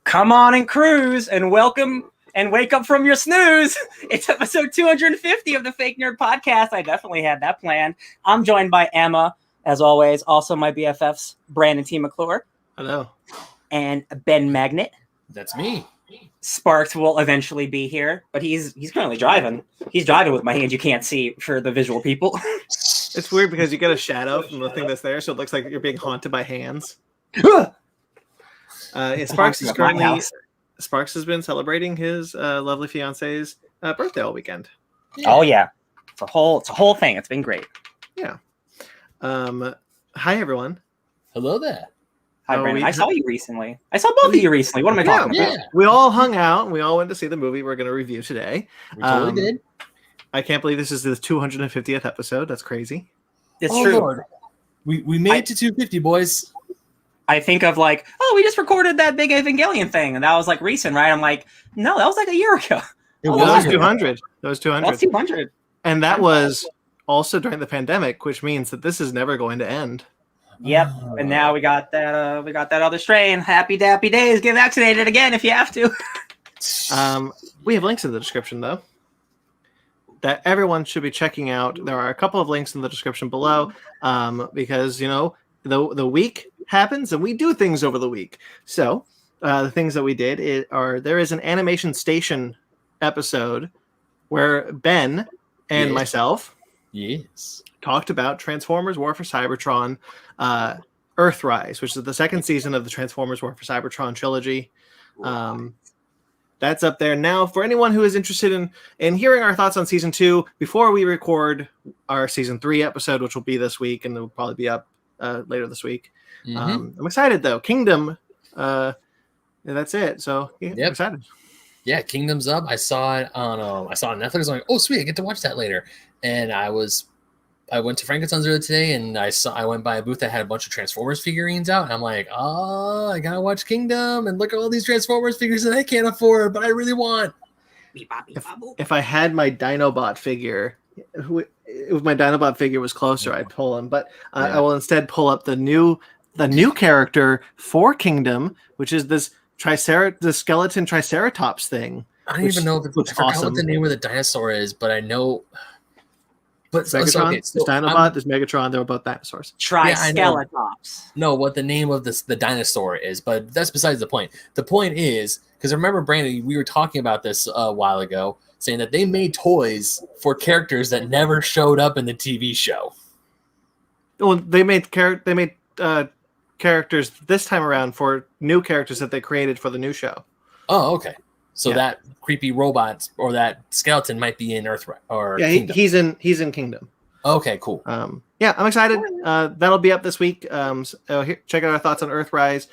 Come on and cruise and welcome and wake up from your snooze. It's episode 250 of the Fake Nerd Podcast. I definitely had that planned. I'm joined by Emma, as always. Also my BFFs, Brandon T. McClure. Hello. And Ben Magnet. That's me. Sparks will eventually be here, but he's currently driving. He's driving with my hand you can't see for the visual people. It's weird because you get a shadow from the thing that's there, so it looks like you're being haunted by hands. Sparks has been celebrating his lovely fiance's birthday all weekend. Yeah. Oh yeah, it's a whole thing. It's been great. Yeah. Hi everyone. Hello there. Hi Brandon. I saw you recently. I saw both of you recently. What am I talking about? Yeah. We all hung out. We all went to see the movie we're going to review today. We totally did. I can't believe this is the 250th episode. That's crazy. It's true. Lord. We made it to 250, boys. I think of we just recorded that big Evangelion thing, and that was like recent, right? I'm like, no, that was like a year ago. That was 200. That was 200. That's 200. And that was also during the pandemic, which means that this is never going to end. Yep. And now we got that other strain. Happy dappy days. Get vaccinated again if you have to. We have links in the description though that everyone should be checking out. There are a couple of links in the description below because the week happens and we do things over the week. So the things that we did there is an Animation Station episode where Ben and myself talked about Transformers War for Cybertron Earthrise, which is the second season of the Transformers War for Cybertron trilogy. That's up there now. For anyone who is interested in hearing our thoughts on season 2 before we record our season 3 episode, which will be this week and it'll probably be up later this week. I'm excited though. Kingdom, that's it. So I'm excited. Yeah, Kingdom's up. I saw it on Netflix. I'm like, oh sweet, I get to watch that later. And I went to Frankenstein's earlier today, and I went by a booth that had a bunch of Transformers figurines out, and I'm like, oh, I gotta watch Kingdom and look at all these Transformers figures that I can't afford, but I really want. If I had my Dinobot figure, if my Dinobot figure was closer, I'd pull him. But I will instead pull up the new character for Kingdom, which is this the skeleton Triceratops thing. I don't even know if it's awesome. What the name of the dinosaur is, but I know. But Megatron, there's Dinobot, there's Megatron. They were both dinosaurs. Triceratops. No, what the name of the dinosaur is, but that's besides the point. The point is, because I remember, Brandon, we were talking about this a while ago, saying that they made toys for characters that never showed up in the TV show. Well, they made characters this time around for new characters that they created for the new show. Oh, okay. So that creepy robot or that skeleton might be in Earth or Kingdom. He's in Kingdom. Okay, cool. I'm excited. That'll be up this week. Check out our thoughts on Earthrise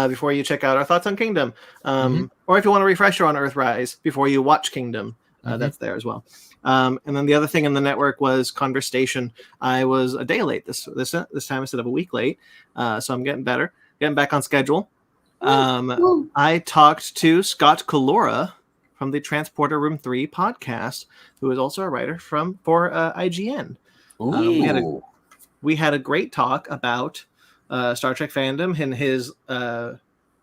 before you check out our thoughts on Kingdom. Or if you want a refresher on Earthrise before you watch Kingdom, that's there as well. And then the other thing in the network was Conversation. I was a day late this time instead of a week late, so I'm getting better, getting back on schedule. I talked to Scott Kalora from the Transporter Room 3 podcast, who is also a writer for IGN. We had a great talk about Star Trek fandom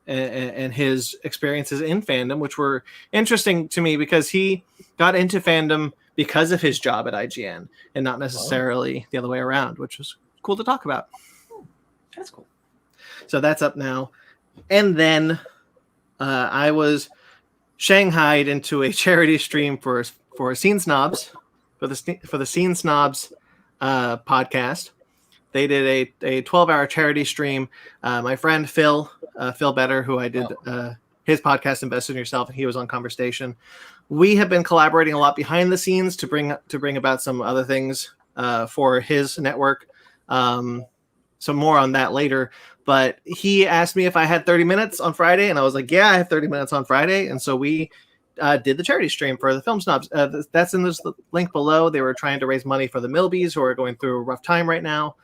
and his experiences in fandom, which were interesting to me because he got into fandom because of his job at IGN and not necessarily the other way around, which was cool to talk about. That's cool. So that's up now. And then I was shanghaied into a charity stream for Scene Snobs, for the Scene Snobs podcast. They did a 12-hour charity stream. My friend Phil Better, who I did his podcast Invest in Yourself, and he was on Conversation. We have been collaborating a lot behind the scenes to bring about some other things for his network. So more on that later. But he asked me if I had 30 minutes on Friday, and I was like, yeah, I have 30 minutes on Friday. And so we did the charity stream for the Film Snobs. That's in this link below. They were trying to raise money for the Milbies, who are going through a rough time right now.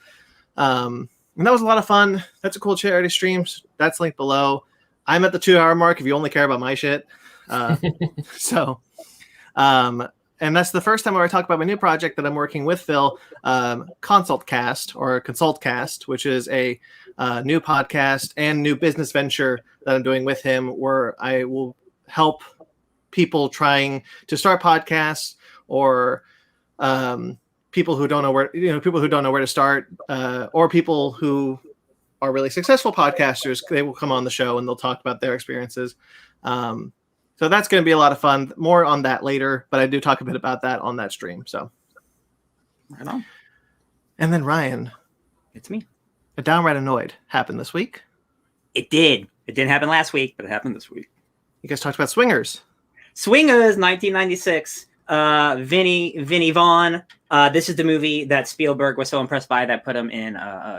And that was a lot of fun. That's a cool charity stream. That's linked below. I'm at the 2-hour mark if you only care about my shit. And and that's the first time where I talk about my new project that I'm working with Phil, ConsultCast or ConsultCast, which is a new podcast and new business venture that I'm doing with him, where I will help people trying to start podcasts or people who don't know where to start, or people who are really successful podcasters. They will come on the show and they'll talk about their experiences. So that's going to be a lot of fun. More on that later, but I do talk a bit about that on that stream. So, right on. And then Ryan, It's me. A Downright Annoyed happened this week. It did. It didn't happen last week, but it happened this week. You guys talked about Swingers. Swingers, 1996. Vinnie Vaughn. This is the movie that Spielberg was so impressed by that put him in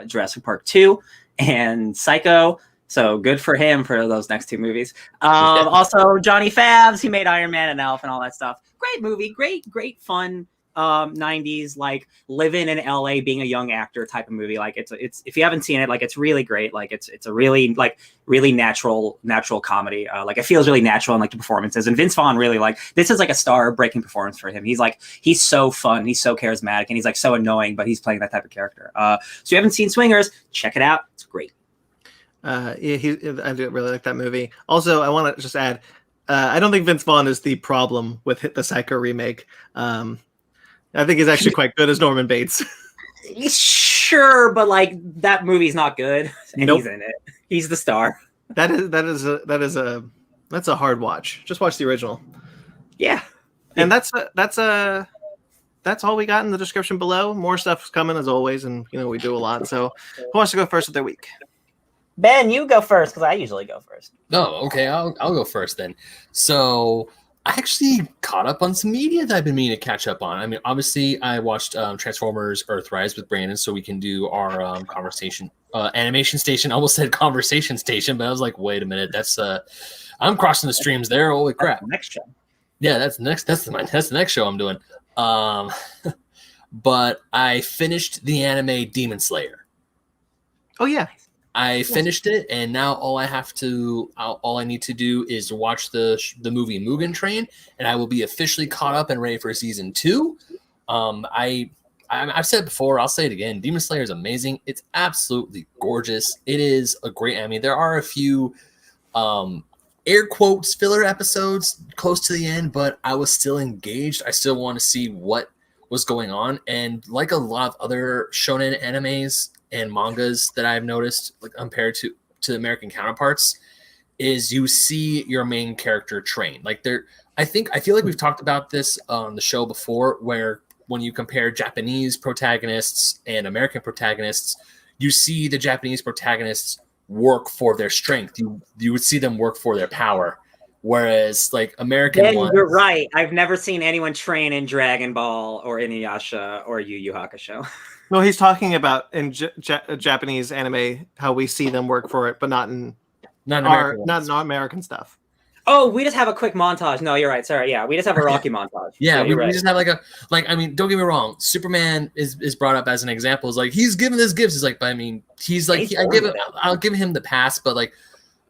Jurassic Park 2 and Psycho. So good for him for those next two movies. Also, Johnny Favs, he made Iron Man and Elf and all that stuff. Great movie, great fun 90s, like living in LA, being a young actor type of movie. Like it's if you haven't seen it, like it's really great. Like it's a really natural comedy. Like it feels really natural in like the performances. And Vince Vaughn really this is like a star breaking performance for him. He's so fun, he's so charismatic, and he's like so annoying, but he's playing that type of character. So if you haven't seen Swingers, check it out. It's great. I do really like that movie. Also, I want to just add, I don't think Vince Vaughn is the problem with the Psycho remake. I think he's actually quite good as Norman Bates. Sure, but like that movie's not good, and Nope. he's in it. He's the star. That's a hard watch. Just watch the original. Yeah, And that's all we got in the description below. More stuff's coming as always, and we do a lot. So, who wants to go first with their week? Ben, you go first because I usually go first. Oh, okay. I'll go first then. So I actually caught up on some media that I've been meaning to catch up on. I mean, obviously, I watched Transformers Earthrise with Brandon, so we can do our conversation animation station. I almost said conversation station, but I was like, wait a minute, that's I'm crossing the streams there. Holy crap! That's the next show. Yeah, that's the next show I'm doing. But I finished the anime Demon Slayer. Oh yeah. I finished it, and now all I need to do is watch the movie Mugen Train, and I will be officially caught up and ready for season 2. I've said it before, I'll say it again. Demon Slayer is amazing. It's absolutely gorgeous. It is a great anime. There are a few air quotes filler episodes close to the end, but I was still engaged. I still want to see what was going on, and like a lot of other shonen animes and mangas that I've noticed, like compared to American counterparts, is you see your main character train. Like I feel like we've talked about this on the show before, where when you compare Japanese protagonists and American protagonists, you see the Japanese protagonists work for their strength. You would see them work for their power. Whereas like American Ben, ones, you're right. I've never seen anyone train in Dragon Ball or Inuyasha or Yu Yu Hakusho. No, he's talking about in Japanese anime how we see them work for it, but not in American stuff. Oh, we just have a quick montage. No, you're right. Sorry. Yeah, we just have a Rocky montage. Yeah, we right. just have I mean, don't get me wrong. Superman is brought up as an example. It's like he's given his gifts. It's like, but I mean, I'll give him the pass, but like,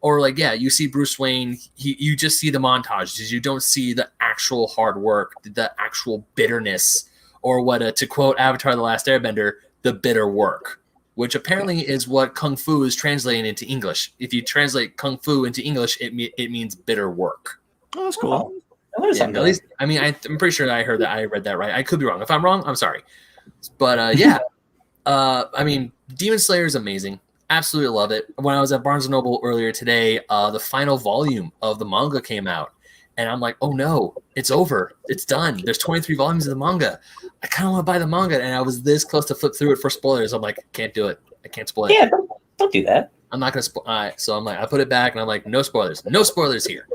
or like, yeah, you see Bruce Wayne. You just see the montages. You don't see the actual hard work, the actual bitterness, or what to quote Avatar: The Last Airbender, the bitter work, which apparently is what Kung Fu is translating into English. If you translate Kung Fu into English, it means bitter work. Oh, that's cool. Yeah, at least, I mean, I'm pretty sure I read that right. I could be wrong. If I'm wrong, I'm sorry. But yeah, I mean, Demon Slayer is amazing. Absolutely love it. When I was at Barnes & Noble earlier today, the final volume of the manga came out. And I'm like, oh no, it's over. It's done. There's 23 volumes of the manga. I kind of want to buy the manga. And I was this close to flip through it for spoilers. I'm like, can't do it. I can't spoil it. Yeah, don't do that. I'm not going to spoil. So I'm like, I put it back and I'm like, no spoilers. No spoilers here.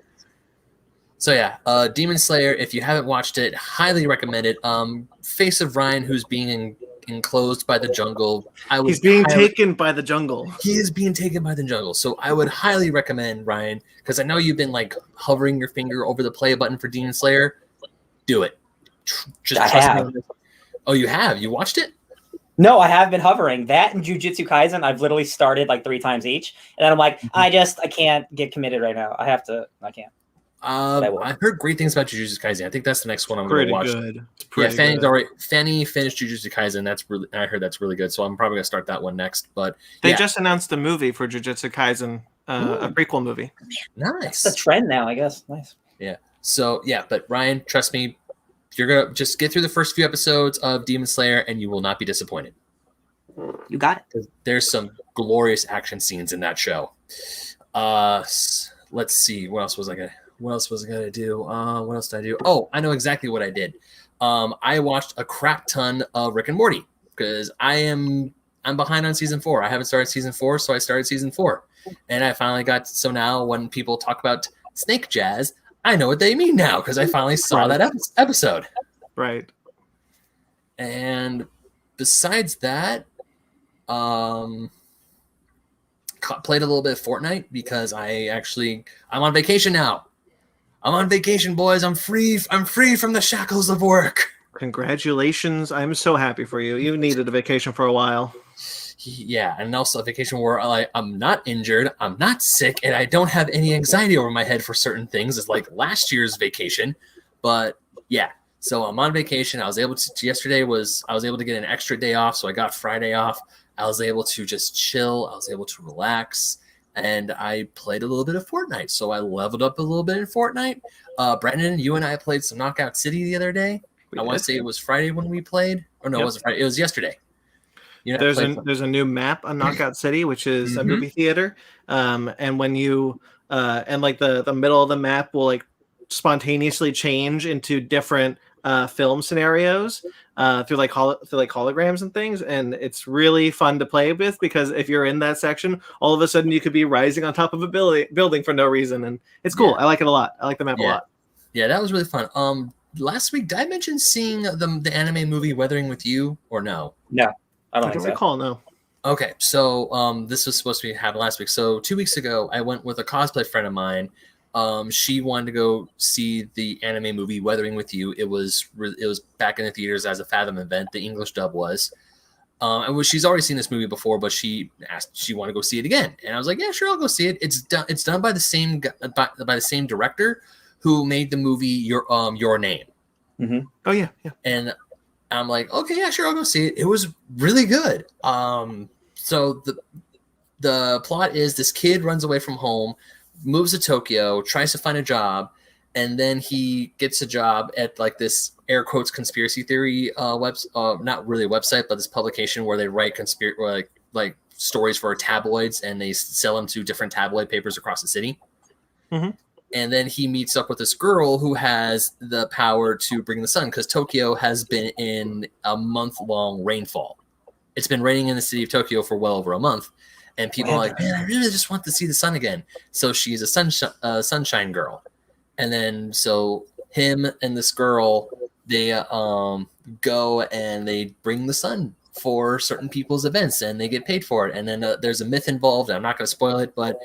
So yeah, Demon Slayer, if you haven't watched it, highly recommend it. Face of Ryan, who's being enclosed by the jungle. He's being taken by the jungle. He is being taken by the jungle. So I would highly recommend, Ryan, because I know you've been like hovering your finger over the play button for Demon Slayer. Do it. I have. Oh, you have? You watched it? No, I have been hovering. That and Jujutsu Kaisen, I've literally started like 3 times each. And then I'm like, I can't get committed right now. I can't. I've heard great things about Jujutsu Kaisen. I think that's the next one I'm going to watch. Good. It's pretty Fanny's good. already. Fanny finished Jujutsu Kaisen. I heard that's really good. So I'm probably going to start that one next. But they just announced a movie for Jujutsu Kaisen, a prequel movie. Nice. It's a trend now, I guess. Nice. Yeah. So yeah, but Ryan, trust me, you're gonna just get through the first few episodes of Demon Slayer, and you will not be disappointed. You got it. There's some glorious action scenes in that show. Let's see. What else was I gonna do? What else did I do? Oh, I know exactly what I did. I watched a crap ton of Rick and Morty because I'm behind on season 4. I haven't started season 4, so I started season 4, and I finally got. So now when people talk about snake jazz, I know what they mean now because I finally saw that episode. Right. And besides that, played a little bit of Fortnite because I'm on vacation now. I'm on vacation, boys. I'm free from the shackles of work. Congratulations. I'm so happy for you. You needed a vacation for a while. Yeah, and also a vacation where I'm not injured, I'm not sick, and I don't have any anxiety over my head for certain things. It's like last year's vacation. But yeah, so I'm on vacation. I was able to get an extra day off, so I got Friday off. I was able to just chill. I was able to relax, and I played a little bit of Fortnite. So I leveled up a little bit in Fortnite. Brendan, you and I played some Knockout City the other day. I want to say it was Friday when we played. Or no, It wasn't Friday. It was yesterday. There's a new map on Knockout City, which is a movie theater. And when you and like the middle of the map will like spontaneously change into different film scenarios through holograms and things, and it's really fun to play with because if you're in that section, all of a sudden you could be rising on top of a building for no reason, and it's cool. I like it a lot. I like the map a lot. Yeah, that was really fun. Last week, did I mention seeing the anime movie Weathering with You or no? No, I don't recall. No. Okay, so this was supposed to happen last week. So 2 weeks ago, I went with a cosplay friend of mine. She wanted to go see the anime movie Weathering with You. It was back in the theaters as a Fathom event. The English dub was. She's already seen this movie before, but she wanted to go see it again, and I was like, yeah, sure, I'll go see it. It's done by the same director who made the movie Your Name. Mm-hmm. Oh yeah. And I'm like, okay, yeah, sure, I'll go see it. It was really good. So the plot is this kid runs away from home, moves to Tokyo, tries to find a job, and then he gets a job at like this air quotes conspiracy theory not really a website, but this publication where they write like stories for tabloids, and they sell them to different tabloid papers across the city. Mm-hmm. And then he meets up with this girl who has the power to bring the sun because Tokyo has been in a month-long rainfall. It's been raining in the city of Tokyo for well over a month. And people are like, man, I really just want to see the sun again. So she's a sunshine girl. And then so him and this girl, they go and they bring the sun for certain people's events, and they get paid for it. And then there's a myth involved. I'm not going to spoil it, but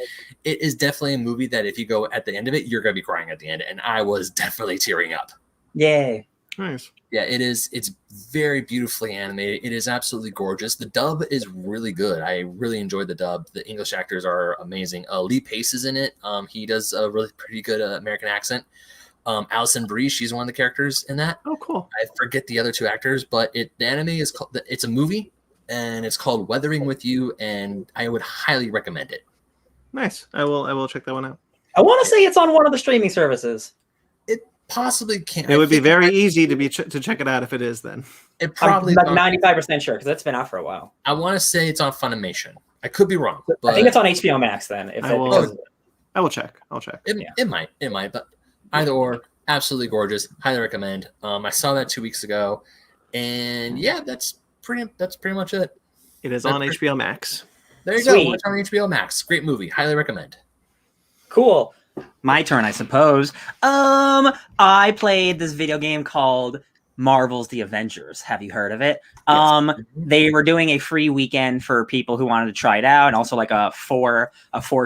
it is definitely a movie that if you go at the end of it, you're going to be crying at the end. And I was definitely tearing up. Yay. Nice. Yeah, it is. It's very beautifully animated. It is absolutely gorgeous. The dub is really good. I really enjoyed the dub. The English actors are amazing. Lee Pace is in it. He does a really pretty good American accent. Alison Brie, she's one of the characters in that. Oh, cool. I forget the other two actors, but the anime is called. It's a movie, and it's called Weathering with You, and I would highly recommend it. Nice. I will check that one out. I want to say it's on one of the streaming services. It possibly can't. It would be very easy to check it out if it is. Then it probably. I'm 95% sure because it's been out for a while. I want to say it's on Funimation. I could be wrong. But I think it's on HBO Max. Then I will check. I'll check. It might, but. Either or, absolutely gorgeous. Highly recommend. I saw that 2 weeks ago, and yeah, that's pretty much it. It is on HBO Max. There you go. It's on HBO Max. Great movie. Highly recommend. Cool. My turn, I suppose. I played this video game called Marvel's The Avengers. Have you heard of it? Yes. They were doing a free weekend for people who wanted to try it out, and also like a four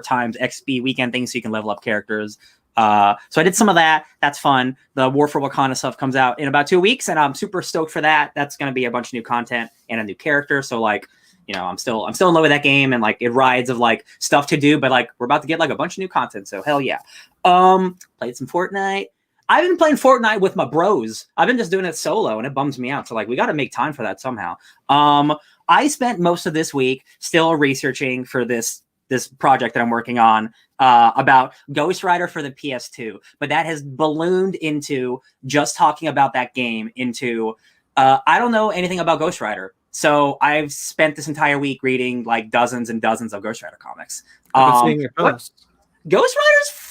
times XP weekend thing, so you can level up characters. So I did some of that. That's fun. The War for Wakanda stuff comes out in about 2 weeks, and I'm super stoked for that. That's going to be a bunch of new content and a new character. So like, I'm still in love with that game, and like it rides of like stuff to do, but like we're about to get like a bunch of new content, so hell yeah. Played some Fortnite. I've been playing Fortnite with my bros. I've been just doing it solo, and it bums me out. So like we got to make time for that somehow. I spent most of this week still researching for this project that I'm working on about Ghost Rider for the PS2, but that has ballooned into just talking about that game into I don't know anything about Ghost Rider. So I've spent this entire week reading like dozens and dozens of Ghost Rider comics. I've been seeing your posts. Ghost Rider's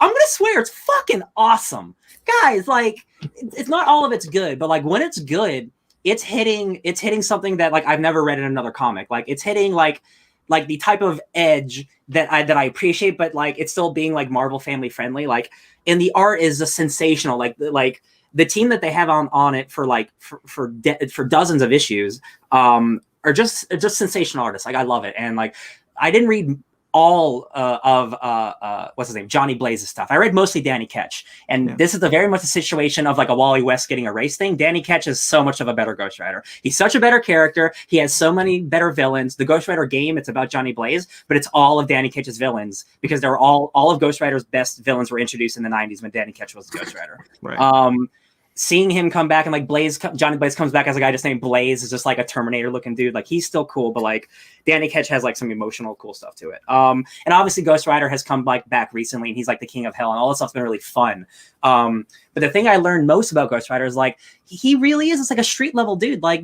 I'm gonna swear it's fucking awesome. Guys, like it's not all of it's good, but like when it's good, it's hitting something that like I've never read in another comic. Like it's hitting like the type of edge that I appreciate, but like it's still being like Marvel family friendly. Like, and the art is a sensational. Like the team that they have on it for like for dozens of issues are just sensational artists. Like I love it, and like I didn't read all of what's his name, Johnny Blaze's stuff. I read mostly Danny Ketch, and this is very much a situation of like a Wally West getting erased thing. Danny Ketch is so much of a better Ghost Rider. He's such a better character. He has so many better villains. The Ghost Rider game, it's about Johnny Blaze, but it's all of Danny Ketch's villains because they're all of Ghost Rider's best villains were introduced in the 90s when Danny Ketch was Ghost Rider. Right. Seeing him come back and like Johnny Blaze comes back as a guy just named Blaze is just like a Terminator looking dude. Like he's still cool, but like Danny Ketch has like some emotional cool stuff to it. And obviously Ghost Rider has come like back recently, and he's like the king of hell, and all this stuff's been really fun. But the thing I learned most about Ghost Rider is like he really is just like a street level dude. Like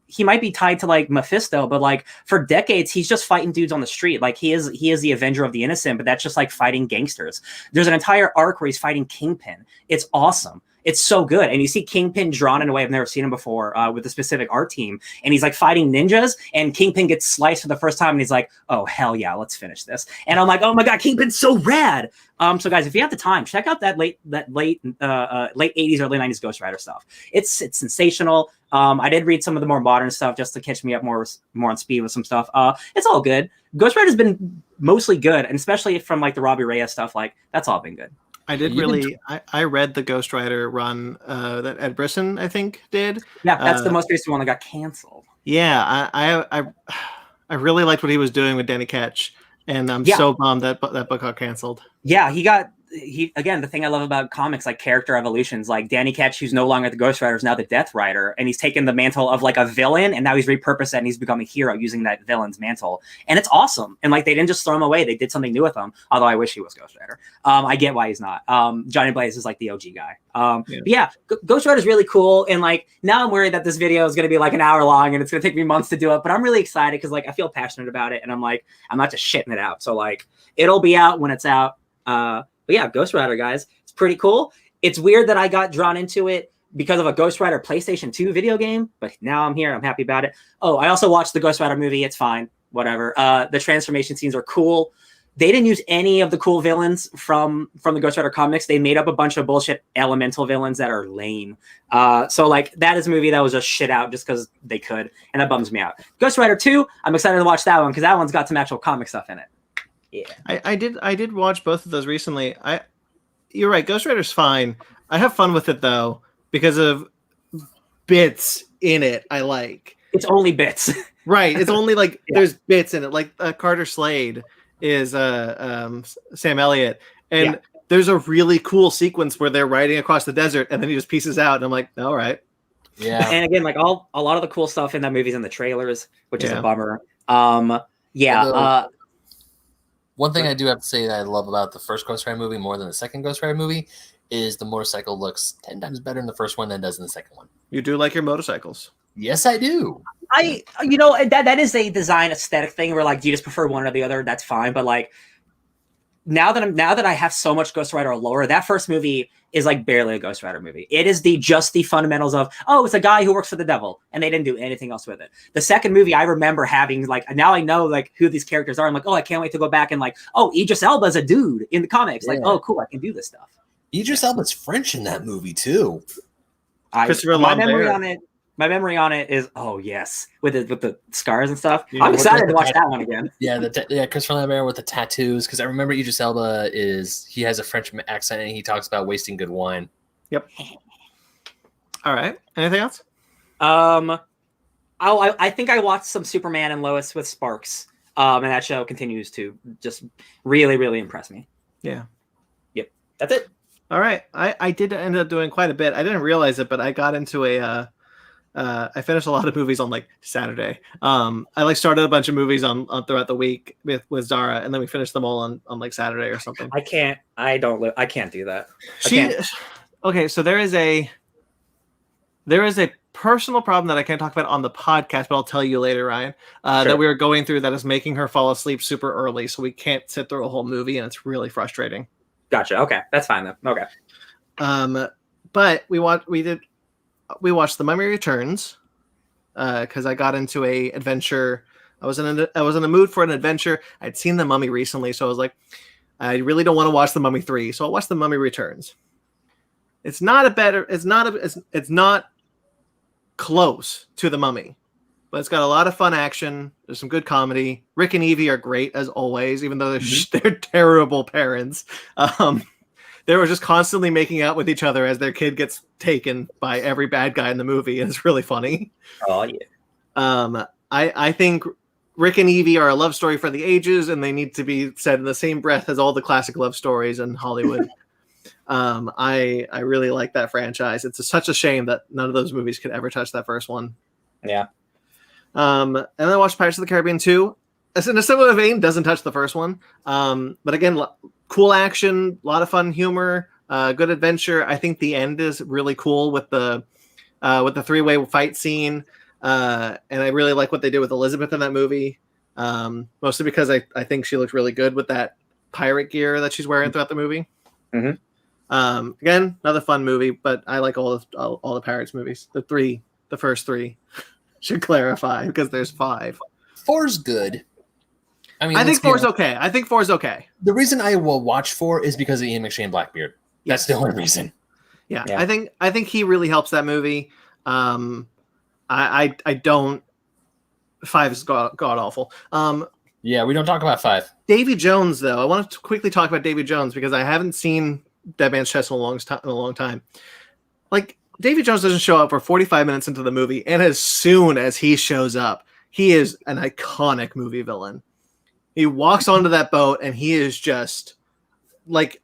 he might be tied to like Mephisto, but like for decades he's just fighting dudes on the street. Like he is the Avenger of the Innocent, but that's just like fighting gangsters. There's an entire arc where he's fighting Kingpin. It's awesome. It's so good. And you see Kingpin drawn in a way I've never seen him before with a specific art team. And he's like fighting ninjas, and Kingpin gets sliced for the first time, and he's like, oh, hell yeah, let's finish this. And I'm like, oh my God, Kingpin's so rad. So guys, if you have the time, check out that late 80s, early 90s Ghost Rider stuff. It's sensational. I did read some of the more modern stuff just to catch me up more on speed with some stuff. It's all good. Ghost Rider's been mostly good, and especially from like the Robbie Reyes stuff, like that's all been good. I did I read the Ghost Rider run that Ed Brisson, I think, did. Yeah, that's the most recent one that got canceled. Yeah, I really liked what he was doing with Danny Ketch, and I'm so bummed that book got canceled. Yeah, again, the thing I love about comics, like character evolutions, like Danny Ketch, who's no longer the Ghost Rider, is now the Death Rider, and he's taken the mantle of like a villain, and now he's repurposed it, and he's become a hero using that villain's mantle, and it's awesome. And like they didn't just throw him away; they did something new with him. Although I wish he was Ghost Rider. I get why he's not. Johnny Blaze is like the OG guy. Ghost Rider is really cool, and like now I'm worried that this video is going to be like an hour long, and it's going to take me months to do it. But I'm really excited because like I feel passionate about it, and I'm like I'm not just shitting it out. So like it'll be out when it's out. But yeah, Ghost Rider, guys, it's pretty cool. It's weird that I got drawn into it because of a Ghost Rider PlayStation 2 video game, but now I'm here. I'm happy about it. Oh, I also watched the Ghost Rider movie. It's fine. Whatever. The transformation scenes are cool. They didn't use any of the cool villains from the Ghost Rider comics. They made up a bunch of bullshit elemental villains that are lame. So like that is a movie that was just shit out just because they could, and that bums me out. Ghost Rider 2, I'm excited to watch that one because that one's got some actual comic stuff in it. Yeah, I did watch both of those recently. You're right. Ghost Rider's fine. I have fun with it though because of bits in it. I like. It's only bits, right? It's only like there's bits in it. Like Carter Slade is Sam Elliott, and there's a really cool sequence where they're riding across the desert, and then he just pieces out, and I'm like, all right. Yeah. And again, like a lot of the cool stuff in that movie's in the trailers, which is a bummer. One thing I do have to say that I love about the first Ghost Rider movie more than the second Ghost Rider movie is the motorcycle looks 10 times better in the first one than it does in the second one. You do like your motorcycles? Yes, I do. That is a design aesthetic thing where like, do you just prefer one or the other? That's fine. But like now that I have so much Ghost Rider lore, that first movie is like barely a Ghost Rider movie. It is just the fundamentals of, oh, it's a guy who works for the devil, and they didn't do anything else with it. The second movie, I remember having like, now I know like who these characters are. I'm like, oh, I can't wait to go back and like, oh, Idris Elba's a dude in the comics. Like, oh, cool, I can do this stuff. Idris Elba's French in that movie too. My memory on it is, oh yes, with the scars and stuff. Yeah, I'm excited to watch that one again. Yeah, Christopher Lambert with the tattoos, because I remember Idris Elba he has a French accent and he talks about wasting good wine. Yep. All right. Anything else? I think I watched some Superman and Lois with Sparks, and that show continues to just really, really impress me. Yeah. Yep, that's it. All right. I did end up doing quite a bit. I didn't realize it, but I got into I finished a lot of movies on like Saturday. I like started a bunch of movies on throughout the week with Zara, and then we finished them all on like Saturday or something. I can't do that. Okay, so there is a personal problem that I can't talk about on the podcast, but I'll tell you later, Ryan, that we were going through that is making her fall asleep super early, so we can't sit through a whole movie, and it's really frustrating. Gotcha. Okay, that's fine then. Okay. But we watched The Mummy Returns because I got into a adventure. I was in a mood for an adventure. I'd seen The Mummy recently, so I was like, I really don't want to watch The Mummy 3, so I'll watch The Mummy Returns. It's not close to The Mummy, but it's got a lot of fun action. There's some good comedy. Rick and Evie are great as always, even though they're terrible parents. They were just constantly making out with each other as their kid gets taken by every bad guy in the movie, and it's really funny. Oh yeah. I think Rick and Evie are a love story for the ages, and they need to be said in the same breath as all the classic love stories in Hollywood. I really like that franchise. It's such a shame that none of those movies could ever touch that first one. Yeah. And then I watched Pirates of the Caribbean 2. It's in a similar vein, doesn't touch the first one. But again, cool action, a lot of fun humor, good adventure. I think the end is really cool with the three-way fight scene. And I really like what they did with Elizabeth in that movie. Mostly because I think she looked really good with that pirate gear that she's wearing throughout the movie. Mm-hmm. Again, another fun movie, but I like all the Pirates movies. The first three should clarify because there's 5. 4's good. I think 4's okay. I think 4's okay. The reason I will watch 4 is because of Ian McShane Blackbeard. That's the only reason. Yeah. I think he really helps that movie. I don't. 5 is god awful. Yeah, we don't talk about 5. Davy Jones, though, I want to quickly talk about Davy Jones because I haven't seen Dead Man's Chest in a long time. Like, Davy Jones doesn't show up for 45 minutes into the movie, and as soon as he shows up, he is an iconic movie villain. He walks onto that boat, and he is just, like,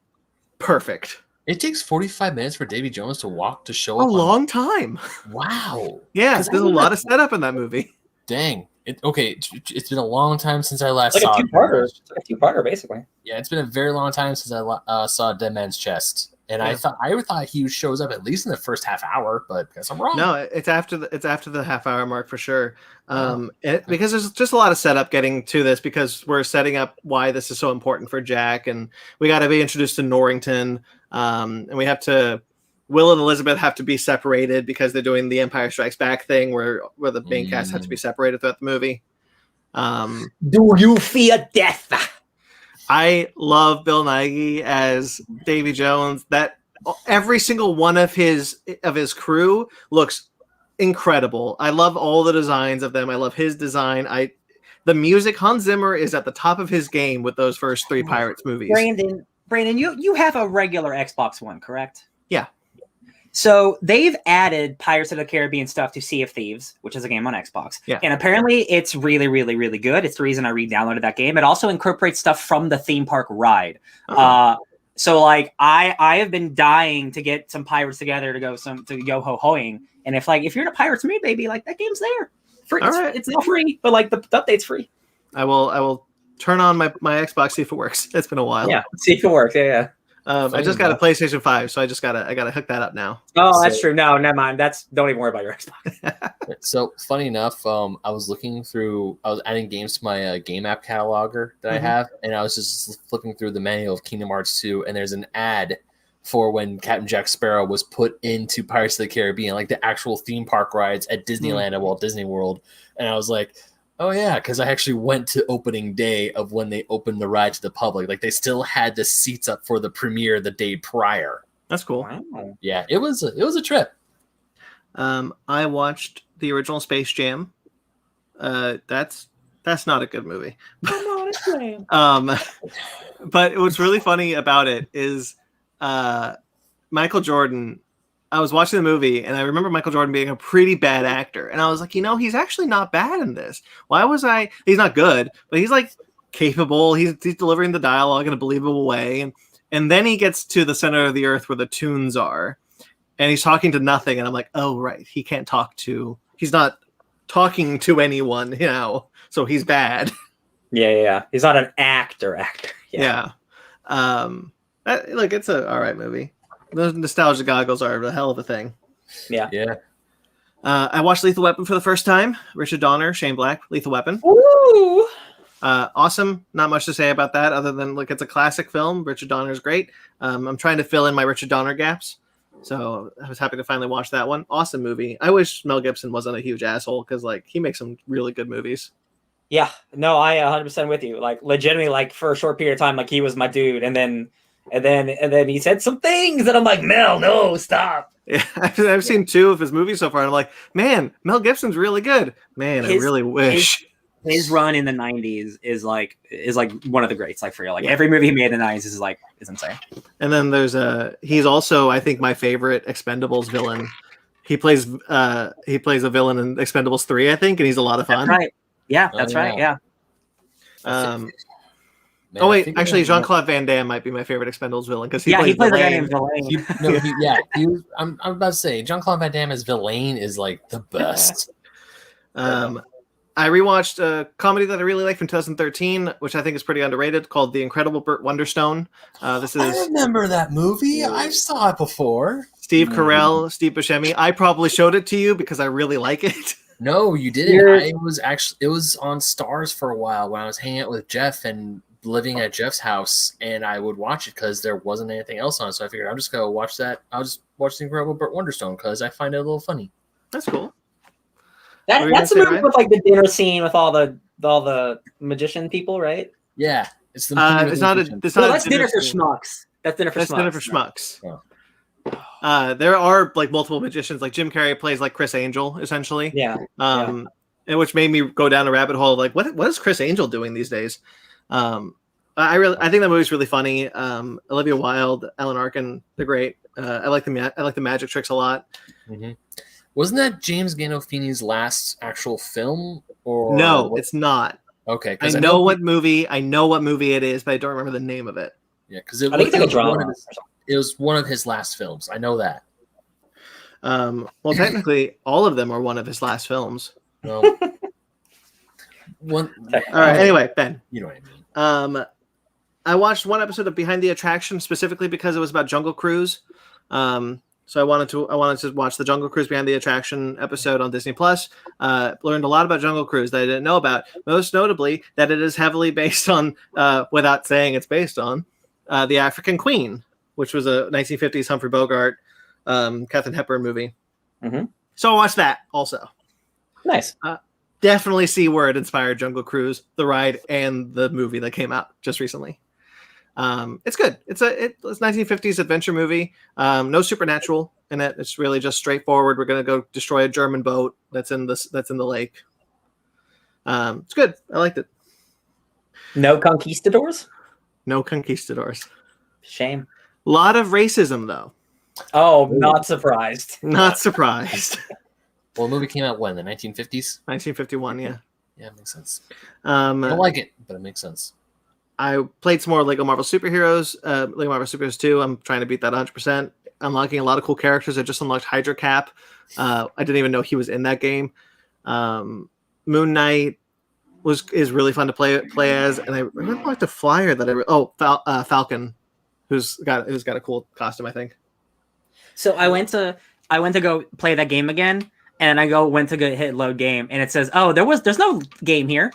perfect. It takes 45 minutes for Davy Jones to show up. A long time. Wow. Yeah, there's a lot of setup in that movie. Dang. It's been a long time since I last saw it. It's like a two-parter, basically. Yeah, it's been a very long time since I saw Dead Man's Chest. And I thought he shows up at least in the first half hour, but I guess I'm wrong. No, it's after the half hour mark for sure. Because there's just a lot of setup getting to this because we're setting up why this is so important for Jack, and we got to be introduced to Norrington, and we have to. Will and Elizabeth have to be separated because they're doing the Empire Strikes Back thing where the main cast had to be separated throughout the movie. Do you fear death? I love Bill Nighy as Davy Jones. That every single one of his crew looks incredible. I love all the designs of them. I love his design. The music, Hans Zimmer is at the top of his game with those first 3 Pirates movies. Brandon, you have a regular Xbox One, correct? Yeah. So they've added Pirates of the Caribbean stuff to Sea of Thieves, which is a game on Xbox. Yeah. And apparently it's really, really, really good. It's the reason I re-downloaded that game. It also incorporates stuff from the theme park ride. Oh. So like I have been dying to get some pirates together to go ho-hoing. And if you're in a Pirates mood, baby, like that game's there. Free. It's not free, but like the update's free. I will turn on my Xbox, see if it works. It's been a while. Yeah, see if it works. Yeah. I just got a PlayStation 5, so I gotta hook that up now. Oh, that's true. No, never mind. Don't even worry about your Xbox. So funny enough, I was adding games to my game app cataloger that I have, and I was just flipping through the menu of Kingdom Hearts 2, and there's an ad for when Captain Jack Sparrow was put into Pirates of the Caribbean, like the actual theme park rides at Disneyland at Walt Disney World, and I was like, oh, yeah, because I actually went to opening day of when they opened the ride to the public. Like, they still had the seats up for the premiere the day prior. That's cool. Wow. Yeah, it was a trip. I watched the original Space Jam. That's not a good movie. But what's really funny about it is Michael Jordan I was watching the movie, and I remember Michael Jordan being a pretty bad actor, and I was like, he's actually not bad in this. Why was I? He's not good, but he's like capable. He's delivering the dialogue in a believable way, and then he gets to the center of the earth where the tunes are, and he's talking to nothing, and I'm like, oh right, he can't talk to. He's not talking to anyone, so he's bad. Yeah. He's not an actor. Yeah. Look, it's a all right movie. Those nostalgia goggles are a hell of a thing. Yeah. I watched Lethal Weapon for the first time. Richard Donner, Shane Black, Lethal Weapon. Woo! Awesome. Not much to say about that other than look, it's a classic film. Richard Donner is great. I'm trying to fill in my Richard Donner gaps. So I was happy to finally watch that one. Awesome movie. I wish Mel Gibson wasn't a huge asshole because he makes some really good movies. Yeah. No, I 100% with you. Like legitimately, for a short period of time, he was my dude, and then he said some things that I'm like, Mel, no, stop. Yeah, I've seen 2 of his movies so far, and I'm like, man, Mel Gibson's really good. Man, I really wish his run in the 90s is like one of the greats. Like for real, every movie he made in the 90s is insane. And then there's he's also, I think, my favorite Expendables villain. He plays a villain in Expendables 3, I think, and he's a lot of fun. That's right. Yeah, that's right. Yeah. Man, actually, Jean-Claude Van Damme might be my favorite Expendables villain because he plays a guy named Villain. I'm about to say Jean-Claude Van Damme as Villain is like the best. I rewatched a comedy that I really like from 2013, which I think is pretty underrated, called The Incredible Burt Wonderstone. I remember that movie. I saw it before. Steve Carell, Steve Buscemi. I probably showed it to you because I really like it. No, you didn't. It was on Stars for a while when I was hanging out with Jeff and living at Jeff's house, and I would watch it because there wasn't anything else on. So I figured I'm just gonna watch that. I'll just watch The Incredible Burt Wonderstone because I find it a little funny. That's cool. That's the movie with the dinner scene with all the magician people, right? Yeah, it's the. That's Dinner for Schmucks. That's Dinner for Schmucks. Yeah. There are multiple magicians. Like Jim Carrey plays Chris Angel, essentially. Yeah. And which made me go down a rabbit hole of what is Chris Angel doing these days? I think that movie's really funny. Olivia Wilde, Alan Arkin, they're great. I like the magic tricks a lot. Mm-hmm. Wasn't that James Gandolfini's last actual film? Or no, it's not. Okay, I know what movie it is, but I don't remember the name of it. Yeah, because I think it's a drama. It was one of his last films. I know that. Well, technically, all of them are one of his last films. No. All right. Anyway, Ben. You know what I mean. I watched one episode of Behind the Attraction specifically because it was about Jungle Cruise. So I wanted to watch the Jungle Cruise Behind the Attraction episode on Disney Plus. Learned a lot about Jungle Cruise that I didn't know about. Most notably, that it is heavily based on, without saying it's based on, The African Queen, which was a 1950s Humphrey Bogart, Katharine Hepburn movie. Mm-hmm. So I watched that also. Nice. Definitely see where it inspired Jungle Cruise, the ride, and the movie that came out just recently. It's good. It's 1950s adventure movie. No supernatural in it. It's really just straightforward. We're gonna go destroy a German boat that's in the lake. It's good. I liked it. No conquistadors? No conquistadors. Shame. A lot of racism though. Oh, not surprised. Not surprised. Well, the movie came out when? The 1950s? 1951, yeah. Yeah, it makes sense. I don't like it, but it makes sense. I played some more Lego Marvel Superheroes, Lego Marvel Superheroes 2. I'm trying to beat that 100%. Unlocking a lot of cool characters. I just unlocked Hydra Cap. I didn't even know he was in that game. Moon Knight is really fun to play as, and I really liked a flyer that Falcon, who's got a cool costume, I think. So I went to go play that game again, and I went to go hit load game, and it says, "Oh, there's no game here."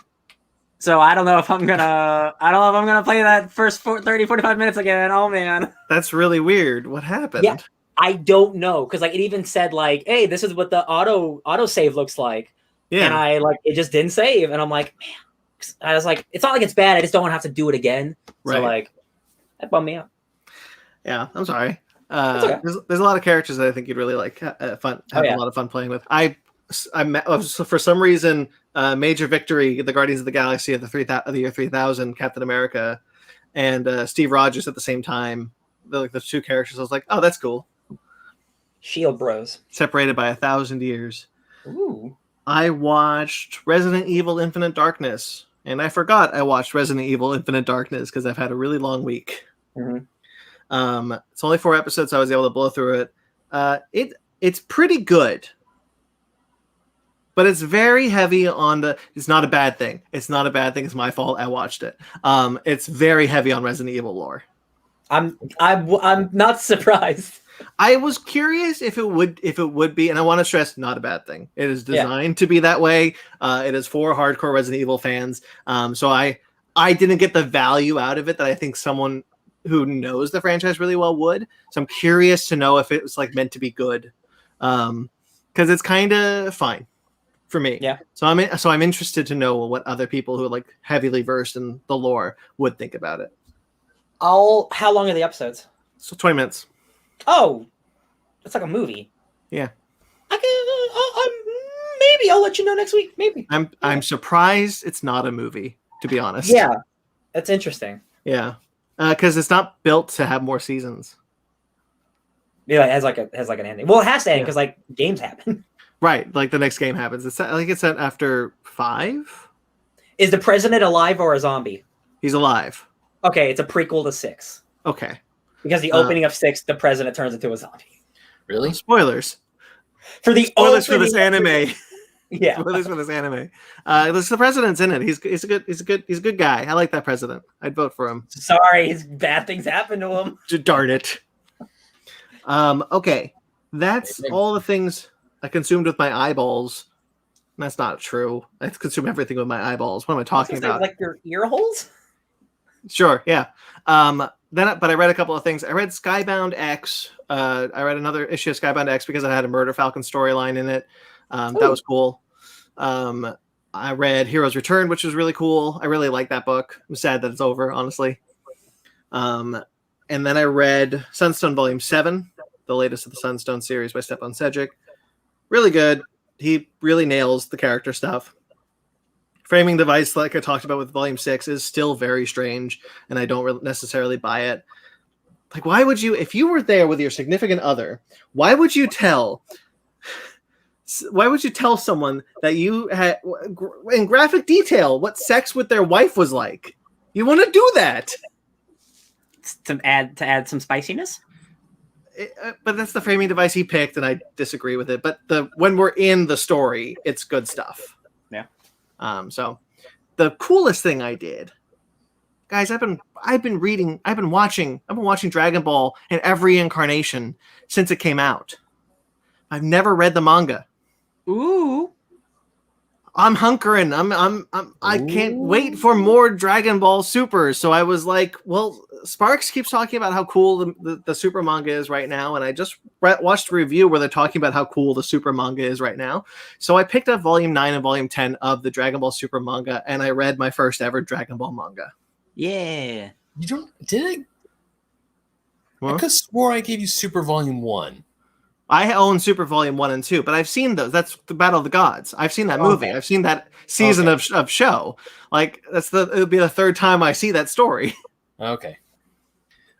So I don't know if I'm gonna play that first 30, 45 minutes again. Oh man, that's really weird. What happened? Yeah, I don't know because it even said "Hey, this is what the auto save looks like." Yeah, and it just didn't save, and I'm like, man, I was like, it's not like it's bad. I just don't want to have to do it again. Right. So that bummed me out. Yeah, I'm sorry. Okay. There's a lot of characters that I think you'd really like. A lot of fun playing with. I for some reason, Major Victory, the Guardians of the Galaxy of the year 3000, Captain America, and Steve Rogers at the same time. The two characters. I was like, oh, that's cool. Shield Bros. Separated by 1,000 years. Ooh. I watched Resident Evil Infinite Darkness. And I forgot I watched Resident Evil Infinite Darkness because I've had a really long week. Mm-hmm. It's only 4 episodes, so I was able to blow through it. It's pretty good. But it's very heavy on the... It's not a bad thing. It's not a bad thing. It's my fault. I watched it. It's very heavy on Resident Evil lore. I'm not surprised. I was curious if it would be, and I want to stress, not a bad thing. It is designed to be that way. It is for hardcore Resident Evil fans. So I didn't get the value out of it that I think someone who knows the franchise really well would. So I'm curious to know if it was like meant to be good, because it's kind of fine for me. Yeah. So I'm interested to know what other people who are like heavily versed in the lore would think about it. How long are the episodes? So 20 minutes. Oh, it's like a movie. Yeah. Maybe I'll let you know next week. Maybe. I'm surprised it's not a movie, to be honest. Yeah, that's interesting. Yeah, because it's not built to have more seasons. Yeah, it has like an ending. Well, it has to end because like games happen. Right, like the next game happens. It's set after 5. Is the president alive or a zombie? He's alive. Okay, it's a prequel to 6. Okay. Because the opening of 6, the president turns into a zombie. Really? Spoilers. Spoilers for this anime. Yeah. Spoilers for this anime. The president's in it. He's a good guy. I like that president. I'd vote for him. Sorry, bad things happen to him. Darn it. Okay. That's all the things I consumed with my eyeballs. That's not true. I consume everything with my eyeballs. What am I talking about? Like your ear holes? Sure, yeah. But I read a couple of things. I read Skybound X. I read another issue of Skybound X because it had a Murder Falcon storyline in it. That was cool. I read Heroes Return, which was really cool. I really like that book. I'm sad that it's over, honestly. And then I read Sunstone Volume 7, the latest of the Sunstone series by Stepan Sejic. Really good. He really nails the character stuff. Framing device, like I talked about with Volume 6, is still very strange, and I don't necessarily buy it. Like, why would you, if you were there with your significant other, why would you tell someone that you had, in graphic detail, what sex with their wife was like? You want to do that. To add some spiciness? But that's the framing device he picked, and I disagree with it. But when we're in the story, it's good stuff. Yeah. So the coolest thing I did, guys, I've been watching Dragon Ball in every incarnation since it came out. I've never read the manga. Ooh. I'm hunkering. I can't wait for more Dragon Ball Super. So I was like, well, Sparks keeps talking about how cool the Super manga is right now. And I just watched a review where they're talking about how cool the Super manga is right now. So I picked up Volume 9 and Volume 10 of the Dragon Ball Super manga. And I read my first ever Dragon Ball manga. Yeah. Did I? Huh? I could have swore I gave you Super Volume 1. I own Super Volume 1 and 2, but I've seen those. That's the Battle of the Gods. I've seen that movie. I've seen that season of show. Like, it'll be the third time I see that story. Okay.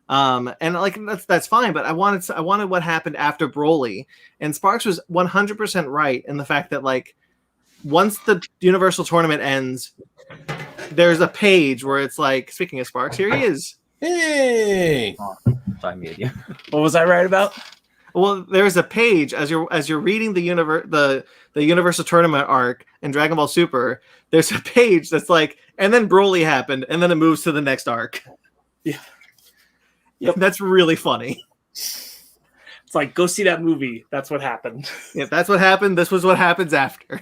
And like that's fine, but I wanted what happened after Broly, and Sparks was 100% right in the fact that like once the Universal Tournament ends, there's a page where it's like, speaking of Sparks, here he is. Hey. Oh, I muted you. What was I right about? Well, there's a page as you're reading the Universal Tournament arc in Dragon Ball Super. There's a page that's like, and then Broly happened, and then it moves to the next arc. Yeah, yep. That's really funny. It's like, go see that movie. That's what happened. Yeah, that's what happened. This was what happens after.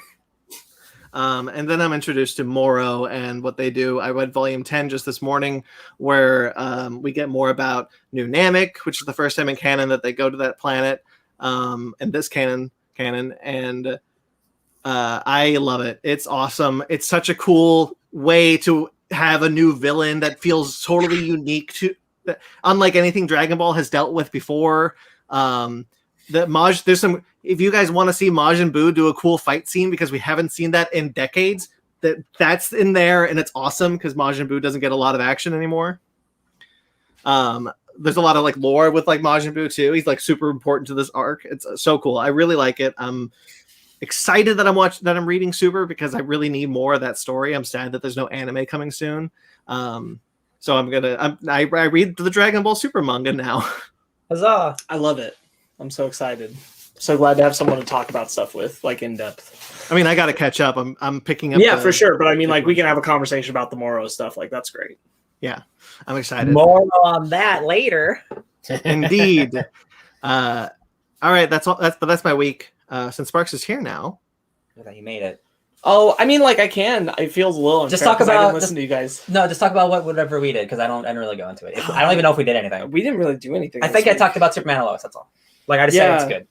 And then I'm introduced to Moro and what they do. I read Volume 10 just this morning, where we get more about New Namek, which is the first time in canon that they go to that planet, and this canon, and I love it. It's awesome. It's such a cool way to have a new villain that feels totally unique to, unlike anything Dragon Ball has dealt with before. There's some. If you guys want to see Majin Buu do a cool fight scene, because we haven't seen that in decades, that's in there, and it's awesome because Majin Buu doesn't get a lot of action anymore. there's a lot of like lore with like Majin Buu too. He's like super important to this arc. It's so cool. I really like it. I'm excited that I'm reading Super because I really need more of that story. I'm sad that there's no anime coming soon. So I read the Dragon Ball Super manga now. Huzzah! I love it. I'm so excited. So glad to have someone to talk about stuff with, like in depth. I mean, I got to catch up. I'm picking up. Yeah, for sure. But I mean, like we can have a conversation about the Moro stuff. Like that's great. Yeah, I'm excited. More on that later. Indeed. All right, that's all. That's my week. Since Sparks is here now, You made it. Oh, I mean, like I can. It feels a little unfair. Just talk 'cause I about- didn't listen to you guys. No, just talk about whatever we did because I don't really go into it. I don't even know if we did anything. We didn't really do anything. I this think I week. talked about Superman and Lois. That's all. Like I just said, it's good.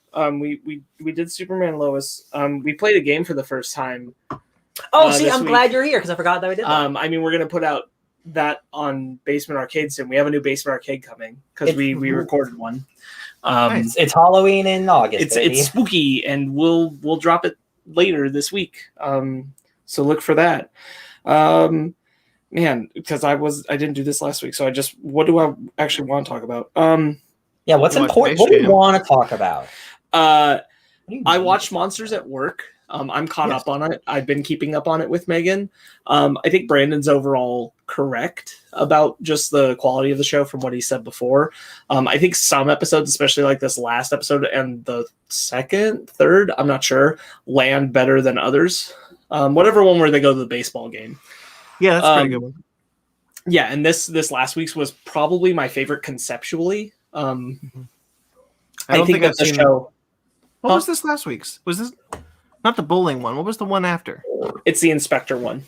We did Superman Lois. We played a game for the first time. Oh, see, this I'm week. glad you're here because I forgot that we did that. I mean, we're gonna put out that on Basement Arcade soon. We have a new Basement Arcade coming because we recorded one. Nice. It's Halloween in August. It's spooky, and we'll drop it later this week. So look for that. Man, because I didn't do this last week, so what do I actually want to talk about? Yeah, what's You watched important? Space What do you Jam. want to talk about? I I watched Monsters at Work. I'm caught up on it. I've been keeping up on it with Megan. I think Brandon's overall correct about just the quality of the show from what he said before. I think some episodes, especially like this last episode and the third, I'm not sure, land better than others. Whatever one where they go to the baseball game. Yeah, that's a pretty good one. Yeah, and this last week's was probably my favorite conceptually. I don't I think that I've the seen. show. What was this last week's? Was this not the bowling one? What was the one after? It's the Inspector one.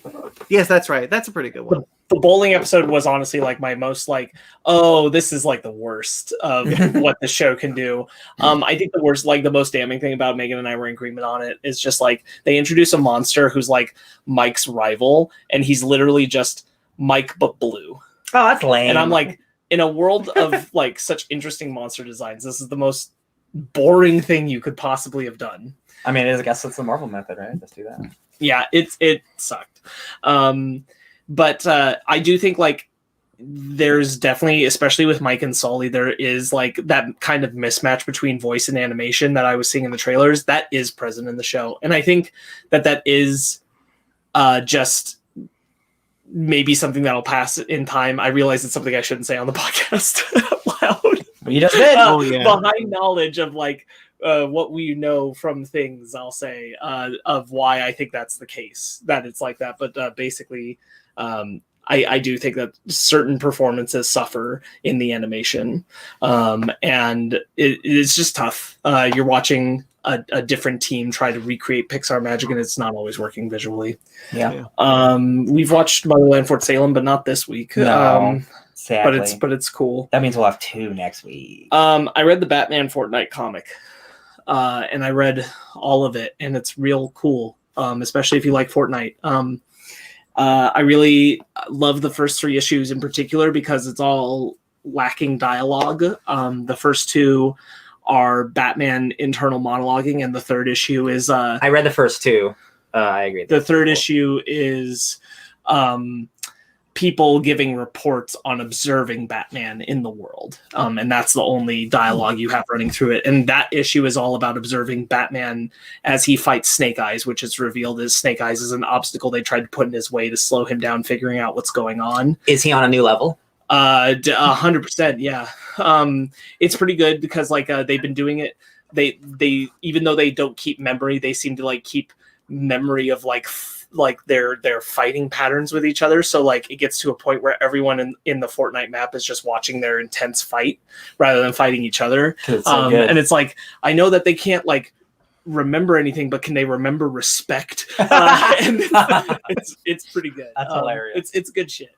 Yes, that's right. That's a pretty good one. The bowling episode was honestly like my most like, oh, this is like the worst of what the show can do. I think the worst, like the most damning thing about Megan and I were in agreement on it is just like they introduce a monster who's like Mike's rival, and he's literally just Mike but blue. Oh, that's lame. And I'm like, in a world of like such interesting monster designs, this is the most boring thing you could possibly have done. I mean, I guess it's the Marvel method, right? Let's do that. Yeah, it sucked. But I do think like there's definitely, especially with Mike and Sully, there is like that kind of mismatch between voice and animation that I was seeing in the trailers that is present in the show. And I think that is just maybe something that'll pass in time. I realize it's something I shouldn't say on the podcast out loud. You just did. Behind knowledge of like what we know from things, I'll say, of why I think that's the case, that it's like that. But basically, I do think that certain performances suffer in the animation. And it's just tough. You're watching a different team try to recreate Pixar magic, and it's not always working visually. Yeah. We've watched Motherland Fort Salem, but not this week. No, sadly. But it's cool. That means we'll have 2 next week. I read the Batman Fortnite comic, and I read all of it, and it's real cool, especially if you like Fortnite. I really love the first 3 issues in particular because it's all lacking dialogue. The first 2 are Batman internal monologuing, and the 3rd issue is... I read the first 2. I agree. The 3rd issue is people giving reports on observing Batman in the world. And that's the only dialogue you have running through it. And that issue is all about observing Batman as he fights Snake Eyes, which is revealed as Snake Eyes is an obstacle they tried to put in his way to slow him down, figuring out what's going on. Is he on a new level? 100%, yeah. It's pretty good because like they've been doing it. They even though they don't keep memory, they seem to like keep memory of like their fighting patterns with each other. So like it gets to a point where everyone in the Fortnite map is just watching their intense fight rather than fighting each other. It's so good. And it's like, I know that they can't like remember anything, but can they remember respect? And it's pretty good. That's hilarious. It's good shit.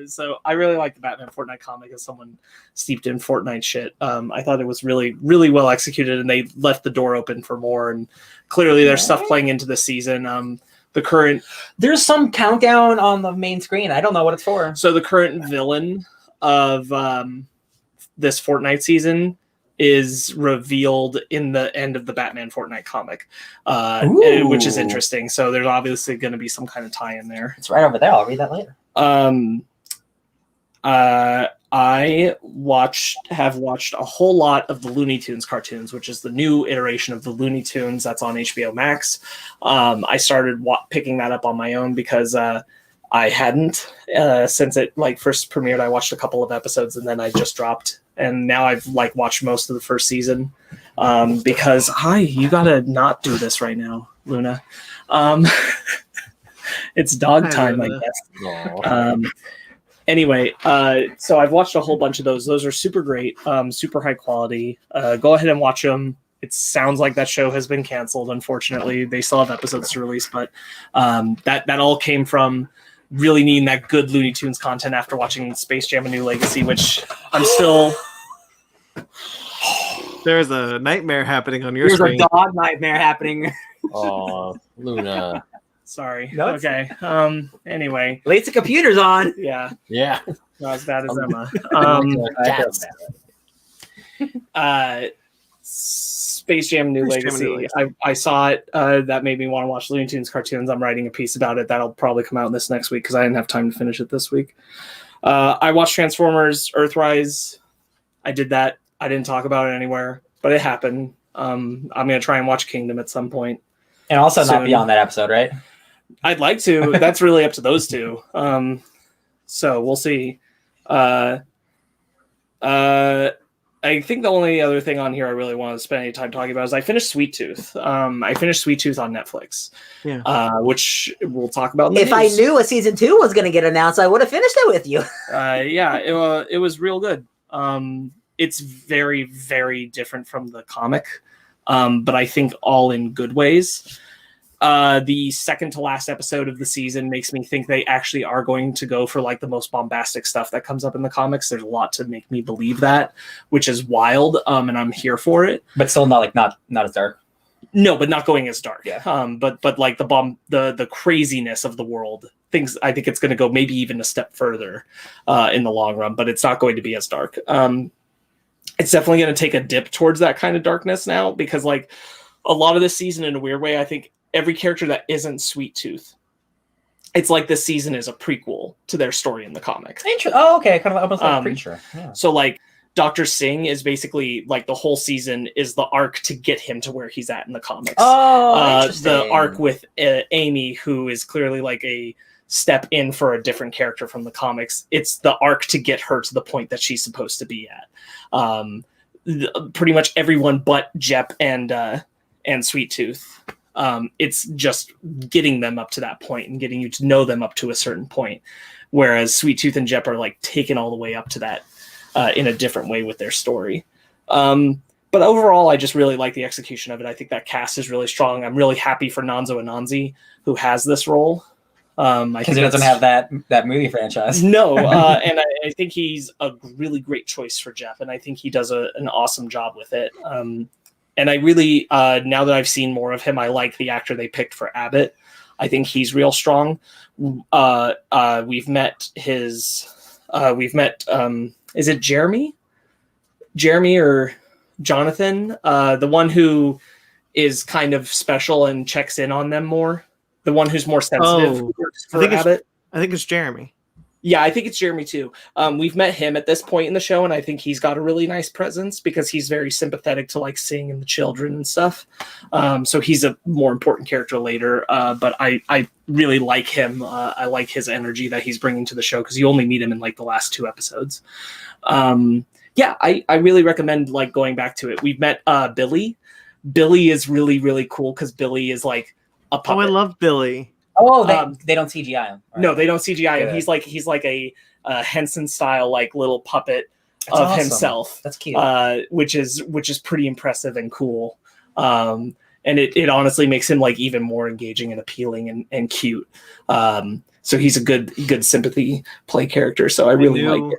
So I really like the Batman Fortnite comic as someone steeped in Fortnite shit. I thought it was really, really well executed, and they left the door open for more. And clearly there's stuff playing into the season. There's some countdown on the main screen. I don't know what it's for. So the current villain of this Fortnite season is revealed in the end of the Batman Fortnite comic, which is interesting. So there's obviously going to be some kind of tie in there. It's right over there. I'll read that later. I have watched a whole lot of the Looney Tunes cartoons, which is the new iteration of the Looney Tunes that's on HBO Max. I started picking that up on my own because I hadn't since it like first premiered. I watched a couple of episodes and then I just dropped. And now I've like watched most of the first season because you gotta not do this right now, Luna. It's dog time, I guess. Anyway, so I've watched a whole bunch of those. Those are super great, super high quality. Go ahead and watch them. It sounds like that show has been canceled. Unfortunately, they still have episodes to release, but that all came from really needing that good Looney Tunes content after watching Space Jam: A New Legacy, which I'm still. There's a nightmare happening on your screen. There's a dog nightmare happening. Oh, Luna. Sorry. No, okay. Anyway. At least the computer's on. Yeah. Yeah. Not as bad as Emma. Space Jam: New Legacy. I saw it. That made me want to watch Looney Tunes cartoons. I'm writing a piece about it. That'll probably come out this next week because I didn't have time to finish it this week. I watched Transformers: Earthrise. I did that. I didn't talk about it anywhere, but it happened. I'm going to try and watch Kingdom at some point. And also not beyond that episode, right? I'd like to. That's really up to those two. So we'll see. I think the only other thing on here I really want to spend any time talking about is I finished Sweet Tooth. I finished Sweet Tooth on Netflix, which we'll talk about in the news. I knew a season 2 was going to get announced, I would have finished it with you. It was real good. It's very, very different from the comic, but I think all in good ways. The second to last episode of the season makes me think they actually are going to go for like the most bombastic stuff that comes up in the comics. There's a lot to make me believe that, which is wild. And I'm here for it. But still not as dark. No, but not going as dark. Yeah. But like the craziness of the world, things, I think it's going to go maybe even a step further in the long run, but it's not going to be as dark. It's definitely going to take a dip towards that kind of darkness now because like a lot of this season in a weird way, I think every character that isn't Sweet Tooth, it's like this season is a prequel to their story in the comics. Oh, okay. Kind of almost like Preacher. Yeah. So like Dr. Singh is basically like the whole season is the arc to get him to where he's at in the comics. Oh, interesting. The arc with Amy, who is clearly like a step in for a different character from the comics. It's the arc to get her to the point that she's supposed to be at. Pretty much everyone but Jep and Sweet Tooth. It's just getting them up to that point and getting you to know them up to a certain point. Whereas Sweet Tooth and Jep are like taken all the way up to that in a different way with their story. But overall, I just really like the execution of it. I think that cast is really strong. I'm really happy for Nonzo Anansi, who has this role. Because he doesn't have that movie franchise. No, and I think he's a really great choice for Jeff, and I think he does an awesome job with it. And I really, now that I've seen more of him, I like the actor they picked for Abbott. I think he's real strong. We've met is it Jeremy? Jeremy or Jonathan? The one who is kind of special and checks in on them more. The one who's more sensitive for Abbott. I think it's Jeremy. Yeah, I think it's Jeremy too. We've met him at this point in the show, and I think he's got a really nice presence because he's very sympathetic to like Sing and the children and stuff. So he's a more important character later. But I really like him. I like his energy that he's bringing to the show because you only meet him in like the last 2 episodes. I really recommend like going back to it. We've met Billy. Billy is really, really cool because Billy is like a puppet. Oh, I love Billy. Oh, they don't CGI him. Right? No, they don't CGI him. He's like a Henson style like little puppet of himself. That's cute. Which is pretty impressive and cool. And it honestly makes him like even more engaging and appealing and cute. So he's a good sympathy play character. So I really like it.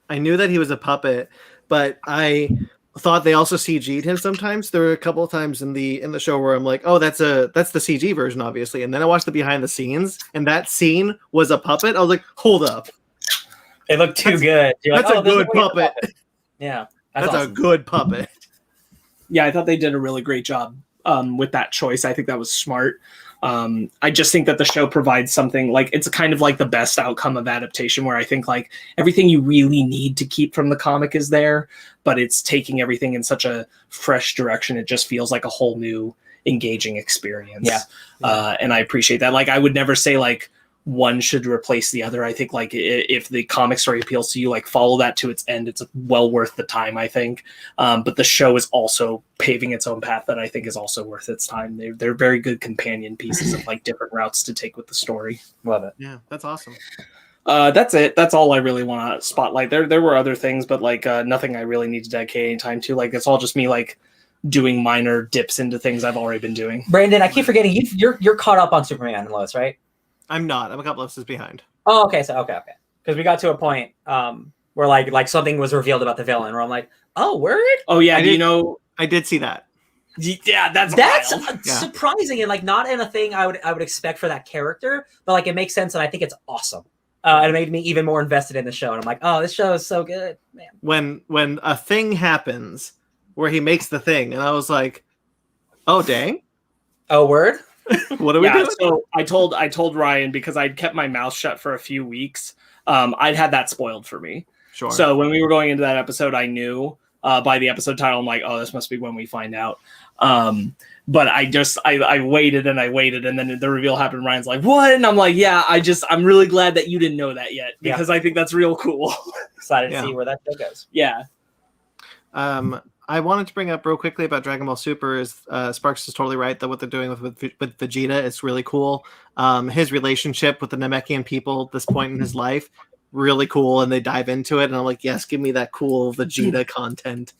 I knew that he was a puppet, but I thought they also CG'd him sometimes. There were a couple of times in the show where I'm like, oh, that's the CG version, obviously. And then I watched the behind the scenes, and that scene was a puppet. I was like, hold up. It looked too good. That's a good puppet. Yeah. That's awesome. A good puppet. Yeah, I thought they did a really great job with that choice. I think that was smart. I just think that the show provides something like it's kind of like the best outcome of adaptation, where I think like everything you really need to keep from the comic is there, but it's taking everything in such a fresh direction. It just feels like a whole new engaging experience. And I appreciate that. Like, I would never say like one should replace the other. I think like if the comic story appeals to you, like follow that to its end. It's well worth the time, I think. But the show is also paving its own path that I think is also worth its time. They're very good companion pieces of like different routes to take with the story. Love it. Yeah, that's awesome. That's it. That's all I really want to spotlight. There were other things, but like nothing I really need to dedicate any time to. Like, it's all just me like doing minor dips into things I've already been doing. Brandon, I keep forgetting you're caught up on Superman and Lois, right? I'm not. I'm a couple episodes behind. Oh, okay. So okay. Because we got to a point where like something was revealed about the villain, where I'm like, oh, word. Oh yeah, I did see that. Yeah, that's wild. Surprising and like not in a thing I would expect for that character, but like it makes sense and I think it's awesome. And it made me even more invested in the show. And I'm like, oh, this show is so good, man. When a thing happens where he makes the thing, and I was like, oh dang. Oh, word. What are we doing? So I told Ryan, because I'd kept my mouth shut for a few weeks. I'd had that spoiled for me. Sure. So when we were going into that episode, I knew by the episode title, I'm like, oh, this must be when we find out. But I waited and I waited, and then the reveal happened. Ryan's like, what? And I'm like, yeah, I'm really glad that you didn't know that yet, because I think that's real cool. Excited to see where that show goes. Yeah. I wanted to bring up real quickly about Dragon Ball Super is Sparks is totally right that what they're doing with Vegeta is really cool. His relationship with the Namekian people at this point in his life, really cool, and they dive into it, and I'm like, yes, give me that cool Vegeta content.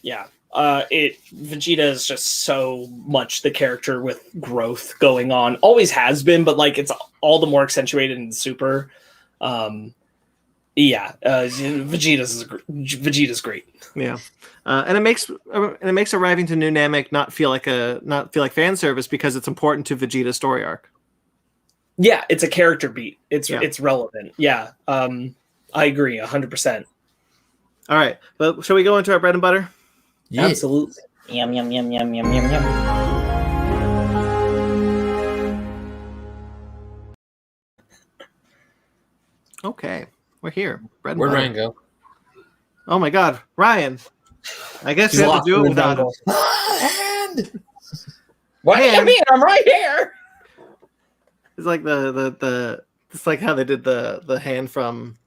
Yeah. Vegeta is just so much the character with growth going on. Always has been, but like it's all the more accentuated in Super. Vegeta's great. Yeah, and it makes arriving to New Namek not feel like fan service, because it's important to Vegeta's story arc. Yeah, it's a character beat. It's relevant. Yeah, I agree 100%. All right, but shall we go into our bread and butter? Yeah. Absolutely. Yum yum yum yum yum yum yum. Okay, we're here. Bread and Where'd butter. Ryan go? Oh my God, Ryan! I guess He's you have to do it without him. And What do you mean? I'm right here. It's like the it's like how they did the hand from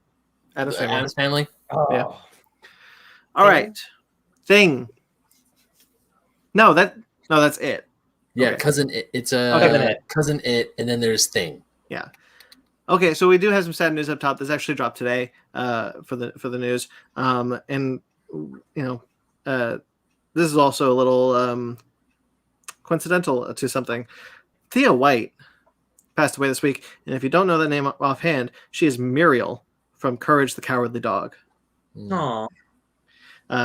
Addams Family. Addams Family. Oh. Yeah. All right, Thing. No, that's it. Yeah, Okay. Cousin It. It's Cousin It, and then there's Thing. Yeah. Okay, so we do have some sad news up top. This actually dropped today for the news. And this is also a little coincidental to something. Thea White passed away this week, and if you don't know that name offhand, she is Muriel from Courage the Cowardly Dog. Aw.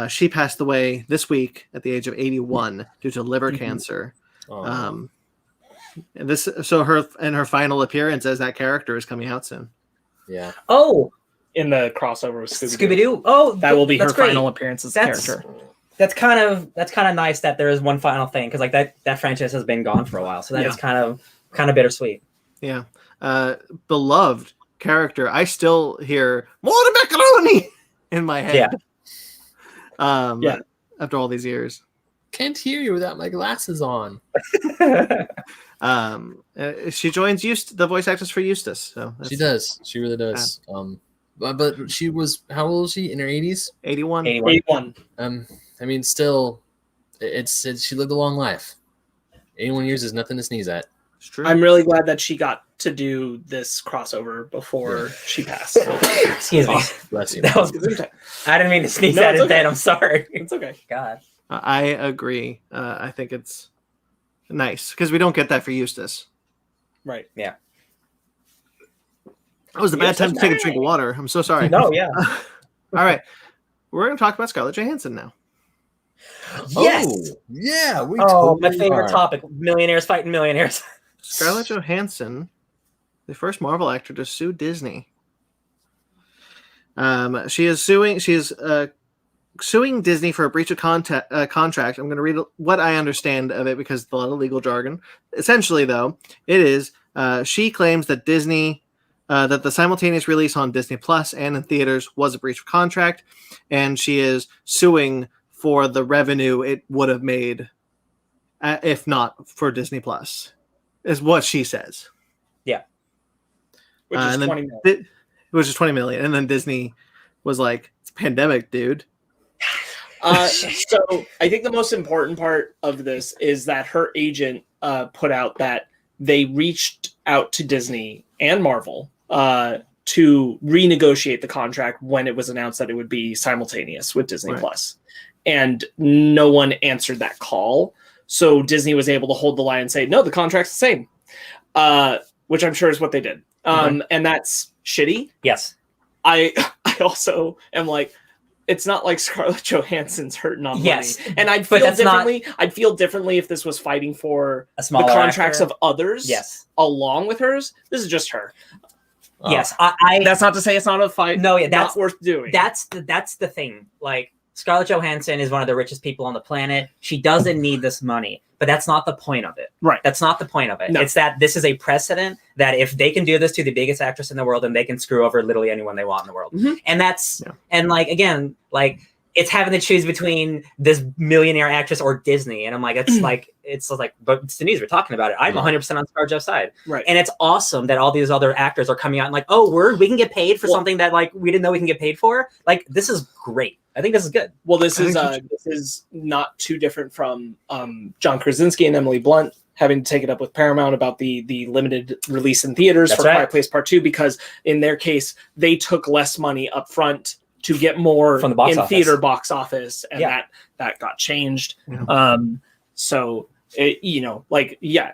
She passed away this week at the age of 81 due to liver cancer. Oh. And her final appearance as that character is coming out soon. Yeah. Oh, In the crossover with Scooby Doo. Oh, that will be her great. final appearance as a character. That's kind of nice that there is one final thing, because like that franchise has been gone for a while, so that is kind of bittersweet. Yeah. Beloved character. I still hear more macaroni in my head. Yeah. After all these years. Can't hear you without my glasses on. She joins the voice actress for Eustace. So She does. She really does. But she was, how old is she? In her 80s? 81. 81. I mean, still, it's she lived a long life. 81 years is nothing to sneeze at. It's true. I'm really glad that she got to do this crossover before she passed. Excuse me. Bless you. That was, I didn't mean to sneeze at his head. I'm sorry. It's okay. God. I agree. I think it's nice because we don't get that for Eustace. Right. Yeah. That was a bad time to take a drink of water. I'm so sorry. No, yeah. All right. We're going to talk about Scarlett Johansson now. Yes. Oh, yeah. We My totally favorite are. topic: millionaires fighting millionaires. Scarlett Johansson, the first Marvel actor to sue Disney. She is suing. She is suing Disney for a breach of contract. I'm going to read what I understand of it because it's a lot of legal jargon. Essentially, though, it is she claims that Disney, that the simultaneous release on Disney Plus and in theaters was a breach of contract, and she is suing for the revenue it would have made if not for Disney Plus, is what she says. Yeah. Which is 20 million. Which is 20 million. And then Disney was like, it's a pandemic, dude. So I think the most important part of this is that her agent put out that they reached out to Disney and Marvel to renegotiate the contract when it was announced that it would be simultaneous with Disney Plus. And no one answered that call. So Disney was able to hold the line and say, no, the contract's the same, which I'm sure is what they did. And that's shitty. Yes. I also am like, it's not like Scarlett Johansson's hurting on money. And I'd feel differently. I'd feel differently if this was fighting for the contracts of others along with hers. This is just her. Yes. I that's not to say it's not a fight. No, yeah, that's not worth doing. That's the thing. Like, Scarlett Johansson is one of the richest people on the planet. She doesn't need this money, but that's not the point of it. Right. That's not the point of it. No. It's that this is a precedent that if they can do this to the biggest actress in the world, then they can screw over literally anyone they want in the world. And that's, and like, again, like, it's having to choose between this millionaire actress or Disney. And I'm like, it's like, but it's the news. We're talking about it. I'm 100% on ScarJo's side. Right. And it's awesome that all these other actors are coming out and like, oh, we can get paid for something that like we didn't know we can get paid for. Like, this is great. I think this is good. Well, this is not too different from John Krasinski and Emily Blunt having to take it up with Paramount about the limited release in theaters for Quiet Place Part 2, because in their case, they took less money up front to get more from the box office. Theater box office, and that got changed. So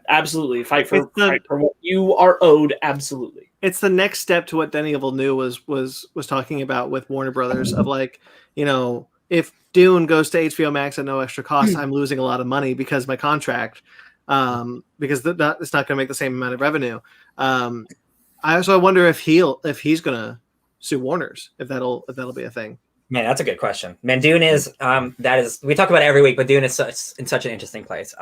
absolutely fight for what you are owed. Absolutely, it's the next step to what Denis Villeneuve was talking about with Warner Brothers of like, if Dune goes to HBO Max at no extra cost, I'm losing a lot of money because my contract, because it's not going to make the same amount of revenue. I wonder if he's going to sue Warner's, if that'll be a thing. Man, that's a good question. Man, Dune is we talk about it every week, but Dune is in such an interesting place.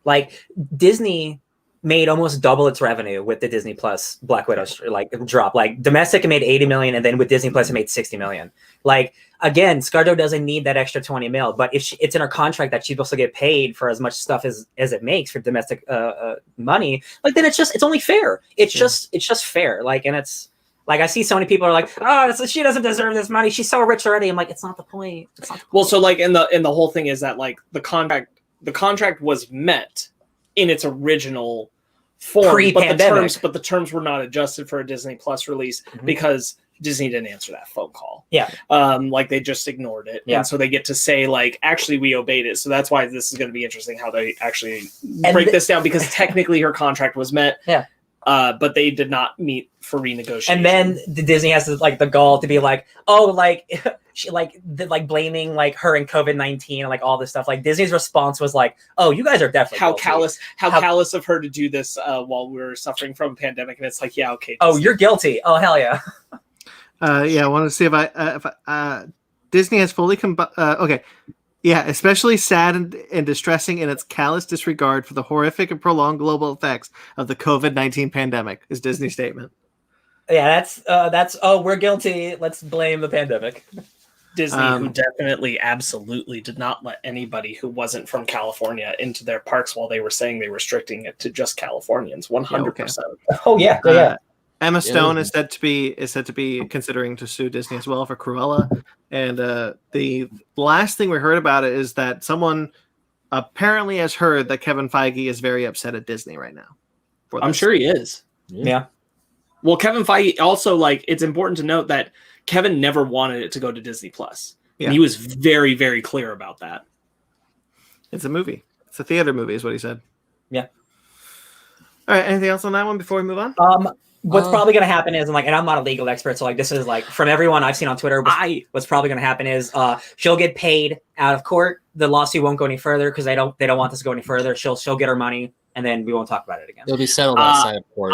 Like, Disney made almost double its revenue with the Disney Plus Black Widow drop. Like, domestic it made 80 million, and then with Disney Plus it made 60 million. Like, again, ScarJo doesn't need that extra 20 mil, but if it's in her contract that she's supposed to get paid for as much stuff as it makes for domestic money, like, then it's only fair. It's just fair. Like, and it's like, I see so many people are like, oh, she doesn't deserve this money. She's so rich already. I'm like, it's not the point. Well, so like, and the whole thing is that like the contract was met in its original form, pre-pandemic, but the terms were not adjusted for a Disney Plus release because Disney didn't answer that phone call. Yeah. Like, they just ignored it. Yeah. And so they get to say, like, actually, we obeyed it. So that's why this is going to be interesting how they actually break this down, because technically her contract was met. Yeah. But they did not meet for renegotiation. And then Disney has the gall to be like, oh, like she blaming like her and COVID-19 and like all this stuff. Like, Disney's response was like, oh, you guys are definitely guilty. How callous of her to do this while we're suffering from a pandemic. And it's like, yeah, okay. Oh, you're guilty. Oh, hell yeah. I want to see if Disney has fully okay. Yeah, especially sad and distressing in its callous disregard for the horrific and prolonged global effects of the COVID-19 pandemic is Disney's statement. Yeah, that's we're guilty. Let's blame the pandemic. Disney, who definitely, absolutely did not let anybody who wasn't from California into their parks while they were saying they were restricting it to just Californians, 100%. Oh yeah. Emma Stone is said to be considering to sue Disney as well for Cruella. And the last thing we heard about it is that someone apparently has heard that Kevin Feige is very upset at Disney right now. I'm sure he is. Yeah. Well, Kevin Feige also, like, it's important to note that Kevin never wanted it to go to Disney Plus. Yeah. And he was very, very clear about that. It's a movie. It's a theater movie is what he said. Yeah. All right. Anything else on that one before we move on? What's probably going to happen is, and I'm not a legal expert, so like, this is like from everyone I've seen on Twitter. What's probably going to happen is she'll get paid out of court. The lawsuit won't go any further because they don't want this to go any further. She'll get her money, and then we won't talk about it again. It'll be settled outside of court.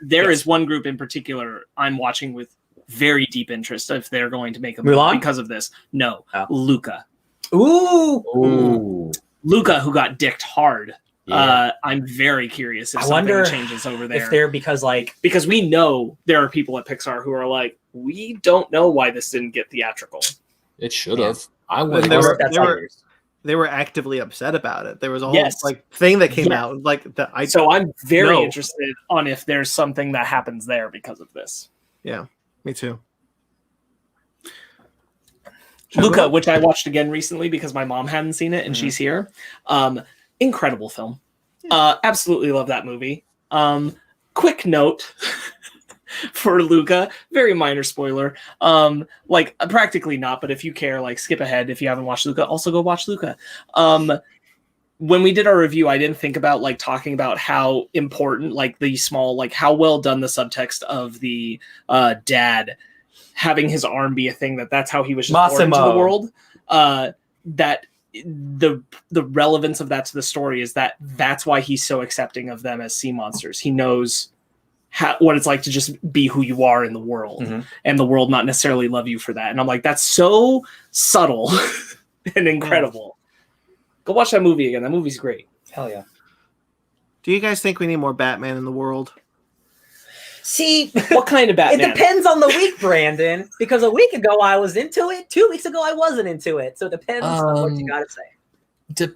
There is one group in particular I'm watching with very deep interest if they're going to make a Mulan? movie because of this. No, Oh. Luca. Ooh. Luca, who got dicked hard. Yeah. I'm very curious if I something wonder changes over there. If they're because we know there are people at Pixar who are like, we don't know why this didn't get theatrical. It should have. Yeah. I would. They were actively upset about it. There was a whole Yes. thing that came Yes. out So I'm very No. interested on if there's something that happens there because of this. Yeah, me too. Luca, which I watched again recently because my mom hadn't seen it and Mhm. she's here. Incredible film. Absolutely love that movie. Quick note for Luca, very minor spoiler. Practically not, but if you care, skip ahead if you haven't watched Luca. Also go watch Luca. When we did our review, I didn't think about talking about how important the small how well done the subtext of the dad having his arm be a thing that's how he was just born into the Massimo. world. That the relevance of that to the story is that's why he's so accepting of them as sea monsters. He knows what it's like to just be who you are in the world, Mhm. and the world not necessarily love you for that. And I'm like, that's so subtle and incredible. Go watch that movie again. That movie's great. hell yeah. Do you guys think we need more Batman in the world? See, What kind of Batman? it depends on the week, Brandon. Because a week ago I was into it. 2 weeks ago I wasn't into it. So it depends on what you gotta say.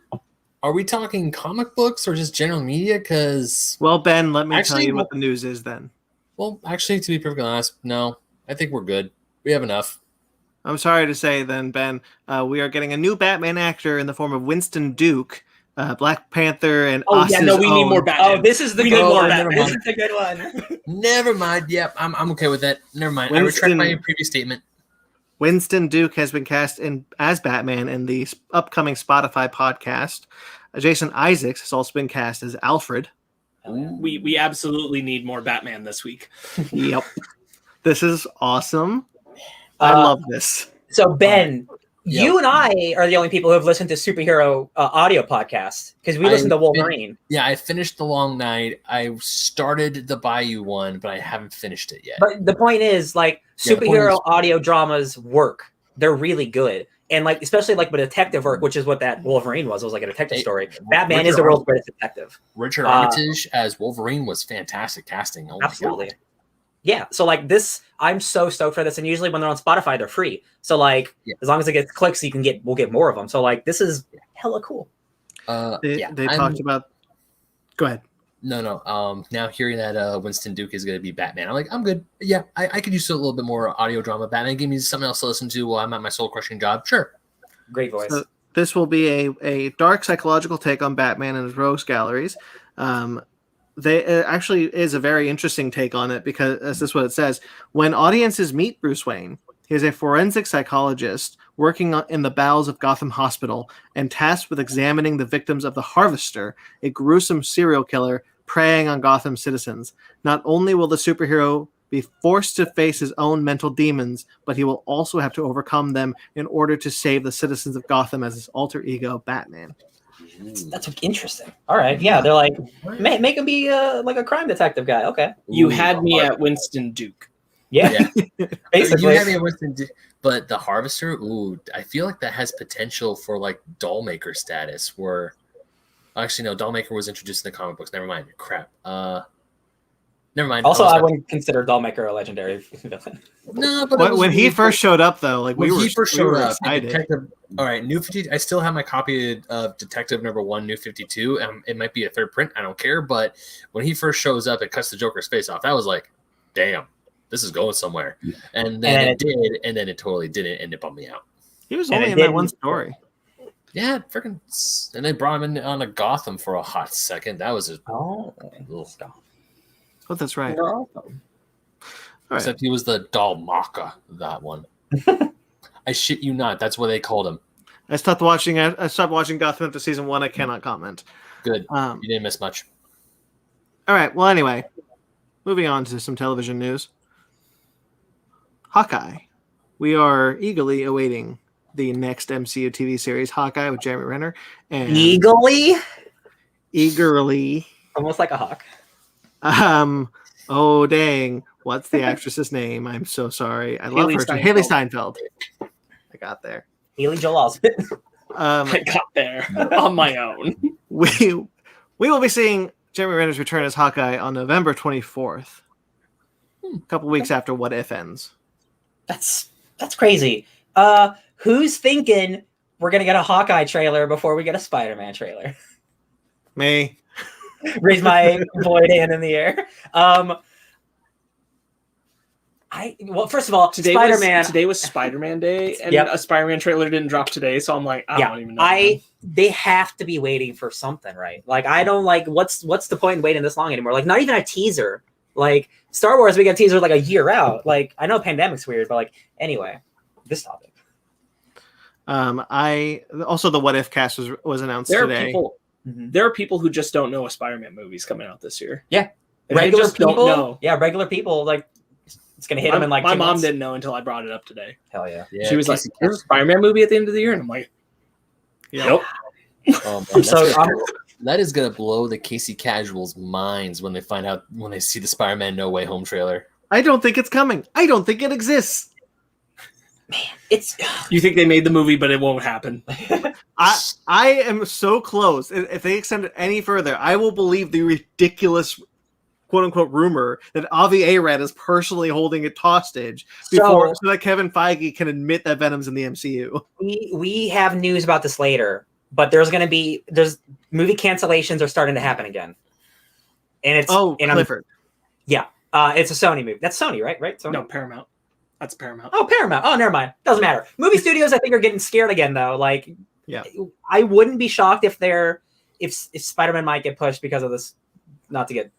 Are we talking comic books or just general media? Because, Well, Ben, let me tell Actually, you what the news is then. actually, to be perfectly honest, no. I think we're good. We have enough. I'm sorry to say then, Ben, we are getting a new Batman actor in the form of Winston Duke, Black Panther and Oh yeah, no, we need own. more Batman. Oh, this is the We good need more one. Batman. This is the good one. Never mind. Yep, I'm okay with that. Never mind. I Winston- retract my previous statement. Winston Duke has been cast as Batman in the upcoming Spotify podcast. Jason Isaacs has also been cast as Alfred. We absolutely need more Batman this week. Yep. This is awesome. I love this. So Ben, Yep. you and I are the only people who have listened to superhero audio podcasts because we listen to Wolverine. Yeah, I finished The Long Night. I started the Bayou one, but I haven't finished it yet. But the point is, Yeah, the point superhero is- audio dramas work. They're really good. And especially with detective work, which is what that Wolverine was. It was like a detective story. Batman is the world's greatest detective. Richard Armitage as Wolverine was fantastic casting. Oh my Absolutely. God. Yeah. So this, I'm so stoked for this. And usually when they're on Spotify, they're free. So as long as it gets clicks, we'll get more of them. So this is hella cool. They talked about. Go ahead. No. Now hearing that Winston Duke is going to be Batman, I'm like, I'm good. Yeah, I could use a little bit more audio drama. Batman, give me something else to listen to while I'm at my soul crushing job. Sure. Great voice. So this will be a dark psychological take on Batman and his rogues galleries. It actually is a very interesting take on it because this is what it says. When audiences meet Bruce Wayne, he is a forensic psychologist working in the bowels of Gotham Hospital and tasked with examining the victims of the Harvester, a gruesome serial killer preying on Gotham citizens. Not only will the superhero be forced to face his own mental demons, but he will also have to overcome them in order to save the citizens of Gotham as his alter ego, Batman. That's interesting. All right. Yeah. They're like, make him be a crime detective guy. Okay. You had me at Winston Duke. Yeah. Basically. You had me at Winston Duke, but the Harvester, I feel like that has potential for Dollmaker status. Where actually no, Dollmaker was introduced in the comic books. Never mind. Crap. Never mind. Also, I wouldn't consider Dollmaker a legendary villain. No, but When he first showed up, though, when he first showed up, excited. Detective, all right, New 50. I still have my copy of Detective Number 1, New 52. It might be a third print. I don't care. But when he first shows up, it cuts the Joker's face off. That was like, damn, this is going somewhere. And then it did, and then it totally didn't, and it bummed me out. He was only in that one story. Yeah, freaking. And they brought him in on a Gotham for a hot second. That was a Stop. Oh, that's right. No. All right. Except he was the Dalmaka, that one. I shit you not. That's what they called him. I stopped watching Gotham after season 1. I cannot comment. Good. Um, You didn't miss much. All right. Well, anyway, moving on to some television news. Hawkeye. We are eagerly awaiting the next MCU TV series, Hawkeye, with Jeremy Renner. And eagerly. Almost like a hawk. Oh, dang. What's the actress's name? I'm so sorry. I love Haley her. Steinfeld. Haley Steinfeld. I got there. Haley Joel Osment. I got there on my own. We will be seeing Jeremy Renner's return as Hawkeye on November 24th. A couple weeks after What If ends. That's crazy. Who's thinking we're gonna get a Hawkeye trailer before we get a Spider-Man trailer? Me. Raise my void hand in the air. First of all, Spider-Man. Today was Spider-Man Day, and Yep. a Spider-Man trailer didn't drop today, so I'm like, I don't even know. They have to be waiting for something, right? Like, I don't like what's the point in waiting this long anymore? Like, not even a teaser. Like Star Wars, we get teasers like a year out. Like, I know pandemic's weird, but like anyway, this topic. I also the What If cast was announced today. There are people who just don't know a Spider-Man movie's coming out this year. Yeah, And regular just don't people. know. Yeah, regular people. Like, it's gonna hit them in like my 2 mom months. didn't know until I brought it up today. Hell yeah. Yeah, She was like, Casey "There's a Spider-Man movie at the end of the year," and I'm like, "Yep." Oh, man, I'm that is gonna blow the Casey casuals' minds when they see the Spider-Man No Way Home trailer. I don't think it's coming. I don't think it exists. It's You think they made the movie, but it won't happen. I am so close. If they extend it any further, I will believe the ridiculous quote unquote rumor that Avi Arad is personally holding it hostage so that Kevin Feige can admit that Venom's in the MCU. we have news about this later, but there's movie cancellations are starting to happen again. And it's Clifford. It's a Sony movie. That's Sony, right? Right? Sony? No, Paramount. That's Paramount. Oh, Paramount. Oh, never mind. Doesn't matter. Movie studios, I think, are getting scared again, though. Like, yeah, I wouldn't be shocked if Spider-Man might get pushed because of this. Not to get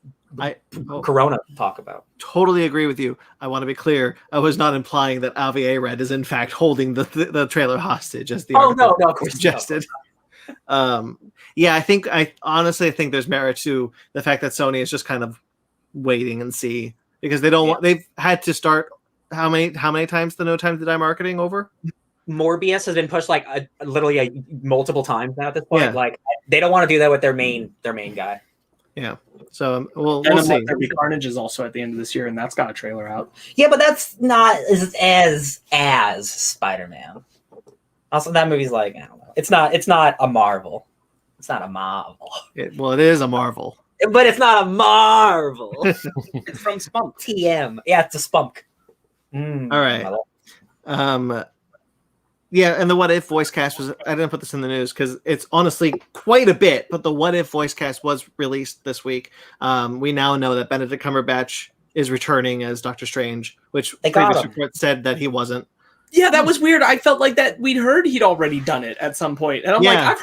Corona talk about. Totally agree with you. I want to be clear. I was not implying that Avi Arad is in fact holding the trailer hostage, as the no, of course suggested. Yeah, I honestly think there's merit to the fact that Sony is just kind of waiting and see because they don't want. They've had to start. How many times the No Time to Die marketing over? Morbius has been pushed like literally multiple times now at this point. Yeah. Like they don't want to do that with their main guy. Yeah. So we'll And see. Carnage is also at the end of this year, and that's got a trailer out. Yeah, but that's not as Spider-Man. Also, that movie's like, I don't know. It's not a Marvel. It's not a Marvel. It is a Marvel. But it's not a Marvel. It's from Spunk. TM. Yeah, it's a spunk. All right. Yeah, and the What If voice cast was, I didn't put this in the news because it's honestly quite a bit, but the What If voice cast was released this week. We now know that Benedict Cumberbatch is returning as Doctor Strange, which previous reports said that he wasn't. Yeah, that was weird. I felt like that we'd heard he'd already done it at some point. And I'm like,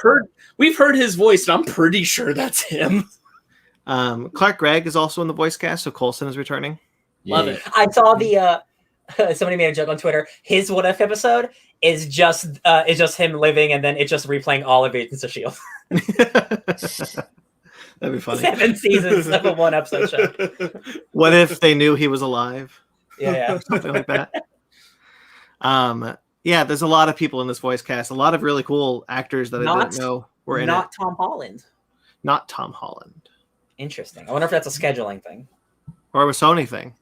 we've heard his voice, and I'm pretty sure that's him. Clark Gregg is also in the voice cast, so Coulson is returning. Love it. I saw somebody made a joke on Twitter. His What If episode is just him living, and then it's just replaying all of Agents of S.H.I.E.L.D. That'd be funny. 7 seasons of a 1 episode show. What if they knew he was alive? Yeah. Something like that. Yeah, there's a lot of people in this voice cast. A lot of really cool actors that I didn't know were in it. Not Tom Holland. Not Tom Holland. Interesting. I wonder if that's a scheduling thing. Or a Sony thing.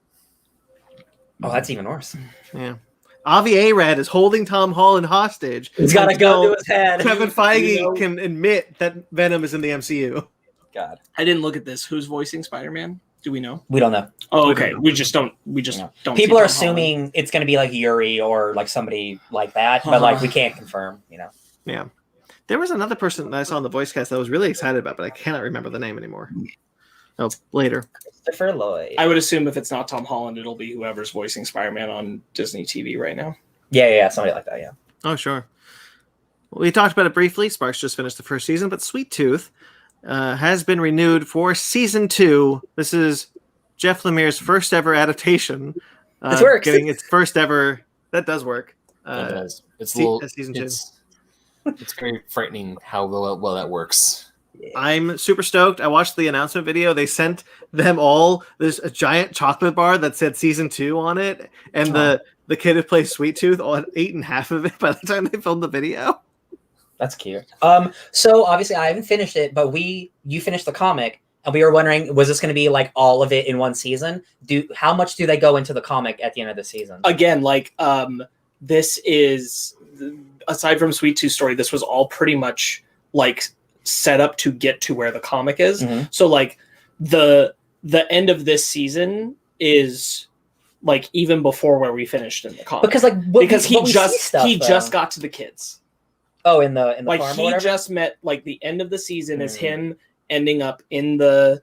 Oh, that's even worse. Yeah. Avi Arad is holding Tom Holland hostage. He's got a gun to his head. Kevin Feige can admit that Venom is in the MCU. God. I didn't look at this. Who's voicing Spider-Man? Do we know? We don't know. Oh, okay. We just don't. People are assuming it's going to be like Yuri or like somebody like that, but like we can't confirm, Yeah. There was another person that I saw in the voice cast that I was really excited about, but I cannot remember the name anymore. Oh, later. Christopher Lloyd. I would assume if it's not Tom Holland, it'll be whoever's voicing Spider-Man on Disney TV right now. Yeah, somebody like that, yeah. Oh, sure. Well, we talked about it briefly. Sparks just finished the first season, but Sweet Tooth has been renewed for season 2. This is Jeff Lemire's first ever adaptation. This works. Getting its first ever. That does work. It does. It's season 2. It's very frightening how well that works. I'm super stoked. I watched the announcement video. They sent them all. There's a giant chocolate bar that said season 2 on it, and the kid who plays Sweet Tooth had eaten half of it by the time they filmed the video. That's cute. So obviously I haven't finished it, but you finished the comic. And we were wondering, was this going to be like all of it in one season? How much do they go into the comic at the end of the season? Again, like this is, aside from Sweet Tooth story, this was all pretty much like set up to get to where the comic is. So like the end of this season is like even before where we finished in the comic, because he just got to the kids. Oh, in the like farm he just met, like the end of the season is him ending up in the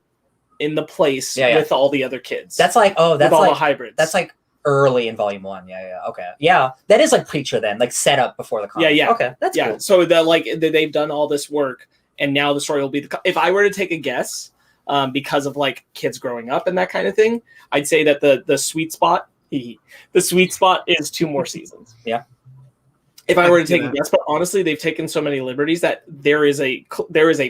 place with all the other kids. That's like all the hybrids. That's like early in volume 1. Okay. Yeah, that is like Preacher then, like set up before the comic. Okay, that's cool. So they've done all this work, and now the story will be if I were to take a guess, because of like kids growing up and that kind of thing, I'd say that the sweet spot is 2 more seasons. Yeah. If I were to take a guess, but honestly, they've taken so many liberties that there is a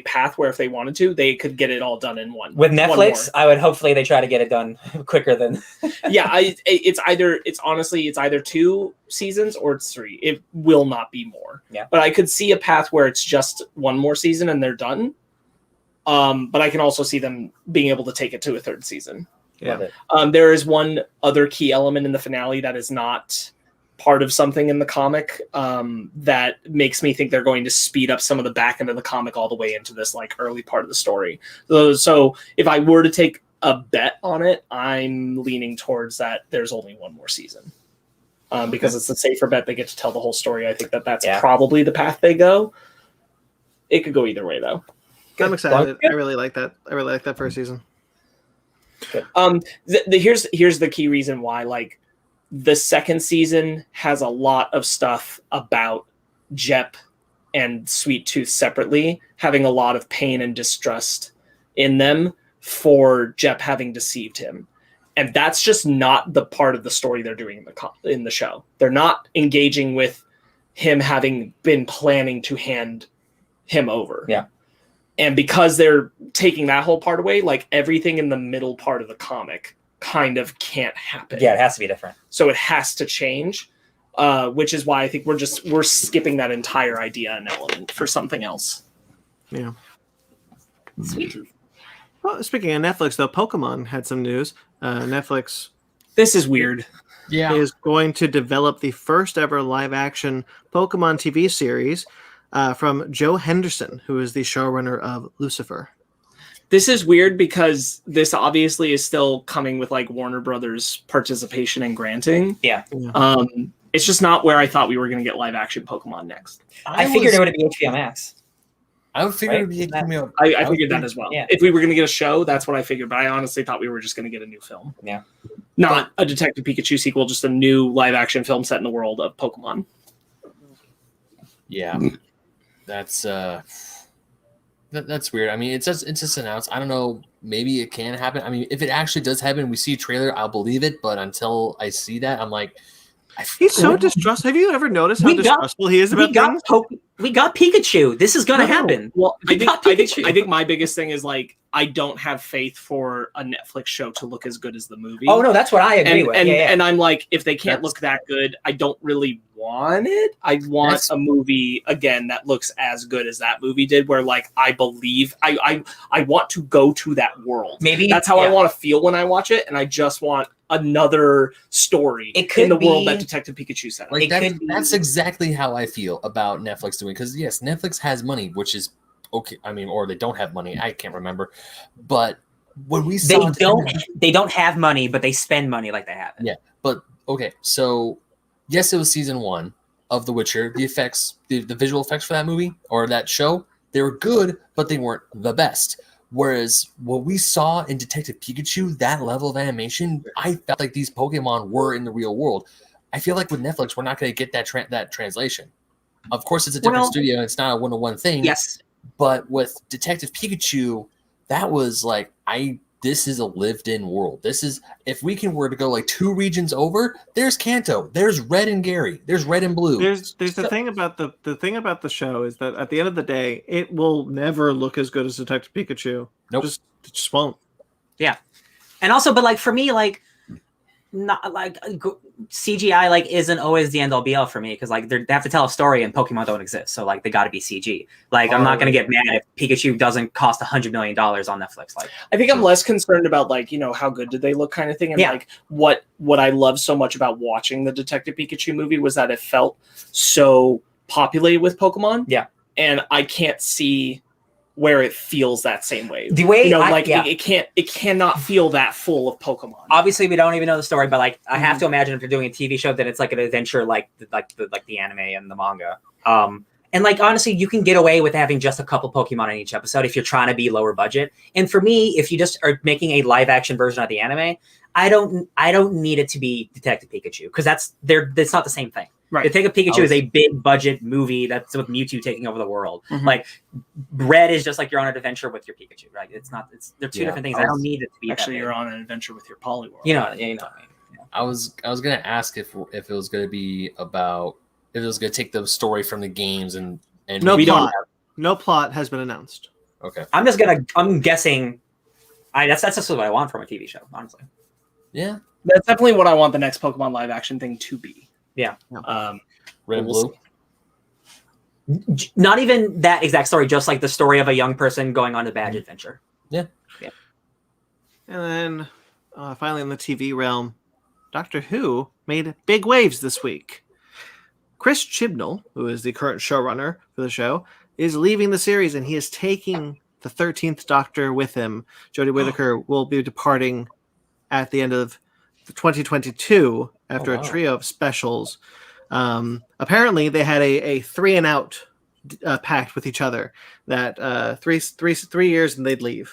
path where if they wanted to, they could get it all done in one. With Netflix, I would hopefully they try to get it done quicker than. It's either 2 seasons or it's 3. It will not be more. Yeah. But I could see a path where it's just 1 more season and they're done. But I can also see them being able to take it to a 3rd season. Yeah. There is one other key element in the finale that is not part of something in the comic that makes me think they're going to speed up some of the back end of the comic all the way into this like early part of the story. So if I were to take a bet on it, I'm leaning towards that there's only 1 more season, because it's a safer bet. They get to tell the whole story. I think that's probably the path they go. It could go either way though. I'm excited. I really like that. I really like that first season. Here's the key reason why, like, the 2nd season has a lot of stuff about Jep and Sweet Tooth separately having a lot of pain and distrust in them for Jep having deceived him. And that's just not the part of the story they're doing in the show. They're not engaging with him having been planning to hand him over. Yeah. And because they're taking that whole part away, like everything in the middle part of the comic kind of can't happen. Yeah, it has to be different. So it has to change, which is why I think we're skipping that entire idea and element for something else. Yeah. Sweet. Well, speaking of Netflix, though, Pokemon had some news. Netflix. This is weird. Yeah. Is going to develop the first ever live action Pokemon TV series from Joe Henderson, who is the showrunner of Lucifer. This is weird because this obviously is still coming with like Warner Brothers participation and granting. Yeah. It's just not where I thought we were going to get live action Pokemon next. I figured it would be HBO Max. I would figure it would be HBO. I figured that as well. Yeah. If we were going to get a show, that's what I figured. But I honestly thought we were just going to get a new film. Yeah. Not a Detective Pikachu sequel, just a new live action film set in the world of Pokemon. Yeah. That's that's weird. I mean, it's just announced. I don't know. Maybe it can happen. I mean, if it actually does happen, we see a trailer, I'll believe it. But until I see that, I'm like, he's so distrustful. Have you ever noticed how distrustful he is about things? We got Pikachu. This is going to happen. Well, I think my biggest thing is like I don't have faith for a Netflix show to look as good as the movie. Oh no, that's what I agree with. And I'm like, if they can't look that good, I don't really want it. I want a movie again that looks as good as that movie did, where like I believe I want to go to that world. Maybe that's how I want to feel when I watch it, and I just want another story in the world that Detective Pikachu set up. Like that's exactly how I feel about Netflix doing, because yes, Netflix has money, which is okay. I mean, or they don't have money. I can't remember. But when we saw they don't have money, but they spend money like they have it. Yeah, but okay. So yes, it was season 1 of The Witcher. The effects, the visual effects for that movie or that show, they were good, but they weren't the best. Whereas what we saw in Detective Pikachu, that level of animation, I felt like these Pokemon were in the real world. I feel like with Netflix, we're not going to get that translation. Of course, it's a different studio, and it's not a one-to-one thing. Yes. But with Detective Pikachu, that was like, this is a lived-in world. This is, if we were to go like 2 regions over, there's Kanto, there's Red and Gary, there's Red and Blue. There's the thing about the thing about the show is that at the end of the day, it will never look as good as Detective Pikachu. Nope. It just won't. Yeah. And also, but like for me, like not like CGI like isn't always the end all be all for me because like they have to tell a story and Pokemon don't exist, so like they got to be CG. Like I'm not gonna get mad if Pikachu doesn't cost $100 million on Netflix. Like I think I'm less concerned about like how good did they look kind of thing, and like what I love so much about watching the Detective Pikachu movie was that it felt so populated with Pokemon. Yeah, and I can't see where it feels that same way. The way it cannot feel that full of Pokemon. Obviously, we don't even know the story, but like I have to imagine if they're doing a TV show, that it's like an adventure, like the anime and the manga. And like honestly, you can get away with having just a couple Pokemon in each episode if you're trying to be lower budget. And for me, if you just are making a live action version of the anime, I don't need it to be Detective Pikachu because that's not the same thing. Right. Detective Pikachu is a big budget movie that's with Mewtwo taking over the world. Like Red is just like you're on an adventure with your Pikachu, right? They're two different things. I don't need it to be actually you're on an adventure with your Poliwhirl. You know what I mean? Yeah. I was gonna ask if it was gonna be about if it was gonna take the story from the games and no plot. No plot has been announced. Okay. I'm guessing. That's just what I want from a TV show, honestly. Yeah. That's definitely what I want the next Pokemon live action thing to be. Yeah. Red and Blue. Not even that exact story, just like the story of a young person going on a bad adventure. Yeah. And then finally in the TV realm, Doctor Who made big waves this week. Chris Chibnall, who is the current showrunner for the show, is leaving the series and he is taking the 13th Doctor with him. Jodie Whittaker will be departing at the end of 2022 after a trio of specials. Apparently they had a 3 and out pact with each other that 3 years and they'd leave.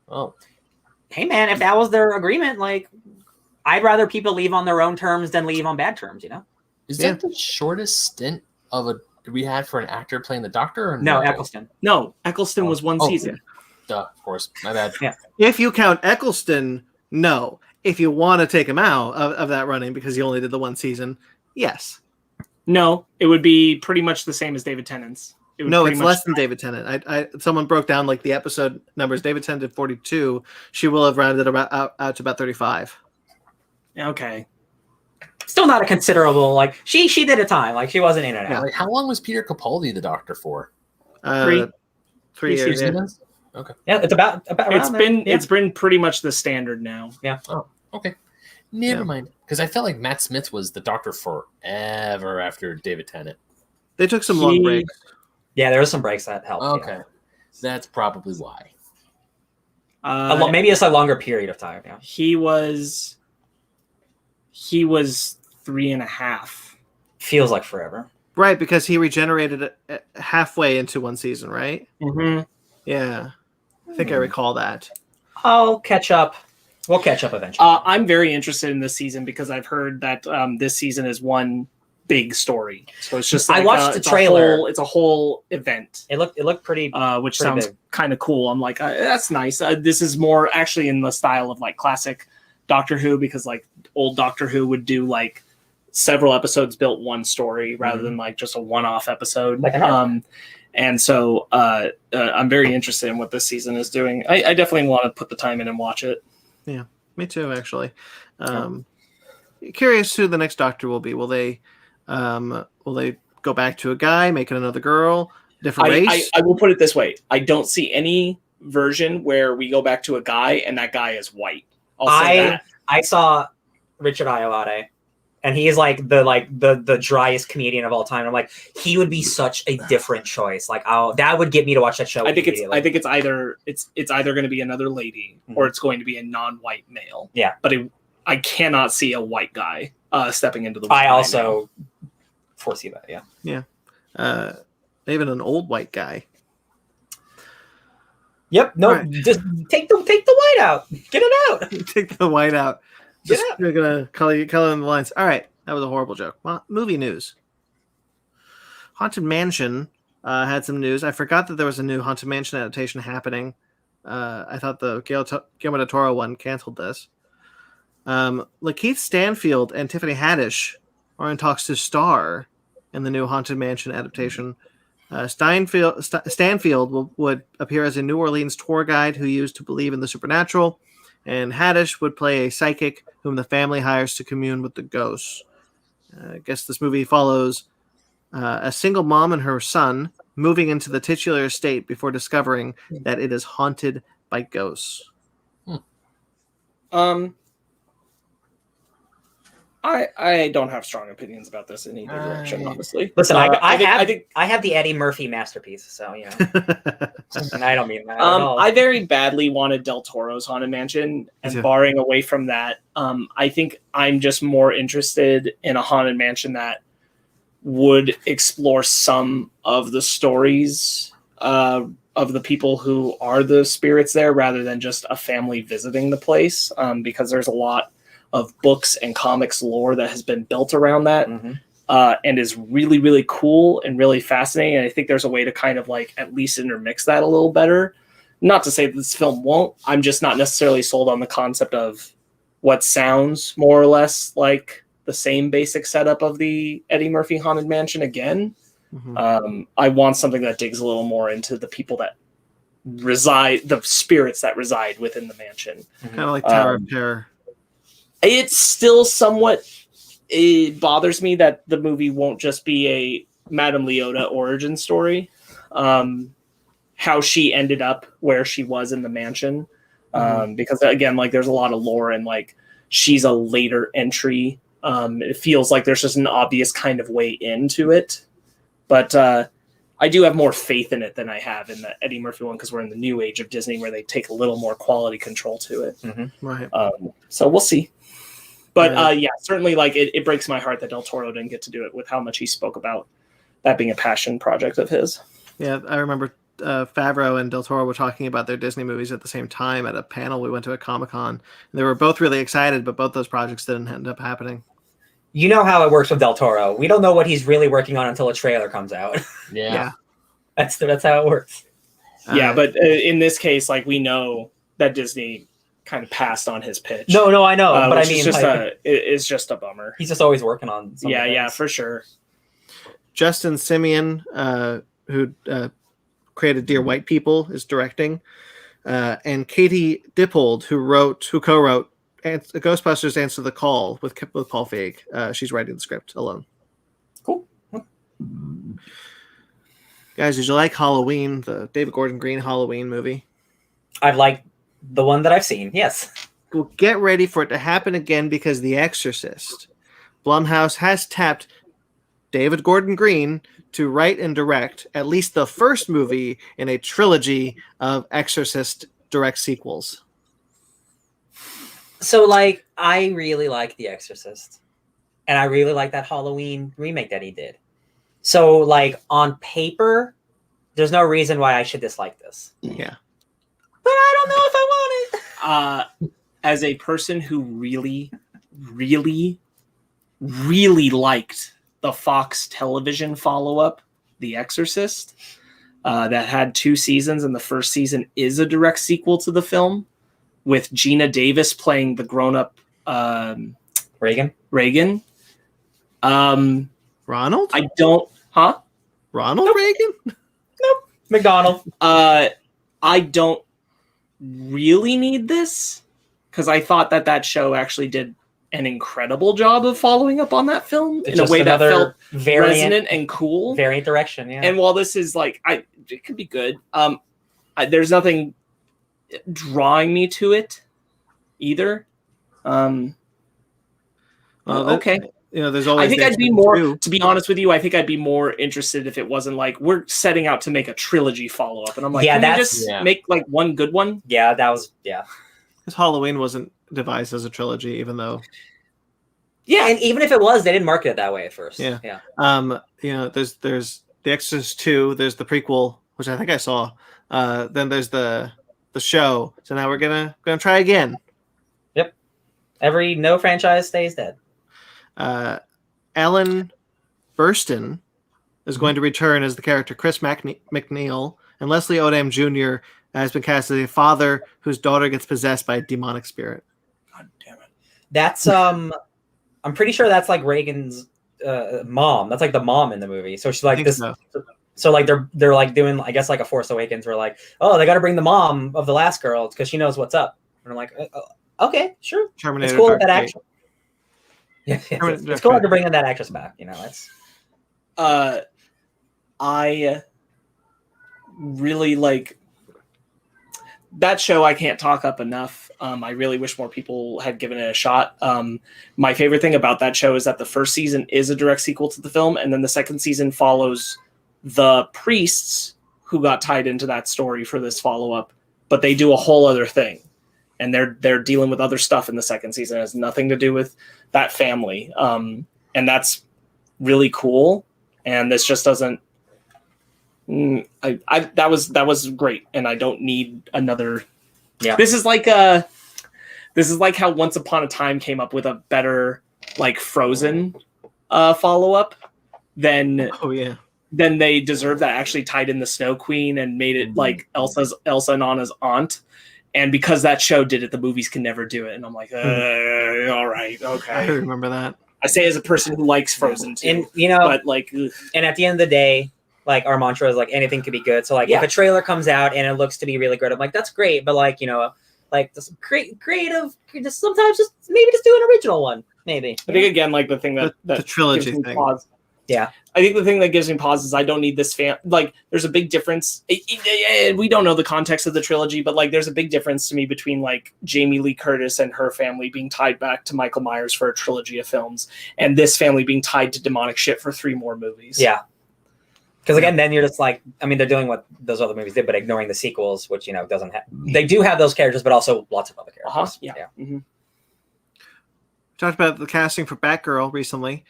Oh, hey man, if that was their agreement, like I'd rather people leave on their own terms than leave on bad terms, Is that the shortest stint we had for an actor playing the Doctor? Or no, Eccleston. No, Eccleston was one season. Duh, of course. My bad. Yeah. If you count Eccleston, no. If you want to take him out of that running because he only did the one season, yes. No, it would be pretty much the same as David Tennant's. No, it's less than David Tennant. Someone broke down like the episode numbers. David Tennant did 42. She will have rounded out to about 35. Okay. Still not a considerable, like she did a time, like she wasn't in and out. Yeah. Like, how long was Peter Capaldi the Doctor for? 3 years. Yeah. Okay. Yeah, it's about it's been pretty much the standard now. Yeah. Oh, okay. Never mind. Because I felt like Matt Smith was the Doctor forever after David Tennant. They took some long breaks. Yeah, there were some breaks that helped. Okay. Yeah. That's probably why. Maybe it's a longer period of time. Yeah. He was 3.5. Feels like forever. Right, because he regenerated halfway into one season, right? Mm-hmm. Yeah. I think I recall that. I'll catch up. We'll catch up eventually. I'm very interested in this season because I've heard that this season is one big story. So it's just like, I watched the trailer. It's a whole event. It looked pretty which pretty sounds kind of cool. I'm like, that's nice. This is more actually in the style of like classic Doctor Who, because like old Doctor Who would do like several episodes built one story rather than like just a one-off episode. And so I'm very interested in what this season is doing. I definitely want to put the time in and watch it. Yeah, me too, actually. Curious who the next Doctor will be. Will they go back to a guy, make it another girl, different race? I will put it this way. I don't see any version where we go back to a guy and that guy is white. I saw Richard Ayoade, and he is like the driest comedian of all time. I'm like, he would be such a different choice. Like, that would get me to watch that show. I think it's either going to be another lady or it's going to be a non-white male. Yeah, but I cannot see a white guy stepping into the. I also foresee that. Yeah. Yeah. Even an old white guy. Yep. No. Right. Just take the white out. Get it out. Take the white out. We're gonna color in the lines. All right, that was a horrible joke. Well, movie news. Haunted Mansion had some news. I forgot that there was a new Haunted Mansion adaptation happening. I thought the Guillermo del Toro one canceled this. Lakeith Stanfield and Tiffany Haddish are in talks to star in the new Haunted Mansion adaptation. Stanfield would appear as a New Orleans tour guide who used to believe in the supernatural, and Haddish would play a psychic whom the family hires to commune with the ghosts. I guess this movie follows a single mom and her son moving into the titular estate before discovering that it is haunted by ghosts. I don't have strong opinions about this in either direction, honestly. Listen, I think have the Eddie Murphy masterpiece, so you know. And I don't mean that at all. I very badly wanted Del Toro's Haunted Mansion, and barring away from that, I think I'm just more interested in a Haunted Mansion that would explore some of the stories of the people who are the spirits there, rather than just a family visiting the place, because there's a lot of books and comics lore that has been built around that, and is really, really cool and really fascinating. And I think there's a way to kind of like at least intermix that a little better. Not to say that this film won't. I'm just not necessarily sold on the concept of what sounds more or less like the same basic setup of the Eddie Murphy Haunted Mansion again. I want something that digs a little more into the people that reside, the spirits that reside within the mansion. Kind of like Tower of Terror. It's still somewhat, it bothers me that the movie won't just be a Madame Leota origin story. How she ended up where she was in the mansion. Because again, like there's a lot of lore and like she's a later entry. It feels like there's just an obvious kind of way into it. But I do have more faith in it than I have in the Eddie Murphy one, because we're in the new age of Disney where they take a little more quality control to it. Right. So we'll see. But yeah, certainly like it breaks my heart that Del Toro didn't get to do it, with how much he spoke about that being a passion project of his. Yeah, I remember Favreau and Del Toro were talking about their Disney movies at the same time at a panel we went to at Comic-Con. They were both really excited, but both those projects didn't end up happening. You know how it works with Del Toro. We don't know what he's really working on until a trailer comes out. Yeah. That's how it works. Yeah, but in this case, like we know that Disney kind of passed on his pitch. No, I know, but I mean, it's just a bummer. He's just always working on something. Yeah, for sure. Justin Simeon, who created Dear White People, is directing, and Katie Dippold, who co-wrote Ghostbusters: Answer the Call with Paul Feig. She's writing the script alone. Cool. Guys, did you like Halloween, the David Gordon Green Halloween movie? I like the one that I've seen. Yes. Well, get ready for it to happen again, because The Exorcist. Blumhouse has tapped David Gordon Green to write and direct at least the first movie in a trilogy of Exorcist direct sequels. So, like, I really like The Exorcist. And I really like that Halloween remake that he did. So, like, on paper, there's no reason why I should dislike this. Yeah. But I don't know if I want it. As a person who really, really, really liked the Fox television follow-up, The Exorcist, that had 2 seasons, and the first season is a direct sequel to the film, with Gina Davis playing the grown-up Reagan. Ronald? Ronald Nope. Reagan? Nope. McDonald. I don't really need this, because I thought that show actually did an incredible job of following up on that film in a way that felt resonant and cool. Variant direction, yeah. And while this is like, it could be good. There's nothing drawing me to it either. Okay. There's always. I think I'd be more, to be honest with you, I think I'd be more interested if it wasn't like we're setting out to make a trilogy follow up, and I'm like, can we just make like one good one? Yeah, that was Because Halloween wasn't devised as a trilogy, even though. Yeah, and even if it was, they didn't market it that way at first. Yeah. There's The Exorcist 2. There's the prequel, which I think I saw. Then there's the show. So now we're gonna try again. Yep. No franchise stays dead. Alan Burstyn is going to return as the character Chris McNeil, and Leslie Odom Jr. has been cast as a father whose daughter gets possessed by a demonic spirit. God damn it! That's I'm pretty sure that's like Reagan's mom. That's like the mom in the movie. So she's like this. So like they're like doing, I guess, like a Force Awakens, where like, oh, they got to bring the mom of the last girl because she knows what's up. And I'm like, Okay, sure. Terminator. It's cool that Dark Fate. actress. Yeah, Terminator it's Dark cool Fate. to bring in that actress back. You know, that's I really like that show. I can't talk up enough. I really wish more people had given it a shot. My favorite thing about that show is that the first season is a direct sequel to the film, and then the second season follows the priests who got tied into that story for this follow-up, but they do a whole other thing, and they're dealing with other stuff in the second season. It has nothing to do with that family, and that's really cool. And this just doesn't. That was great, and I don't need another. Yeah. This is like how Once Upon a Time came up with a better like Frozen follow-up than Oh yeah. then they deserve that. Actually tied in the Snow Queen and made it like Elsa and Anna's aunt. And because that show did it, the movies can never do it. And I'm like, all right, I okay. remember that. I say as a person who likes Frozen too, and you know, but like, ugh. and at the end of the day, like our mantra is like anything could be good. So like Yeah. if a trailer comes out and it looks to be really good, I'm like that's great. But like like this creative, just sometimes just maybe just do an original one. Maybe. I think again, like the thing that The trilogy gives me thing. pause. Yeah. I think the thing that gives me pause is I don't need this like there's a big difference. We don't know the context of the trilogy, but like there's a big difference to me between like Jamie Lee Curtis and her family being tied back to Michael Myers for a trilogy of films, and this family being tied to demonic shit for 3 more movies. Yeah. Because again, then you're just like, I mean, they're doing what those other movies did, but ignoring the sequels, which doesn't have. They do have those characters, but also lots of other characters. Yeah. Mm-hmm. Talked about the casting for Batgirl recently.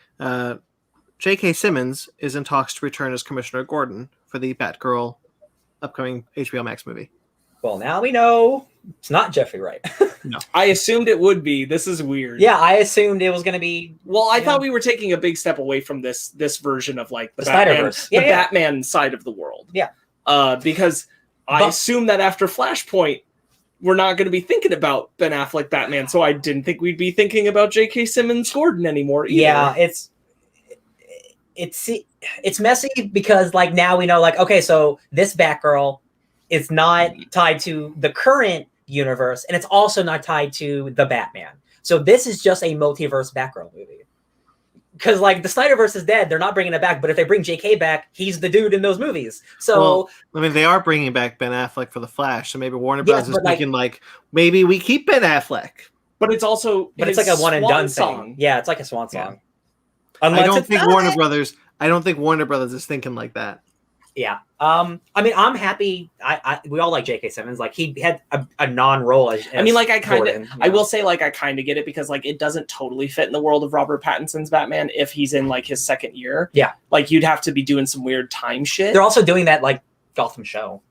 J.K. Simmons is in talks to return as Commissioner Gordon for the Batgirl upcoming HBO Max movie. Well, now we know it's not Jeffrey Wright. I assumed it would be. This is weird. Yeah, I assumed it was going to be. Well, I thought we were taking a big step away from this version of like the Snyderverse. Batman side of the world. Yeah. Because I assume that after Flashpoint, we're not going to be thinking about Ben Affleck Batman, so I didn't think we'd be thinking about J.K. Simmons Gordon anymore either. Yeah, it's messy because like now we know like okay, so this Batgirl is not tied to the current universe, and it's also not tied to the Batman. So this is just a multiverse Batgirl movie. Because like the Snyderverse is dead, they're not bringing it back. But if they bring JK back, he's the dude in those movies. So well, I mean, they are bringing back Ben Affleck for the Flash, so maybe Warner Bros. Is thinking like maybe we keep Ben Affleck. But it's also it's like a one and done song. thing. Yeah, it's like a swan song. Yeah. Unless I don't it's think not. I don't think Warner Brothers is thinking like that. Yeah. I mean, I'm happy. We all like J.K. Simmons. Like he had a non-role as I mean, like I kind of, Gordon, I will say, like I kind of get it because like it doesn't totally fit in the world of Robert Pattinson's Batman if he's in like his second year. Yeah. Like you'd have to be doing some weird time shit. They're also doing that like Gotham show.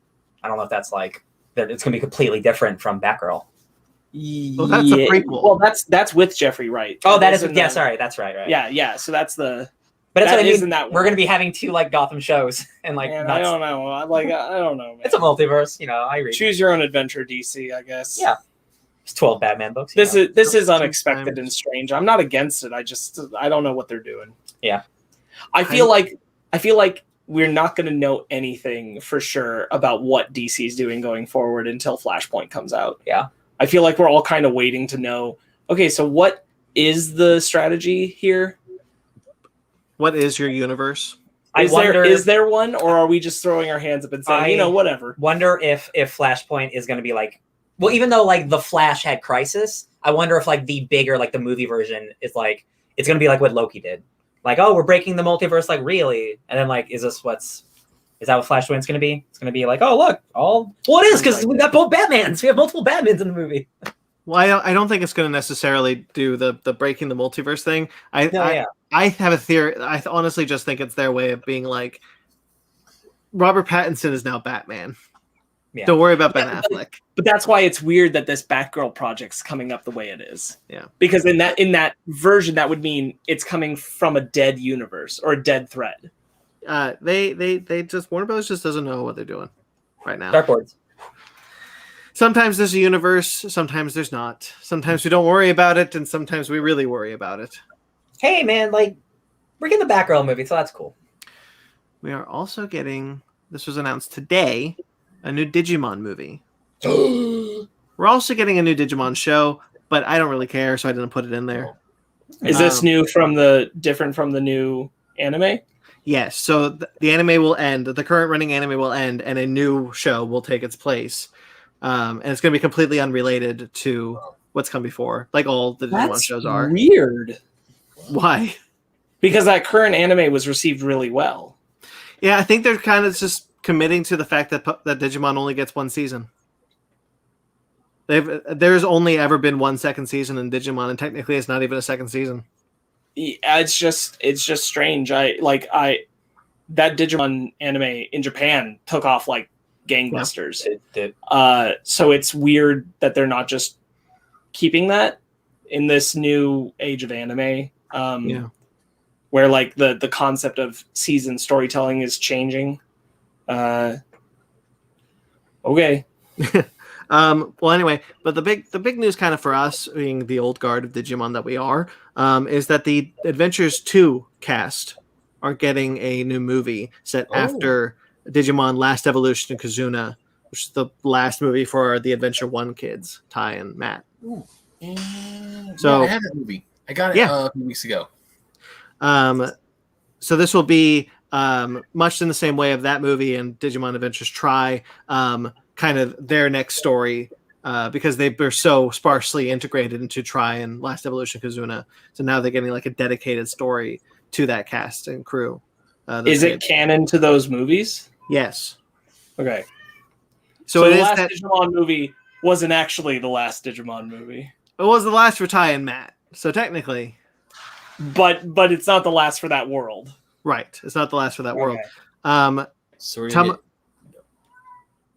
I don't know if that's like it's going to be completely different from Batgirl. Well, that's a prequel. Well, that's with Jeffrey Wright. Oh, that is in sorry, that's right. Yeah. So that's the. But that's that what I mean. is in that We're going to be having 2 like Gotham shows and like. Man, I don't know. I don't know. Man. It's a multiverse, I read. Choose your own adventure, DC. I guess. Yeah. It's 12 Batman books. This is unexpected and strange. I'm not against it. I don't know what they're doing. Yeah. I feel like we're not going to know anything for sure about what DC is doing going forward until Flashpoint comes out. Yeah. I feel like we're all kind of waiting to know, okay, so what is the strategy here? What is your universe? Is there one, or are we just throwing our hands up and saying, whatever? Wonder if Flashpoint is going to be like, well, even though like the Flash had Crisis, I wonder if like the bigger like the movie version is like it's going to be like what Loki did, like we're breaking the multiverse, like really, and then like is that what Flashpoint's going to be? It's going to be like it is because we got both Batmans. We have multiple Batmans in the movie. Well, I don't think it's going to necessarily do the breaking the multiverse thing. I have a theory. I honestly just think it's their way of being like, Robert Pattinson is now Batman. Yeah. Don't worry about Ben Affleck. But that's why it's weird that this Batgirl project's coming up the way it is. Yeah. Because in that version, that would mean it's coming from a dead universe or a dead thread. They just Warner Bros. Just doesn't know what they're doing right now. Dartboards. Sometimes there's a universe, sometimes there's not. Sometimes we don't worry about it, and sometimes we really worry about it. Hey, man, like, we're getting the Batgirl movie, so that's cool. We are also getting, this was announced today, a new Digimon movie. We're also getting a new Digimon show. but I don't really care, so I didn't put it in there. Is this different from the new anime? Yes. So the anime will end. The current running anime will end, and a new show will take its place. And it's going to be completely unrelated to what's come before, like all the Digimon shows are. Weird. Why? Because that current anime was received really well. Yeah, I think they're kind of just committing to the fact that Digimon only gets one season. There's only ever been one second season in Digimon, and technically it's not even a second season. Yeah, it's just strange. That Digimon anime in Japan took off like gangbusters. It did. So it's weird that they're not just keeping that in this new age of anime. Where like the concept of season storytelling is changing. Okay. Well, anyway, but the big news kind of for us, being the old guard of Digimon that we are, is that the Adventures 2 cast are getting a new movie set after Digimon Last Evolution and Kazuna, which is the last movie for the Adventure 1 kids, Ty and Matt. Ooh. So I have that movie. I got it a few weeks ago. So this will be much in the same way of that movie and Digimon Adventures Try, kind of their next story, because they're so sparsely integrated into Try and Last Evolution Kazuna. So now they're getting like a dedicated story to that cast and crew. Is it canon to those movies? Yes. Okay. So the it is last that Digimon movie wasn't actually the last Digimon movie. it was the last for Ty and Matt. So technically, but it's not the last for that world. right? It's not the last for that world. So we're gonna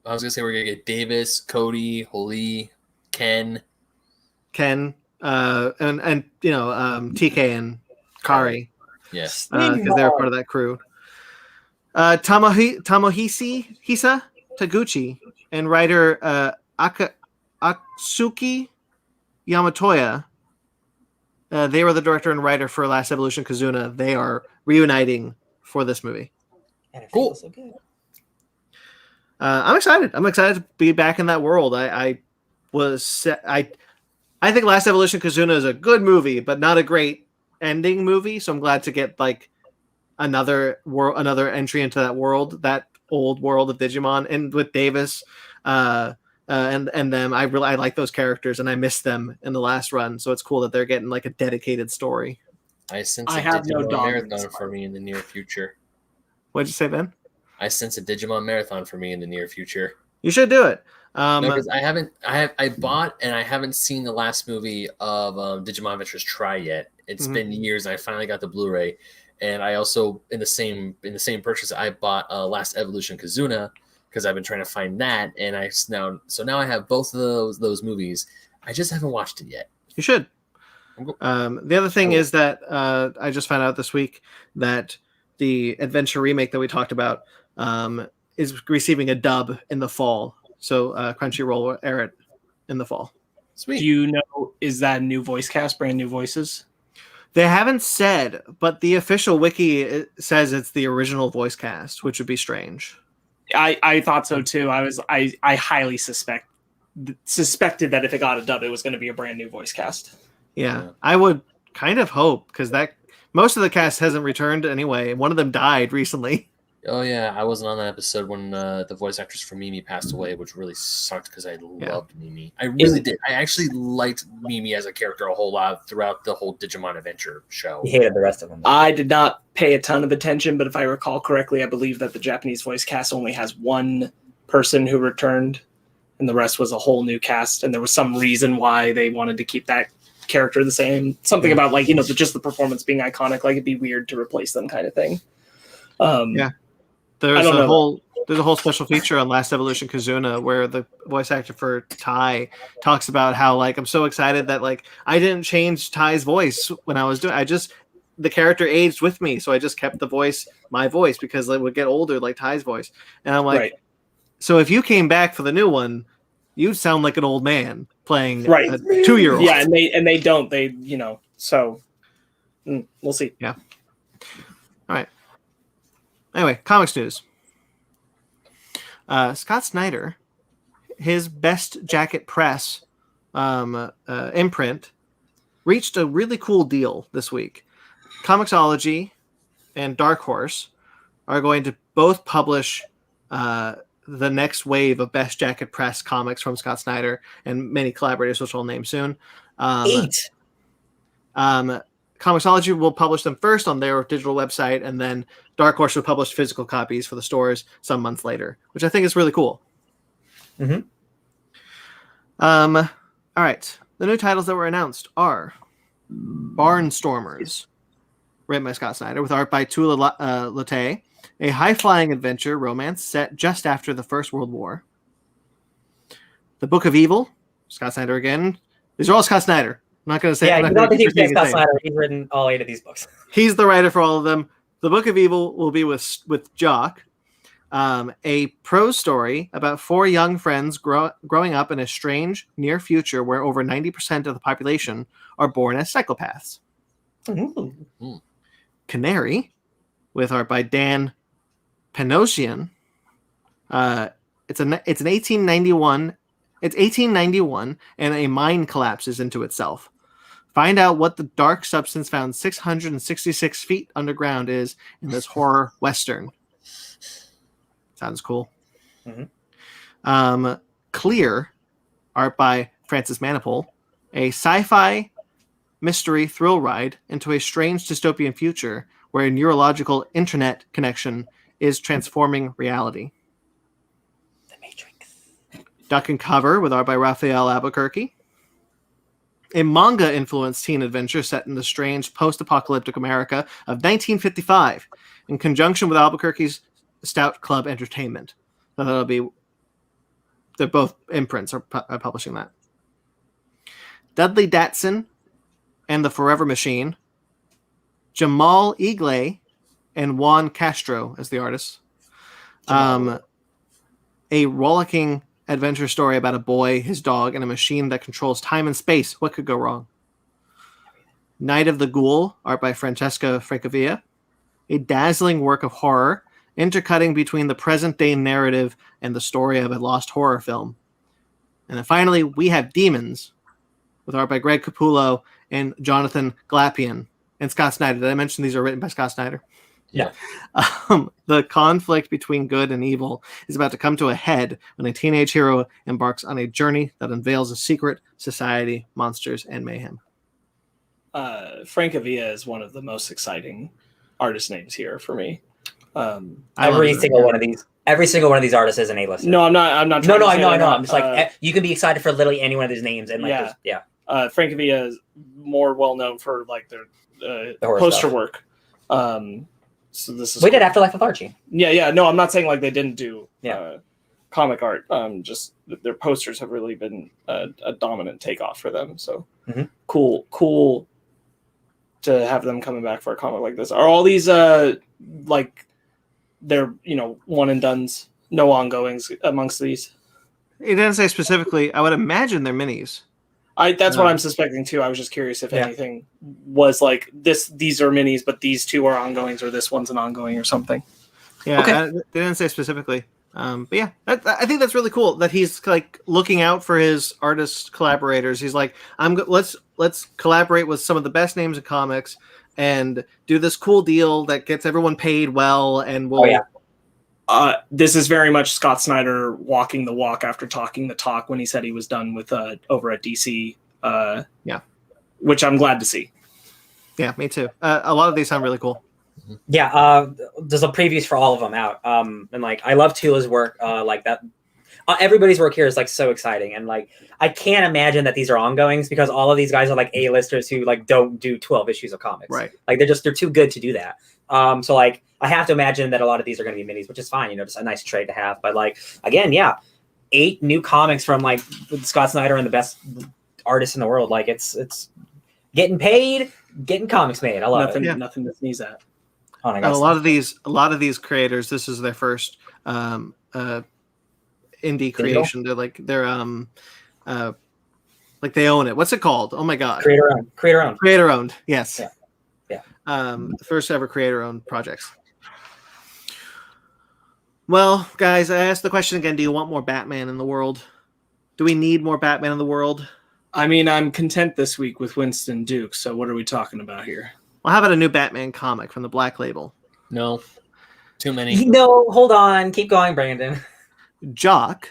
I was gonna say we're gonna get Davis, Cody, Holy, Ken, and TK and Kari. Yes, because they're part of that crew. Tomohisa Taguchi and writer Atsuki Yamatoya. They were the director and writer for Last Evolution Kazuna. They are reuniting for this movie. And it Cool. feels so good. I'm excited. I'm excited to be back in that world. I think Last Evolution Kazuna is a good movie, but not a great ending movie. So I'm glad to get like another entry into that world, that old world of Digimon, and with Davis and them. I like those characters, and I missed them in the last run. So it's cool that they're getting like a dedicated story. I sense I a have no Digimon dog in marathon this for me in the near future. What'd you say, Ben? I sense a Digimon marathon for me in the near future. You should do it. No, because I bought and I haven't seen the last movie of Digimon Adventures Try yet. It's been years. And I finally got the Blu-ray, and I also in the same purchase I bought Last Evolution Kazuna because I've been trying to find that, and now I have both of those movies. I just haven't watched it yet. You should. The other thing is that I just found out this week that the Adventure remake that we talked about is receiving a dub in the fall. So Crunchyroll will air it in the fall. Sweet. Do you know, is that a new voice cast, brand new voices? They haven't said, but the official wiki says it's the original voice cast, which would be strange. I thought so too. I highly suspected that if it got a dub, it was going to be a brand new voice cast. Yeah. I would kind of hope, because that most of the cast hasn't returned anyway. One of them died recently. Oh yeah, I wasn't on that episode when the voice actress for Mimi passed away, which really sucked because I loved Mimi. I really did. I actually liked Mimi as a character a whole lot throughout the whole Digimon Adventure show. You hated the rest of them. I did not pay a ton of attention, but if I recall correctly, I believe that the Japanese voice cast only has one person who returned, and the rest was a whole new cast. And there was some reason why they wanted to keep that character the same. Something about like just the performance being iconic. Like it'd be weird to replace them, kind of thing. Yeah. There's a whole special feature on Last Evolution Kazuna where the voice actor for Tai talks about how like I'm so excited that like I didn't change Tai's voice when I was doing. The character aged with me, so I just kept my voice because it would get older like Tai's voice. And I'm like, So if you came back for the new one, you sound like an old man playing a 2-year-old. Yeah, and they don't. So we'll see. Yeah. All right. Anyway, comics news. Scott Snyder, his Best Jacket Press imprint reached a really cool deal this week. Comixology and Dark Horse are going to both publish the next wave of Best Jacket Press comics from Scott Snyder and many collaborators, which I'll name soon. 8. Comixology will publish them first on their digital website, and then Dark Horse will publish physical copies for the stores some months later, which I think is really cool. Mm-hmm. All right. The new titles that were announced are Barnstormers, written by Scott Snyder, with art by Tula Lotay, a high-flying adventure romance set just after the First World War. The Book of Evil, Scott Snyder again. These are all Scott Snyder. I'm not going to say. Yeah, I'm you not don't think gonna he's Scott Snyder. He's written all 8 of these books. He's the writer for all of them. The Book of Evil will be with Jock, a prose story about 4 young friends growing up in a strange near future where over 90% of the population are born as psychopaths. Mm-hmm. Canary, with art by Dan Panosian. It's 1891. It's 1891, and a mine collapses into itself. Find out what the dark substance found 666 feet underground is in this horror western. Sounds cool. Mm-hmm. Clear, art by Francis Manipul, a sci-fi mystery thrill ride into a strange dystopian future where a neurological internet connection is transforming reality. The Matrix. Duck and Cover, with art by Raphael Albuquerque. A manga-influenced teen adventure set in the strange post-apocalyptic America of 1955, in conjunction with Albuquerque's Stout Club Entertainment. So they're both imprints are publishing that. Dudley Datsun and the Forever Machine. Jamal Eagley and Juan Castro as the artists. A rollicking adventure story about a boy, his dog, and a machine that controls time and space. What could go wrong? Night of the Ghoul, art by Francesca Francavilla. A dazzling work of horror, intercutting between the present-day narrative and the story of a lost horror film. And then finally, we have Demons, with art by Greg Capullo and Jonathan Glapian and Scott Snyder. Did I mention these are written by Scott Snyder? Yeah. The conflict between good and evil is about to come to a head when a teenage hero embarks on a journey that unveils a secret society, monsters, and mayhem. Francavilla is one of the most exciting artist names here for me. Every single one of these artists is an A-lister. No, I'm not. No, I know. I'm just like you can be excited for literally any one of these names, and like, Francavilla is more well known for like their the poster stuff. work. So this is we did Afterlife with Archie. Yeah. No, I'm not saying like they didn't do comic art. Just their posters have really been a dominant takeoff for them. So cool to have them coming back for a comic like this. Are all these like they're one and dones, no ongoings amongst these? It didn't say specifically. I would imagine they're minis. That's what I'm suspecting too. I was just curious if anything was like this. These are minis, but these two are ongoings, or this one's an ongoing, or something. Yeah, Okay. they didn't say specifically. But yeah, I think that's really cool that he's like looking out for his artist collaborators. He's like, let's collaborate with some of the best names in comics and do this cool deal that gets everyone paid well, and we'll. This is very much Scott Snyder walking the walk after talking the talk when he said he was done with over at DC. Which I'm glad to see. Yeah, me too. A lot of these sound really cool. Yeah, there's a previews for all of them out. And like I love Tula's work. Like that, everybody's work here is like so exciting, and like I can't imagine that these are ongoings because all of these guys are like A-listers who like don't do 12 issues of comics. Right. Like they're too good to do that. So like I have to imagine that a lot of these are going to be minis, which is fine. Just a nice trade to have. But like again, 8 new comics from like Scott Snyder and the best artists in the world. Like it's getting paid, getting comics made. I love it. Nothing to sneeze at. Oh, A lot of these creators, this is their first indie creation. They're like like they own it. What's it called? Oh my god. Creator owned. Yes. Yeah. First ever creator owned projects. Well, guys, I asked the question again. Do you want more Batman in the world? Do we need more Batman in the world? I mean, I'm content this week with Winston Duke. So what are we talking about here? Well, how about a new Batman comic from the Black Label? No, too many. No, hold on. Keep going, Brandon. Jock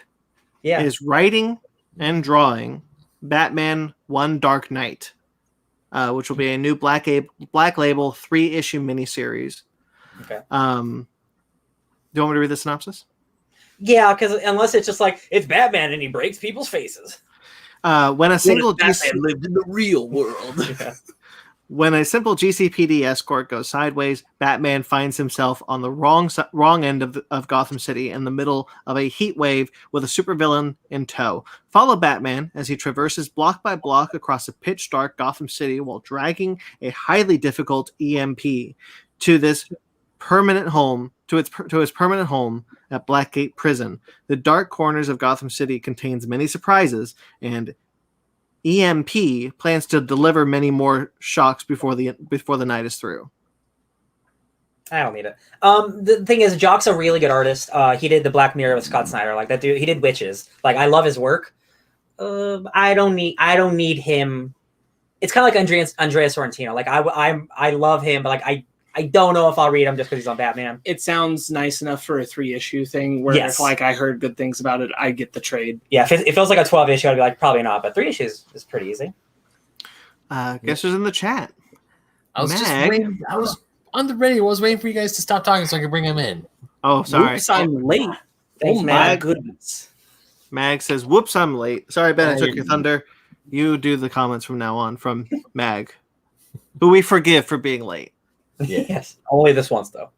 Yeah. is writing and drawing Batman One Dark Knight, which will be a new Black Label 3-issue miniseries. Okay. Do you want me to read the synopsis? Yeah, because unless it's just like, it's Batman and he breaks people's faces. When a single Batman lived in the real world. Yeah. When a simple GCPD escort goes sideways, Batman finds himself on the wrong end of Gotham City in the middle of a heat wave with a supervillain in tow. Follow Batman as he traverses block by block across a pitch-dark Gotham City while dragging a highly difficult EMP to his permanent home at Blackgate Prison. The dark corners of Gotham City contains many surprises, and EMP plans to deliver many more shocks before the night is through. I don't need it. The thing is, Jock's a really good artist. He did the Black Mirror with Scott Snyder. Like that dude, he did Witches. Like I love his work. I don't need him. It's kind of like Andrea Sorrentino. Like I love him, but like I don't know if I'll read him just because he's on Batman. It sounds nice enough for a 3-issue thing where if like I heard good things about it, I get the trade. Yeah, if it feels like a 12-issue, I'd be like, probably not. But 3 issues is pretty easy. Guess who's in the chat? I was Mag. just waiting. I was on the ready. I was waiting for you guys to stop talking so I could bring him in. Oh, sorry. Oops, I'm late. Thanks, oh my Mag. goodness. Mag says, "Whoops, I'm late. Sorry, Ben, I took Oh. your thunder. You do the comments from now on." From Mag, who we forgive for being late. Yeah. Yes, only this once though.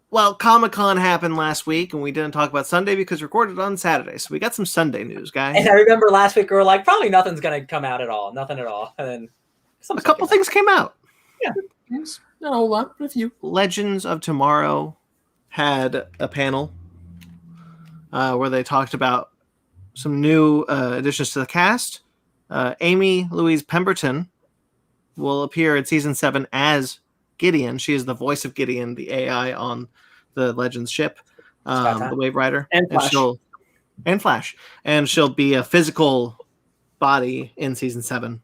Well, Comic-Con happened last week, and we didn't talk about Sunday because we recorded on Saturday. So we got some Sunday news, guys. And I remember last week we were like, probably nothing's gonna come out at all, nothing at all, and then A couple things came out. Yes. Not a whole lot, but a few. Legends of Tomorrow had a panel where they talked about some new additions to the cast. Amy Louise Pemberton will appear in season 7 as Gideon. She is the voice of Gideon, the AI on the Legends ship, the Wave Rider, And Flash. And Flash, and she'll be a physical body in season 7.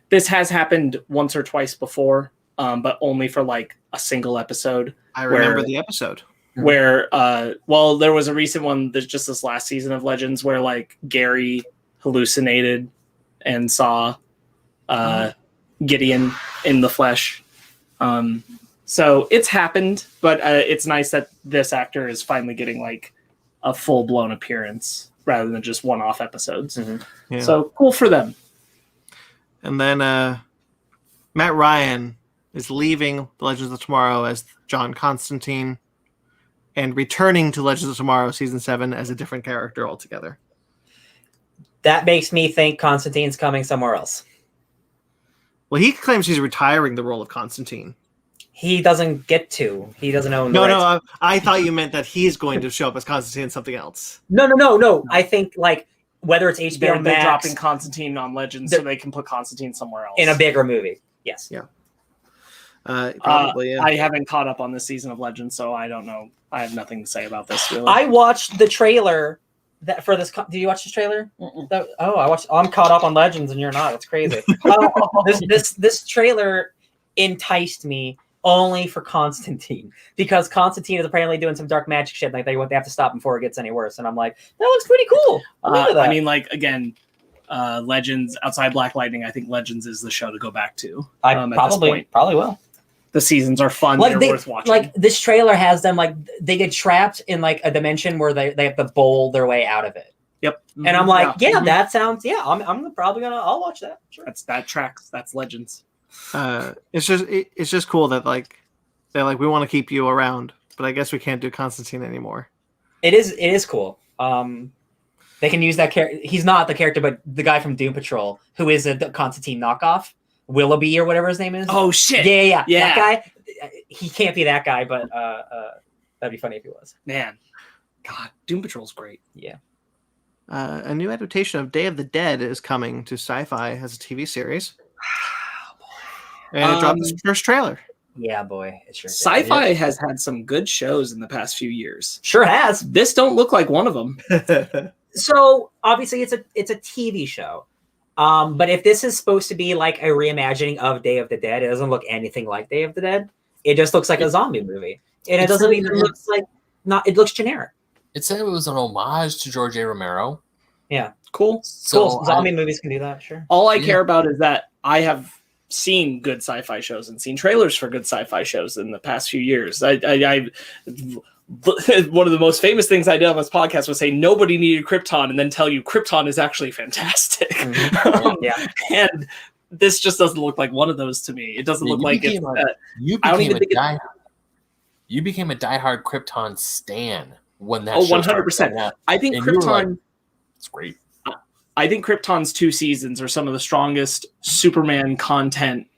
This has happened once or twice before, but only for like a single episode. I remember Where- the episode. Where there was a recent one that's just this last season of Legends where like Gary hallucinated and saw Gideon in the flesh. So it's happened, but it's nice that this actor is finally getting like a full-blown appearance rather than just one-off episodes. Yeah. So cool for them. And then Matt Ryan is leaving the Legends of Tomorrow as John Constantine and returning to Legends of Tomorrow season 7 as a different character altogether. That makes me think Constantine's coming somewhere else. Well, he claims he's retiring the role of Constantine. He doesn't get to. He doesn't own the rights. No, I thought you meant that he's going to show up as Constantine in something else. No. I think like whether it's HBO They're Max dropping Constantine on Legends so they can put Constantine somewhere else. in a bigger movie. Yes. Yeah. Probably. Yeah. I haven't caught up on this season of Legends, so I don't know. I have nothing to say about this. Really, I watched the trailer for this. Did you watch this trailer? I watched. I'm caught up on Legends, and you're not. It's crazy. This trailer enticed me only for Constantine because Constantine is apparently doing some dark magic shit. Like they have to stop before it gets any worse, and I'm like, that looks pretty cool. I mean, like again, Legends outside Black Lightning. I think Legends is the show to go back to. I at this probably will. The seasons are fun. Like they're worth watching. Like this trailer has them like they get trapped in like a dimension where they have to bowl their way out of it. Yep. And I'm like, that sounds. Yeah, I'm probably gonna. I'll watch that. Sure. That tracks. That's Legends. It's just cool that like they're like, we want to keep you around, but I guess we can't do Constantine anymore. It is cool. They can use that character. He's not the character, but the guy from Doom Patrol, who is a Constantine knockoff, Willoughby or whatever his name is. Oh shit! Yeah. Yeah. That guy. He can't be that guy, but that'd be funny if he was. Man, God, Doom Patrol's great. Yeah. A new adaptation of Day of the Dead is coming to Sci-Fi as a TV series. And it dropped its first trailer. Yeah, boy. It sure did. Sci-Fi has had some good shows in the past few years. Sure has. This don't look like one of them. So obviously it's a TV show. But if this is supposed to be like a reimagining of Day of the Dead, it doesn't look anything like Day of the Dead. It just looks like a zombie movie, and it doesn't even look like it looks generic. It said it was an homage to George A. Romero. Yeah, Cool. So zombie movies can do that, sure. All I care about is that I have seen good sci-fi shows and seen trailers for good sci-fi shows in the past few years. I one of the most famous things I did on this podcast was say nobody needed Krypton and then tell you Krypton is actually fantastic. Mm-hmm. Yeah. And this just doesn't look like one of those to me. It doesn't look like it's... You became a diehard Krypton stan when that 100%. I think Krypton... Like, it's great. I think Krypton's 2 seasons are some of the strongest Superman content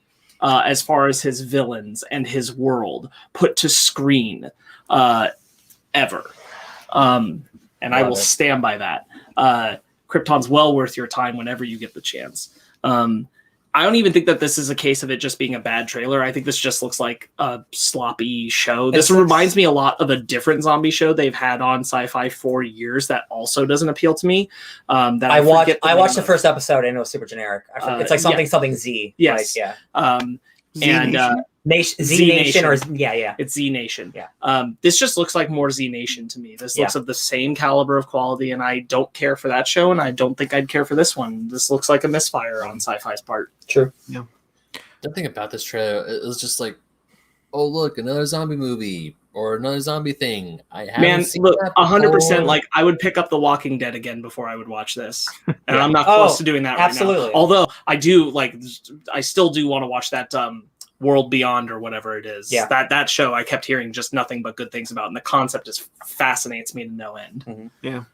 as far as his villains and his world put to screen ever. And I will stand by that. Krypton's well worth your time whenever you get the chance. I don't even think that this is a case of it just being a bad trailer. I think this just looks like a sloppy show. This reminds me a lot of a different zombie show they've had on Sci-Fi for years that also doesn't appeal to me. I watched the first episode and it was super generic. It's like something Z. Yes. Like, Z Nation or it's Z Nation. Yeah. This just looks like more Z Nation to me. This looks of the same caliber of quality, and I don't care for that show, and I don't think I'd care for this one. This looks like a misfire on Sci-Fi's part. True. Yeah. The thing about this trailer, it was just like, oh look, another zombie movie or another zombie thing. I haven't seen that 100%. Like I would pick up The Walking Dead again before I would watch this, and I'm not close to doing that right now. Although I still do want to watch that. World Beyond or whatever it is. Yeah. That show I kept hearing just nothing but good things about, and the concept just fascinates me to no end. Mm-hmm. Yeah.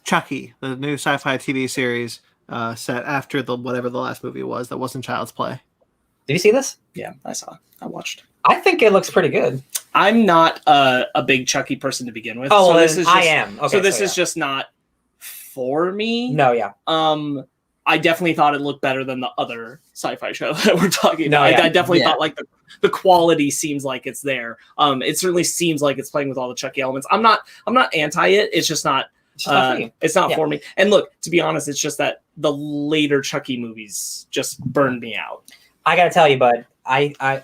Chucky, the new sci-fi TV series set after whatever the last movie was that wasn't Child's Play. Did you see this? Yeah, I watched. I think it looks pretty good. I'm not a big Chucky person to begin with. Oh, so this is just, I am. Okay, so this is just not for me. No, yeah. I definitely thought it looked better than the other sci-fi show that we're talking about. I definitely thought like the quality seems like it's there. It certainly seems like it's playing with all the Chucky elements. I'm not anti it. It's just not. It's not for me. And look, to be honest, it's just that the later Chucky movies just burned me out. I gotta tell you, bud.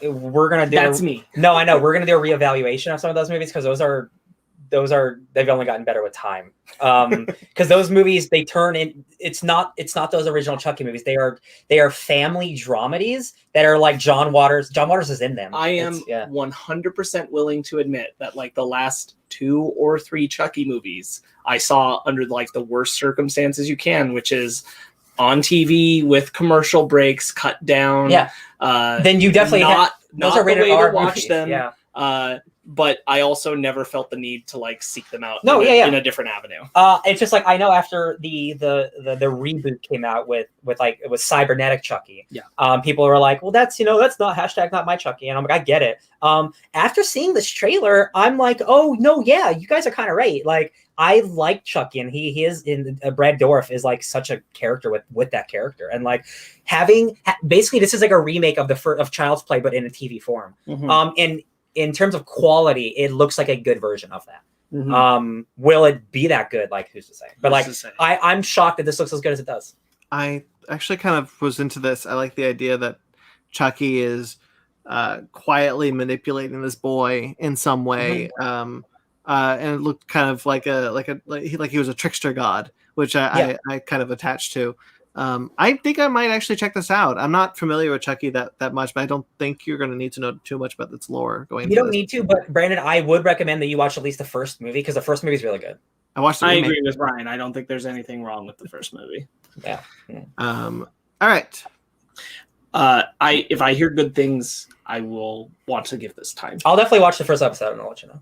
We're gonna do. That's me. No, I know. We're gonna do a reevaluation of some of those movies because those are they've only gotten better with time. Because those movies, they turn in. It's not those original Chucky movies. They are family dramedies that are like John Waters. John Waters is in them. I am 100% willing to admit that like the last 2 or 3 Chucky movies I saw under like the worst circumstances you can, which is on TV with commercial breaks cut down. Yeah. Then you definitely not those are the way rated R to watch movies. them. Yeah. But I also never felt the need to like seek them out in a different avenue. It's just like I know after the reboot came out with like it was cybernetic Chucky. Yeah. People were like, well, that's not not my Chucky, and I'm like, I get it. After seeing this trailer, I'm like, oh no, yeah, you guys are kind of right. Like I like Chucky, and he is in Brad Dourif is like such a character with that character, and like basically this is like a remake of Child's Play, but in a TV form. Mm-hmm. And in terms of quality, it looks like a good version of that. Mm-hmm. Will it be that good? Like, who's to say? But I'm shocked that this looks as good as it does. I actually kind of was into this. I like the idea that Chucky is quietly manipulating this boy in some way, and it looked kind of like he was a trickster god, which I kind of attached to. I think I might actually check this out. I'm not familiar with Chucky that much, but I don't think you're going to need to know too much about its lore going. You don't need to, but Brandon, I would recommend that you watch at least the first movie because the first movie is really good. I watched. I agree with Brian. I don't think there's anything wrong with the first movie. Yeah. All right. If I hear good things, I will want to give this time. I'll definitely watch the first episode and I'll let you know.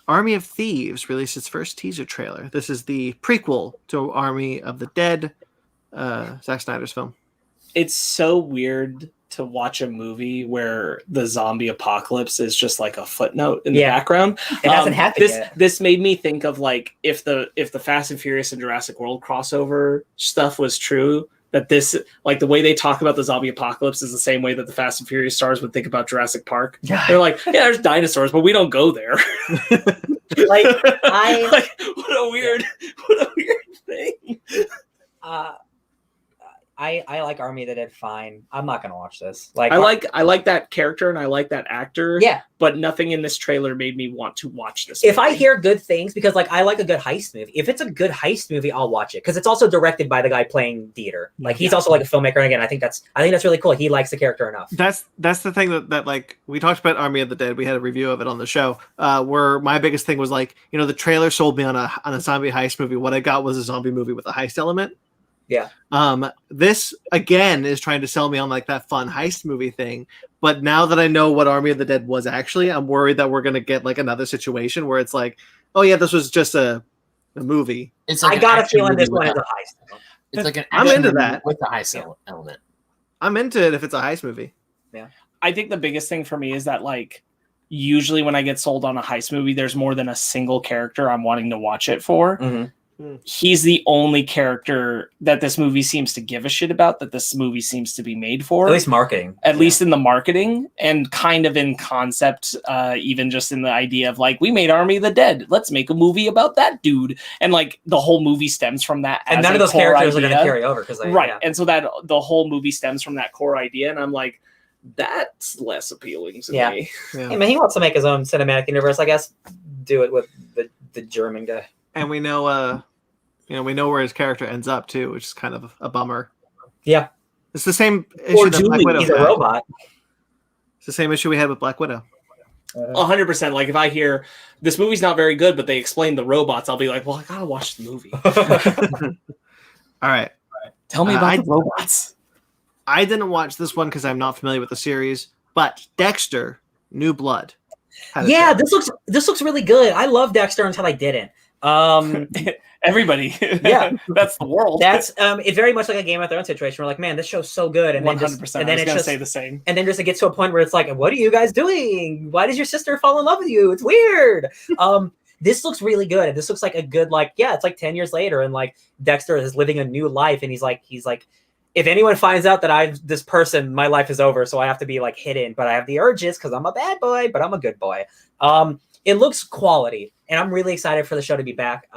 Army of Thieves released its first teaser trailer. This is the prequel to Army of the Dead, Zack Snyder's film. It's so weird to watch a movie where the zombie apocalypse is just like a footnote in the background. It hasn't happened yet. This made me think of like if the Fast and Furious and Jurassic World crossover stuff was true, that this, like the way they talk about the zombie apocalypse is the same way that the Fast and Furious stars would think about Jurassic Park. Yeah. They're like, yeah, there's dinosaurs, but we don't go there. What a weird thing. I like Army of the Dead fine. I'm not gonna watch this. Like I like that character and I like that actor. Yeah. But nothing in this trailer made me want to watch this. If I movie. hear good things, because like I like a good heist movie. If it's a good heist movie, I'll watch it because it's also directed by the guy playing Dieter. Like he's also like a filmmaker. And again, I think that's really cool. He likes the character enough. That's the thing that like we talked about Army of the Dead. We had a review of it on the show. Where my biggest thing was like, the trailer sold me on a zombie heist movie. What I got was a zombie movie with a heist element. Yeah. This again is trying to sell me on like that fun heist movie thing. But now that I know what Army of the Dead was actually, I'm worried that we're gonna get like another situation where it's like, oh yeah, this was just a movie. It's like I got a feeling this one is a heist. It's like an I'm action into movie that. with the heist element. I'm into it if it's a heist movie. I think the biggest thing for me is that like usually when I get sold on a heist movie, there's more than a single character I'm wanting to watch it for. Mm-hmm. He's the only character that this movie seems to give a shit about, that this movie seems to be made for. At least marketing. At least in the marketing and kind of in concept, even just in the idea of like, we made Army of the Dead. Let's make a movie about that dude. And like the whole movie stems from that. And none of those characters are going to carry over. Right. Yeah. And so that the whole movie stems from that core idea. And I'm like, that's less appealing to me. Yeah. I mean, he wants to make his own cinematic universe, I guess. Do it with the German guy. And we know, we know where his character ends up too, which is kind of a bummer. Yeah, it's the same issue that Black Widow he's a robot. It's the same issue we had with Black Widow. 100%. Like if I hear this movie's not very good, but they explain the robots, I'll be like, well, I gotta watch the movie. All right, tell me about the robots. I didn't watch this one because I'm not familiar with the series, but Dexter: New Blood. Yeah, this looks really good. I love Dexter until I didn't. Everybody, yeah, that's the world. That's it's very much like a Game of Thrones situation. We're like, man, this show's so good, and 100%. then it's just say the same. And then just it gets to a point where it's like, what are you guys doing? Why does your sister fall in love with you? It's weird. This looks really good, and this looks like a good it's like 10 years later, and like Dexter is living a new life, and he's like, if anyone finds out that this person, my life is over, so I have to be like hidden, but I have the urges because I'm a bad boy, but I'm a good boy. It looks quality, and I'm really excited for the show to be back.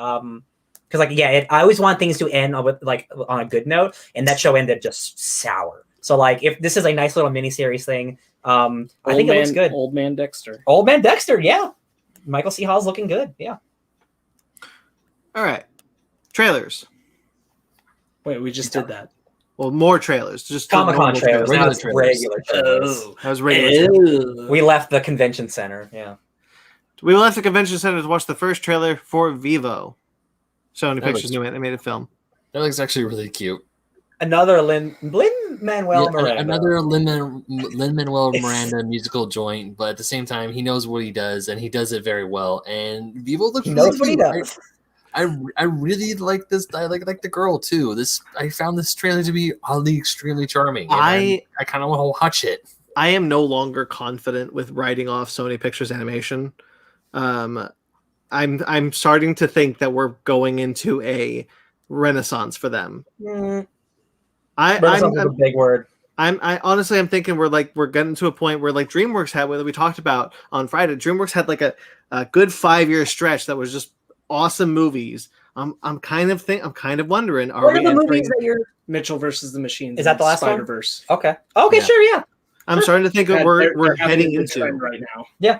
Because I always want things to end with like on a good note, and that show ended just sour. So like, if this is a nice little miniseries thing, I think it looks good. Old Man Dexter. Old Man Dexter, yeah. Michael C. Hall's looking good, yeah. All right, trailers. Wait, we just did that. Well, more trailers. Just Comic-Con trailers. Now it's regular trailers. That was regular. We left the convention center. Yeah. We left the convention center to watch the first trailer for Vivo, Sony Pictures' new animated film. That looks actually really cute. Another Lin-Manuel Miranda. Another Lin-Manuel Miranda musical joint, but at the same time, he knows what he does, and he does it very well. And Vivo looks really knows what he does. I really like this. I like the girl too. I found this trailer to be oddly extremely charming. I kind of want to watch it. I am no longer confident with writing off Sony Pictures Animation. I'm starting to think that we're going into a renaissance for them. Renaissance is a big word. I honestly I'm thinking we're getting to a point where like DreamWorks had, what we talked about on Friday. DreamWorks had like a good 5-year stretch that was just awesome movies. I'm kind of wondering, what are the movies that you're Mitchell versus the Machines? Is that the last Spider-Verse? one? Okay, sure, yeah. I'm starting to think that we're heading into right now. Yeah.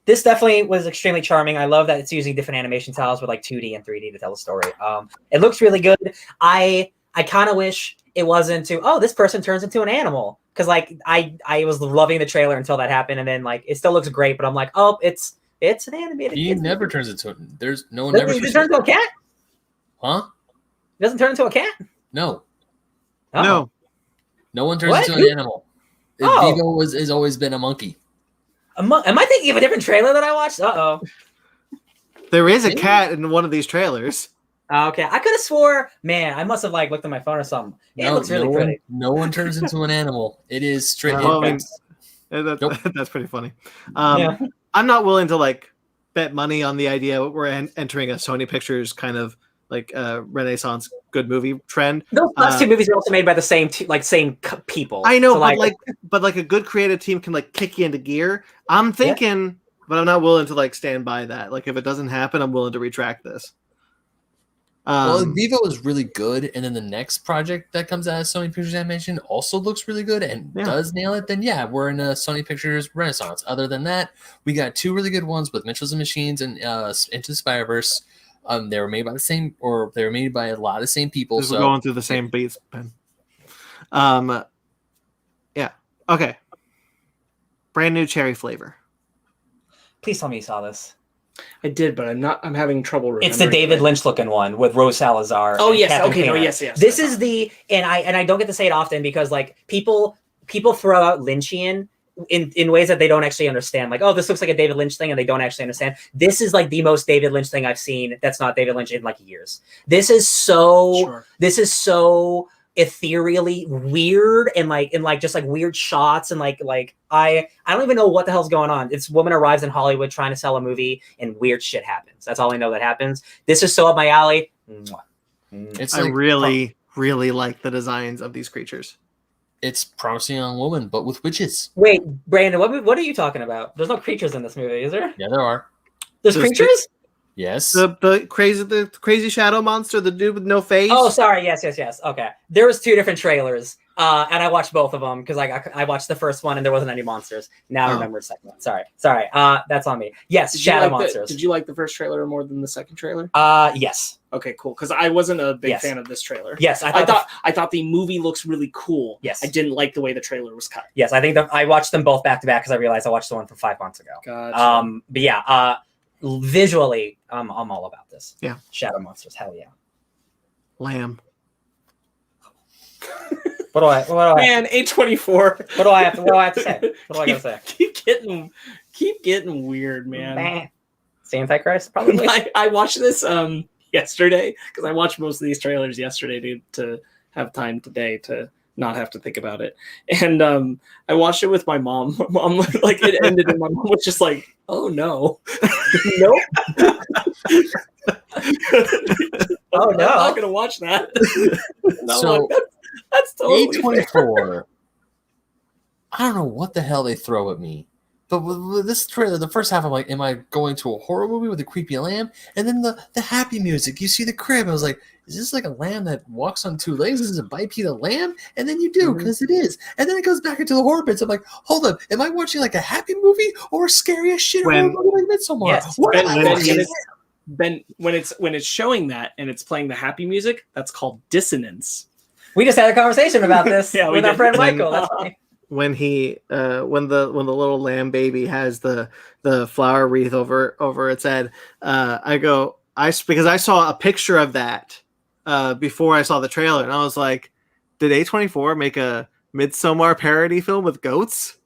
This definitely was extremely charming. I love that it's using different animation styles with like 2D and 3D to tell a story. It looks really good. I kind of wish it wasn't this person turns into an animal, because like I was loving the trailer until that happened, and then like it still looks great, but I'm like, it's an animated. He never turns into There's no one never turns into a cat. Huh? He doesn't turn into a cat. No. No. No one turns into an animal. Vivo has always been a monkey. Am I thinking of a different trailer that I watched? There is a cat in one of these trailers. Okay, I could have swore. Man, I must have like looked at my phone or something. It looks really pretty. No one turns into an animal. It is straight. That's pretty funny. I'm not willing to like bet money on the idea we're entering a Sony Pictures kind of like Renaissance good movie trend. Those last two movies are also made by the same people. I know, so but a good creative team can like kick you into gear. I'm thinking, but I'm not willing to like stand by that. Like if it doesn't happen, I'm willing to retract this. Well, Vivo is really good, and then the next project that comes out of Sony Pictures Animation also looks really good and does nail it. Then yeah, we're in a Sony Pictures renaissance. Other than that, we got 2 really good ones with Mitchell's and Machines and Into the Spider-Verse. They were made by they were made by a lot of the same people. So we're going through the same beats, Ben. Yeah. Okay. Brand new cherry flavor. Please tell me you saw this. I did, but I'm having trouble remembering. It's the David Lynch looking one with Rose Salazar. Oh yes, Catherine okay, Cleaner. no, yes. This is the and I don't get to say it often because like people throw out Lynchian in ways that they don't actually understand. Like, oh, this looks like a David Lynch thing, and they don't actually understand. This is like the most David Lynch thing I've seen. That's not David Lynch in like years. This is so ethereally weird and like just like weird shots and like I don't even know what the hell's going on. This woman arrives in Hollywood trying to sell a movie and weird shit happens. That's all I know that happens. This is so up my alley. It's I really like the designs of these creatures. It's Promising Young Woman, but with witches. Wait, Brandon, what are you talking about? There's no creatures in this movie, is there? Yeah, there are. There's creatures? Yes. The crazy shadow monster, the dude with no face. Oh, sorry. Yes. Okay. There was 2 different trailers, and I watched both of them because I watched the first one and there wasn't any monsters. Now I remember the second one. Sorry. That's on me. Yes, shadow monsters. Did you like the first trailer more than the second trailer? Yes. Okay, cool. Because I wasn't a big fan of this trailer. Yes, I thought the movie looks really cool. Yes, I didn't like the way the trailer was cut. Yes, I think I watched them both back to back because I realized I watched the one from 5 months ago. Gotcha. But yeah, visually, I'm all about this. Yeah, shadow monsters, hell yeah. Lamb. What do I? Man, A24. What do I have to say? What do I gotta say? Keep getting weird, man. It's the Antichrist, probably. I watched this yesterday because I watched most of these trailers yesterday to have time today to not have to think about it. And I watched it with my mom. My mom, like, it ended and my mom was just like, oh no. Nope. Oh no. I'm not gonna watch that. So that's totally A24. I don't know what the hell they throw at me. But with this trailer, the first half, I'm like, am I going to a horror movie with a creepy lamb? And then the happy music, you see the crib. I was like, is this like a lamb that walks on 2 legs? Is this a bipedal lamb? And then you do, because it is. And then it goes back into the horror bits. I'm like, hold up, am I watching like a happy movie or a scary as shit horror movie like Midsommar? Yes. Ben, when it's showing that and it's playing the happy music, that's called dissonance. We just had a conversation about this with our friend Michael. That's funny. When the little lamb baby has the flower wreath over its head, because I saw a picture of that before I saw the trailer, and I was like, did A24 make a Midsommar parody film with goats?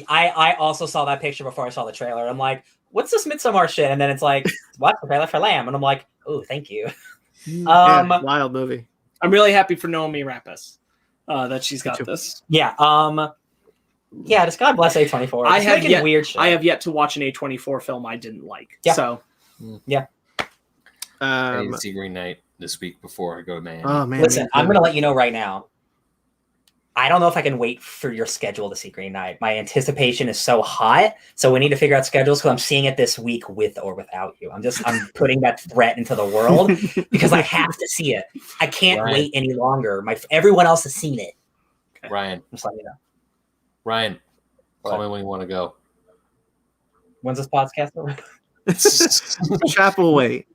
I also saw that picture before I saw the trailer. I'm like, what's this Midsommar shit? And then it's like, watch the trailer for Lamb, and I'm like, oh, thank you. Wild movie. I'm really happy for Naomi Rapace. That she's got this. Yeah. Just God bless A24. I have weird shit. I have yet to watch an A24 film I didn't like. Yeah. So yeah. I need to see Green Knight this week before I go to Miami. Oh man. Listen, I'm gonna let you know right now. I don't know if I can wait for your schedule to see Green Knight. My anticipation is so hot, so we need to figure out schedules because I'm seeing it this week with or without you. I'm putting that threat into the world because I have to see it. I can't wait any longer. Everyone else has seen it. Okay. Ryan, just let you know. Ryan, call me when you want to go. When's this podcast over? Chapelwaite.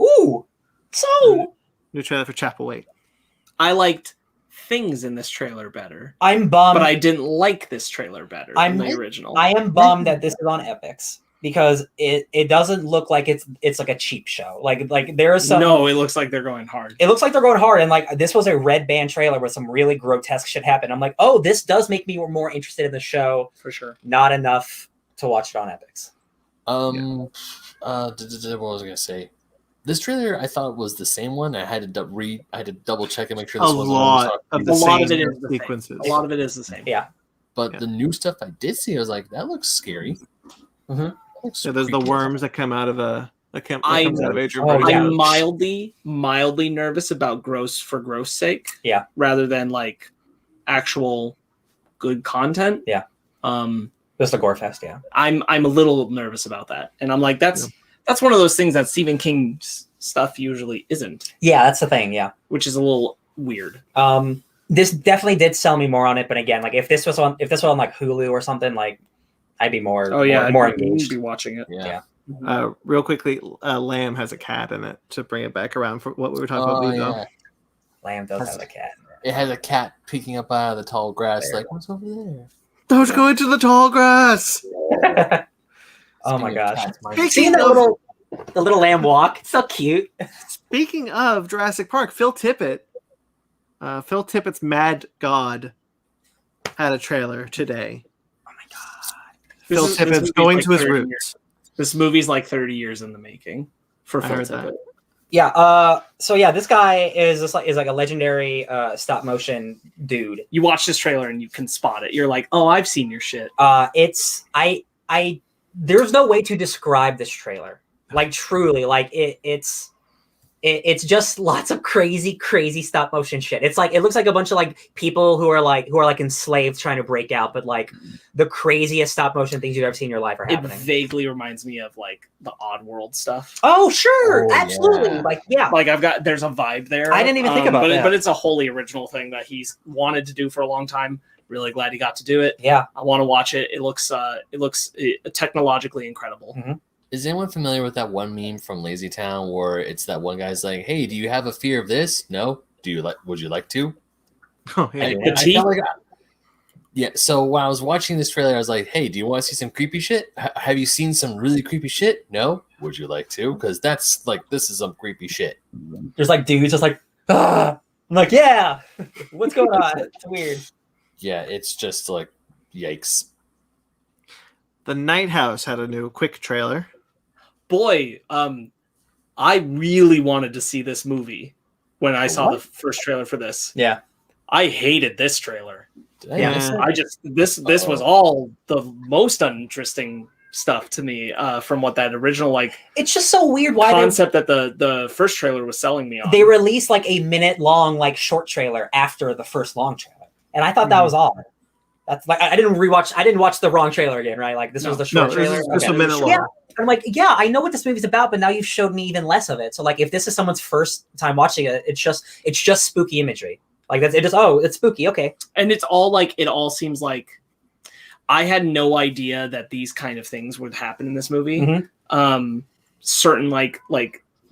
Ooh, so new trailer for Chapelwaite. I liked things in this trailer better. I'm bummed, but I didn't like this trailer better than the original. I am bummed that this is on Epix because it doesn't look like it's like a cheap show. Like there is some. No, it looks like they're going hard. It looks like they're going hard, and like this was a red band trailer where some really grotesque shit happened. I'm like, oh, this does make me more interested in the show for sure. Not enough to watch it on Epix. What was I gonna say? This trailer, I thought was the same one. I had to double check and make sure this was a lot of the same sequences. A lot of it is the same. Yeah, but the new stuff I did see, I was like, that looks scary. Mm-hmm. There's the worms that come out of Adrian. I'm mildly nervous about for gross sake. Yeah, rather than like actual good content. Yeah. Just a gore fest. Yeah. I'm a little nervous about that, and I'm like, That's one of those things that Stephen King's stuff usually isn't. Yeah, that's the thing. Yeah. Which is a little weird. This definitely did sell me more on it, but again, like if this was on like Hulu or something, like I'd be more more engaged. Be watching it. Yeah. Real quickly, Lamb has a cat in it to bring it back around for what we were talking about. Yeah. Lamb does have a cat. It has a cat peeking up out of the tall grass, like, what's over there? Don't go into the tall grass. Oh my gosh! Speaking Seeing the little lamb walk, it's so cute. Speaking of Jurassic Park, Phil Tippett's Mad God had a trailer today. Oh my god! Phil Tippett's going to his roots. This movie's like 30 years in the making for Phil Tippett. Yeah. So yeah, this guy is like a legendary stop motion dude. You watch this trailer and you can spot it. You're like, oh, I've seen your shit. There's no way to describe this trailer. Like truly, like it's just lots of crazy stop motion shit. It's like it looks like a bunch of like people who are like enslaved trying to break out, but like the craziest stop motion things you've ever seen in your life are happening. It vaguely reminds me of like the Oddworld stuff. Oh sure, absolutely. Yeah. Like yeah, like there's a vibe there. I didn't even think about that. But it's a wholly original thing that he's wanted to do for a long time. Really glad he got to do it. Yeah, I want to watch it. It looks technologically incredible. Mm-hmm. Is anyone familiar with that one meme from Lazy Town where it's that one guy's like, "Hey, do you have a fear of this? No. Would you like to?" Oh yeah. Yeah. So when I was watching this trailer, I was like, "Hey, do you want to see some creepy shit? Have you seen some really creepy shit? No. Would you like to? Because this is some creepy shit." There's like dudes just like, ah. I'm like, yeah. What's going on? It's weird. Yeah, it's just like, yikes. The Night House had a new quick trailer. Boy, I really wanted to see this movie when I saw the first trailer for this. Yeah. I hated this trailer. This was all the most uninteresting stuff to me from what that original it's just so weird why concept that the first trailer was selling me on. They released like a minute long like short trailer after the first long trailer, and I thought that was odd. That's like I didn't watch the wrong trailer again, right? Like this was the short trailer. This a minute long. Yeah. I'm like, yeah, I know what this movie's about, but now you've showed me even less of it. So like if this is someone's first time watching it, it's just spooky imagery. Like it's spooky, okay. And it's all like it all seems like I had no idea that these kind of things would happen in this movie. Mm-hmm. Certain like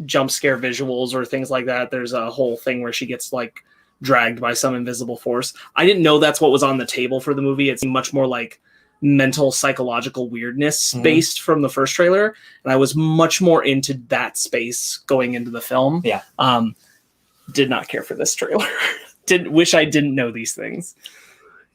jump scare visuals or things like that. There's a whole thing where she gets like dragged by some invisible force. I didn't know that's what was on the table for the movie. It seemed much more like mental psychological weirdness based from the first trailer, and I was much more into that space going into the film. Yeah. Did not care for this trailer. Wish I didn't know these things.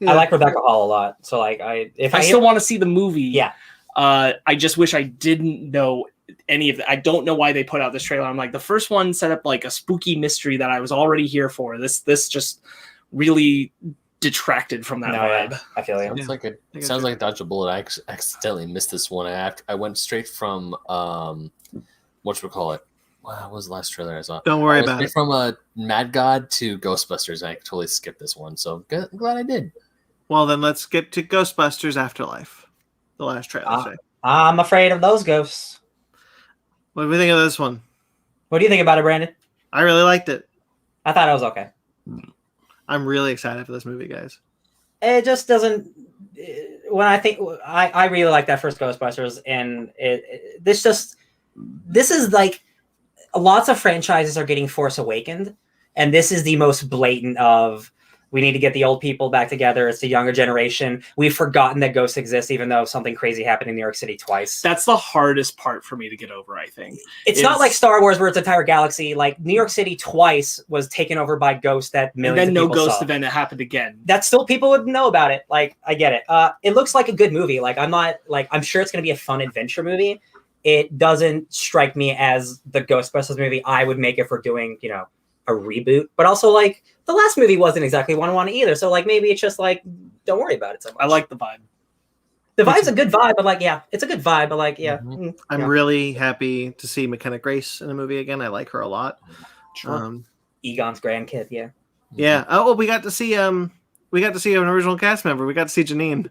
Yeah. I like Rebecca Hall a lot, so like I still want to see the movie. Yeah. I just wish I didn't know any of that. I don't know why they put out this trailer. I'm like, the first one set up like a spooky mystery that I was already here for. This just really detracted from that vibe. Yeah. I feel you. Sounds like a dodge a bullet. I accidentally missed this one. I went straight from whatchamacallit. What was the last trailer I saw? Don't worry about it. From a Mad God to Ghostbusters. I totally skipped this one, so I'm glad I did. Well, then let's get to Ghostbusters Afterlife. The last trailer. I'm afraid of those ghosts. What do we think of this one? What do you think about it, Brandon? I really liked it. I thought it was okay. I'm really excited for this movie, guys. It just doesn't. When I think I really like that first Ghostbusters, and this is like lots of franchises are getting Force Awakened, and this is the most blatant of. We need to get the old people back together. It's the younger generation. We've forgotten that ghosts exist, even though something crazy happened in New York City twice. That's the hardest part for me to get over, I think. It's not like Star Wars where it's an entire galaxy. Like New York City twice was taken over by ghosts that millions of people saw. And then no ghost event happened again. That's still, people would know about it. Like, I get it. It looks like a good movie. Like, I'm sure it's going to be a fun adventure movie. It doesn't strike me as the Ghostbusters movie I would make if we're doing, a reboot. But also, like, the last movie wasn't exactly one I want either. So, like, maybe it's just, like, don't worry about it so much. I like the vibe. The vibe's a good vibe, but, like, yeah. It's a good vibe, but, like, yeah. Mm-hmm. I'm really happy to see McKenna Grace in a movie again. I like her a lot. Sure. Egon's grandkid, yeah. Yeah. Oh, we got to see an original cast member. We got to see Janine.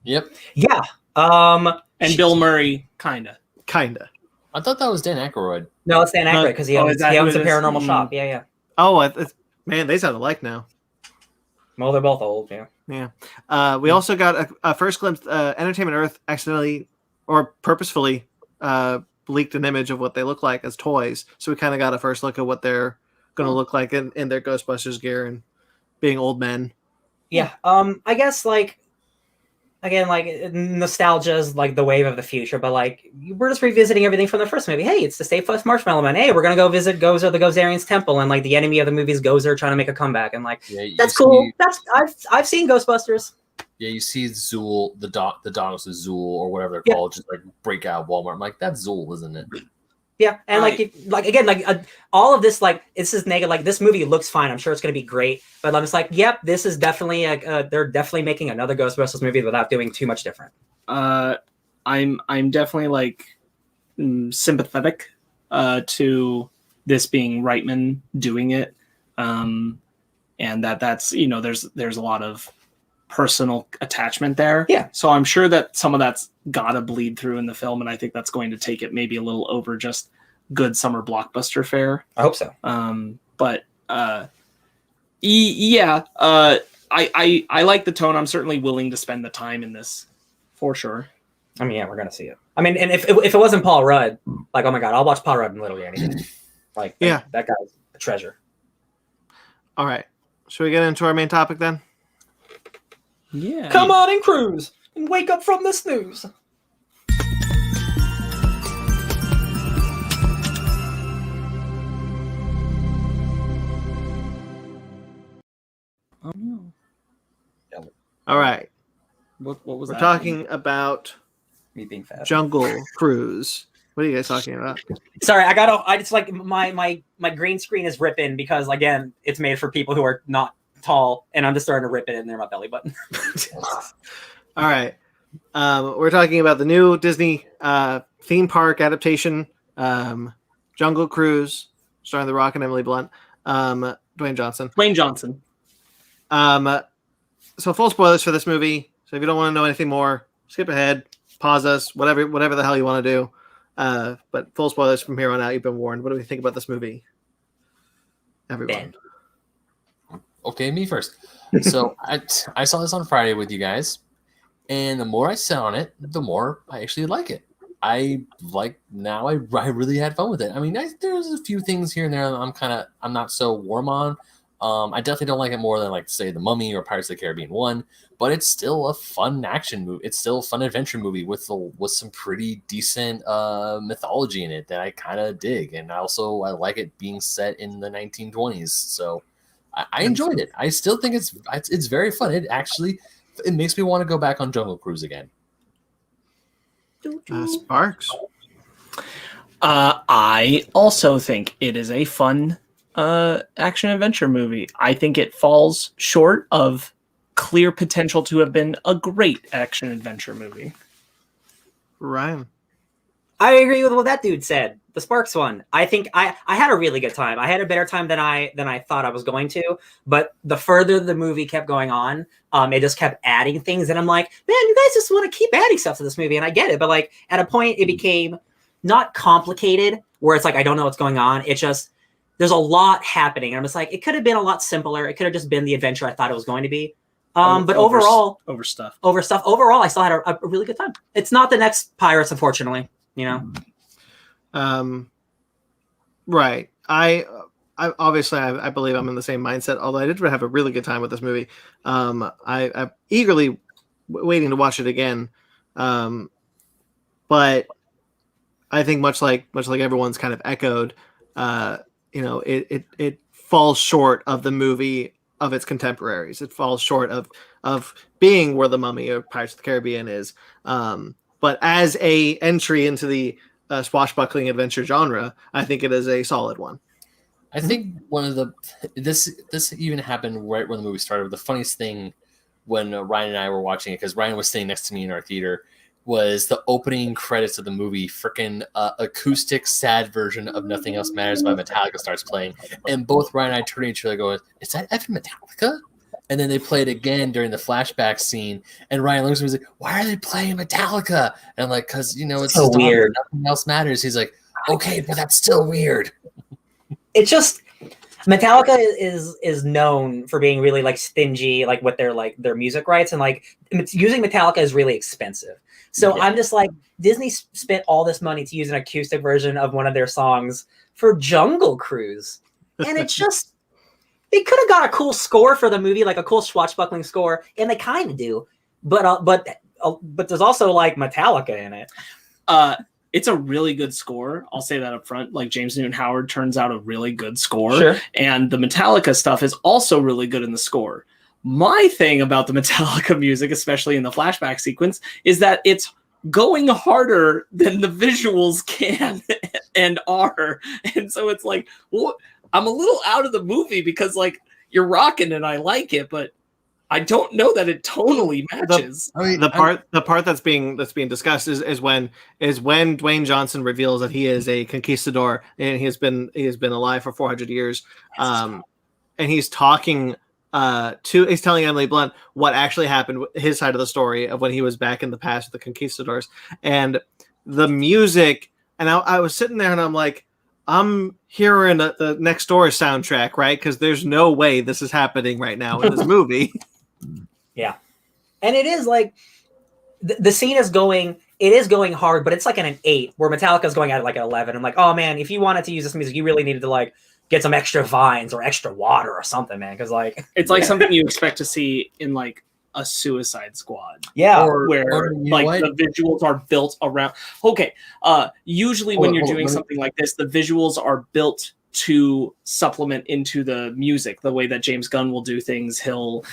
Yep. Yeah. And Bill Murray, kinda. I thought that was Dan Aykroyd. No, it's Dan Aykroyd because he owns, is that he who owns it a is? paranormal Mm. shop. Yeah. Oh, man, they sound alike now. Well, they're both old. Yeah. Yeah. We also got a first glimpse. Entertainment Earth accidentally or purposefully leaked an image of what they look like as toys. So we kind of got a first look at what they're going to look like in their Ghostbusters gear and being old men. Yeah. I guess like again, like nostalgia is like the wave of the future, but like we're just revisiting everything from the first movie. Hey, it's the Stay Puft Marshmallow Man. Hey, we're gonna go visit Gozer, the Gozerian's temple, and like the enemy of the movie is Gozer trying to make a comeback, and like that's cool. I've seen Ghostbusters. Yeah, you see Zool, the dogs of Zool or whatever they're called, just like break out Walmart. I'm like, that's Zool, isn't it? Yeah, and all of this, like, this is negative. Like, this movie looks fine. I'm sure it's going to be great. But I'm just like, yep, this is definitely they're definitely making another Ghostbusters movie without doing too much different. I'm definitely like sympathetic to this being Reitman doing it, and that's there's a lot of personal attachment there. Yeah. So I'm sure that some of that's got to bleed through in the film, and I think that's going to take it maybe a little over just good summer blockbuster fare. I hope so. I like the tone. I'm certainly willing to spend the time in this for sure. I mean, yeah, we're gonna see it. I mean, and if it wasn't Paul Rudd, like, oh my god, I'll watch Paul Rudd in literally anything. Like, yeah, that guy's a treasure. All right, should we get into our main topic then? Yeah. Come on and cruise and wake up from the snooze. Oh no. All right. What was We're that? talking about Me being fast. Jungle Cruise. What are you guys talking about? Sorry, I just like my green screen is ripping because again, it's made for people who are not tall, and I'm just starting to rip it in there my belly button. All right. We're talking about the new Disney theme park adaptation, Jungle Cruise, starring The Rock and Emily Blunt, Dwayne Johnson. So full spoilers for this movie. So if you don't want to know anything more, skip ahead, pause us, whatever the hell you want to do. But full spoilers from here on out. You've been warned. What do we think about this movie? Everyone. Okay, me first. So I saw this on Friday with you guys, and the more I sit on it, the more I actually like it. I really had fun with it. I mean, there's a few things here and there I'm not so warm on. I definitely don't like it more than like say The Mummy or Pirates of the Caribbean 1, but it's still a fun action movie. It's still a fun adventure movie with some pretty decent mythology in it that I kind of dig, and I like it being set in the 1920s. So I enjoyed it. I still think it's very fun. It makes me want to go back on Jungle Cruise again. Sparks. I also think it is a fun action adventure movie. I think it falls short of clear potential to have been a great action adventure movie. Ryan. I agree with what that dude said. The Sparks one. I think I had a really good time. I had a better time than I thought I was going to. But the further the movie kept going on, it just kept adding things, and I'm like, man, you guys just want to keep adding stuff to this movie, and I get it. But like at a point, it became not complicated, where it's like I don't know what's going on. It's just there's a lot happening, and I'm just like, it could have been a lot simpler. It could have just been the adventure I thought it was going to be. But overall, over stuff. Overall, I still had a really good time. It's not the next Pirates, unfortunately. You know. Right. I obviously I believe I'm in the same mindset. Although I did have a really good time with this movie. I'm eagerly waiting to watch it again. But I think much like everyone's kind of echoed, it falls short of the movie of its contemporaries. It falls short of being where The Mummy or Pirates of the Caribbean is. But as a entry into the swashbuckling adventure genre, I think it is a solid one. I think this even happened right when the movie started. The funniest thing when Ryan and I were watching it, because Ryan was sitting next to me in our theater, was the opening credits of the movie. Freaking acoustic sad version of Nothing Else Matters by Metallica starts playing, and both Ryan and I turned to each other going, "Is that effing Metallica?" And then they play it again during the flashback scene, and Ryan looks at me and he's like, "Why are they playing Metallica?" And I'm like, "Cause it's so weird. Nothing Else Matters." He's like, okay, but that's still weird. It's just Metallica is known for being really like stingy, like with their music rights, and like using Metallica is really expensive. So I'm just like, Disney spent all this money to use an acoustic version of one of their songs for Jungle Cruise, and it's just they could have got a cool score for the movie, like a cool swashbuckling score, and they kind of do, but there's also like Metallica in it. It's a really good score. I'll say that up front. Like James Newton Howard turns out a really good score. Sure. And the Metallica stuff is also really good in the score. My thing about the Metallica music, especially in the flashback sequence, is that it's going harder than the visuals can and are. And so it's like, well, I'm a little out of the movie because like you're rocking and I like it, but I don't know that it tonally matches. The part that's being discussed is when Dwayne Johnson reveals that he is a conquistador and he has been alive for 400 years, and he's talking he's telling Emily Blunt what actually happened, his side of the story of when he was back in the past with the conquistadors, and the music. And I was sitting there and I'm like, I'm hearing the Next Door soundtrack, right? Because there's no way this is happening right now in this movie. Yeah. And it is like the scene is going hard, but it's like an 8 where Metallica's going at like an 11. I'm like, oh man, if you wanted to use this music, you really needed to like get some extra vines or extra water or something, man. Because like it's like something you expect to see in like a Suicide Squad. Yeah. Or where like the visuals are built around. Okay. Usually when you're doing something like this, the visuals are built to supplement into the music. The way that James Gunn will do things, he'll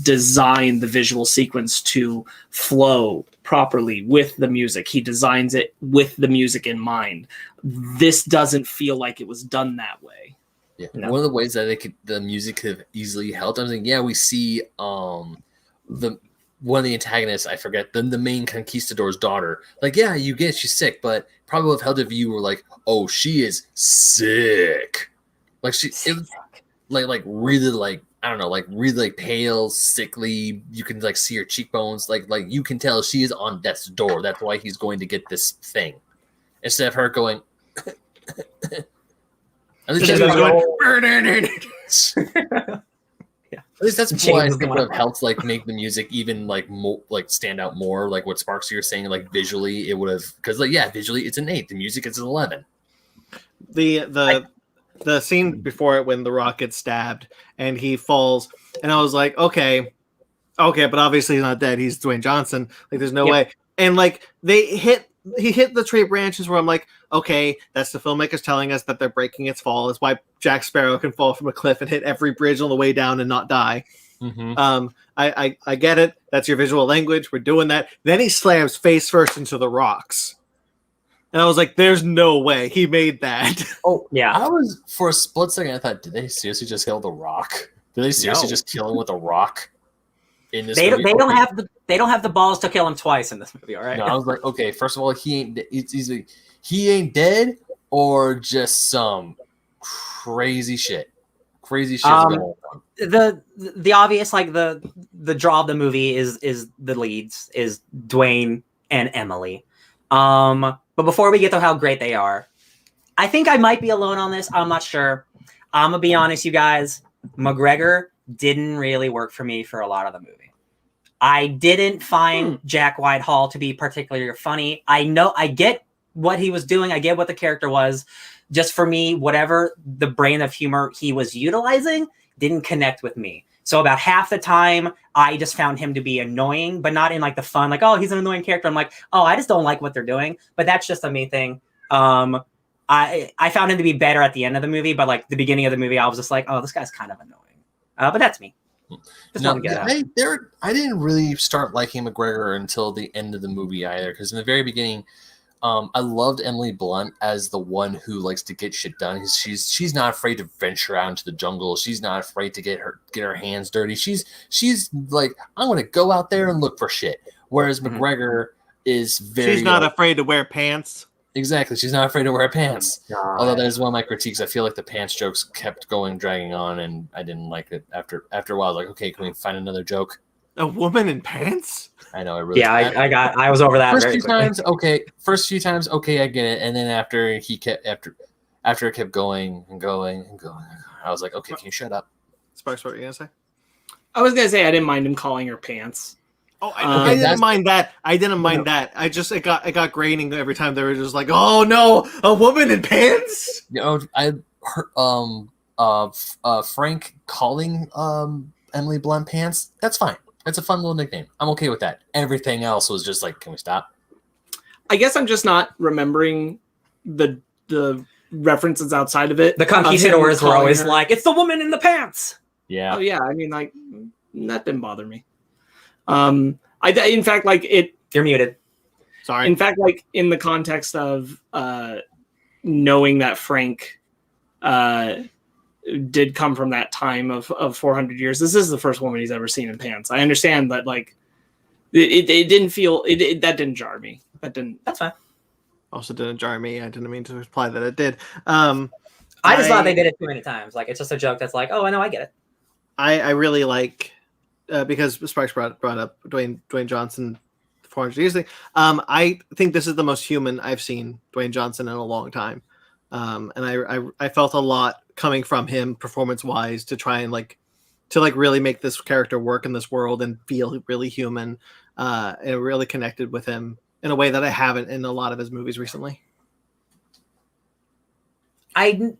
design the visual sequence to flow properly with the music. He designs it with the music in mind. This doesn't feel like it was done that way. Yeah. No. One of the ways that the music could have easily helped, I was thinking, we see one of the antagonists, I forget, the main conquistador's daughter. Like, yeah, you get she's sick, but probably would have helped if you were like, oh, she is sick. Like it was like really like, I don't know, like really like pale, sickly. You can like see her cheekbones. Like you can tell she is on death's door. That's why he's going to get this thing. Instead of her going, at least she's going, yeah. At least that's why I think would have helped like make the music even like like stand out more. Like what Sparks you're saying, like visually it would have, because like visually it's an 8. The music is an 11. The scene before it when the Rock gets stabbed and he falls, and I was like, okay, but obviously he's not dead. He's Dwayne Johnson. Like there's no way. And like he hit the tree branches where I'm like, okay, that's the filmmakers telling us that they're breaking its fall. It's why Jack Sparrow can fall from a cliff and hit every bridge on the way down and not die. Mm-hmm. I get it. That's your visual language. We're doing that. Then he slams face first into the rocks. And I was like, there's no way he made that. Oh, yeah. I was, for a split second, I thought, did they seriously just kill the Rock? Did they seriously just kill him with a rock? In this movie? They don't have the balls to kill him twice in this movie, all right? No, I was like, okay, first of all, he ain't dead, or just some crazy shit. Crazy shit going on. The obvious, like the draw of the movie is the leads is Dwayne and Emily. But before we get to how great they are, I think I might be alone on this. I'm not sure. I'm gonna be honest, you guys. McGregor didn't really work for me for a lot of the movie. I didn't find Jack Whitehall to be particularly funny. I get what he was doing. I get what the character was. Just for me, whatever the brain of humor he was utilizing didn't connect with me. So about half the time, I just found him to be annoying, but not in like the fun, like, oh, he's an annoying character. I'm like, oh, I just don't like what they're doing. But that's just a me thing. I found him to be better at the end of the movie, but like the beginning of the movie, I was just like, oh, this guy's kind of annoying. But that's me. I didn't really start liking McGregor until the end of the movie either, because in the very beginning, I loved Emily Blunt as the one who likes to get shit done. She's not afraid to venture out into the jungle. She's not afraid to get her hands dirty. She's like, I'm going to go out there and look for shit. Whereas McGregor is very. She's not afraid to wear pants. Exactly. She's not afraid to wear pants. God. Although that is one of my critiques. I feel like the pants jokes kept dragging on, and I didn't like it. After a while, like, okay, can we find another joke? A woman in pants? I know it really. Yeah, I was over that First very few quickly. times, okay. First few times, okay, I get it. And then after it kept going and going and going, I was like, okay, can you shut up? Sparks, what were you gonna say? I was gonna say I didn't mind him calling her pants. Oh, I didn't that's- mind that. I didn't mind that. I just it got grating every time they were just like, oh no, a woman in pants. You know, I heard Frank calling Emily Blunt pants. That's fine. That's a fun little nickname. I'm okay with that. Everything else was just like, can we stop? I guess I'm just not remembering the references outside of it. The of him conquistadors were calling always her- like, "It's the woman in the pants." Yeah. Oh yeah, I mean, like that didn't bother me. In fact, like it. You're muted. Sorry. In fact, like in the context of knowing that Frank did come from that time of 400 years, this is the first woman he's ever seen in pants. I understand that, like it didn't feel that didn't jar me. That didn't. That's fine. Also didn't jar me. I didn't mean to imply that it did. I just thought they did it too many times. Like, it's just a joke that's like, oh, I know, I get it. I really like because Sparks brought up Dwayne Johnson 400 years thing. I think this is the most human I've seen Dwayne Johnson in a long time. And I felt a lot coming from him performance wise to try and really make this character work in this world and feel really human, and really connected with him in a way that I haven't in a lot of his movies recently. I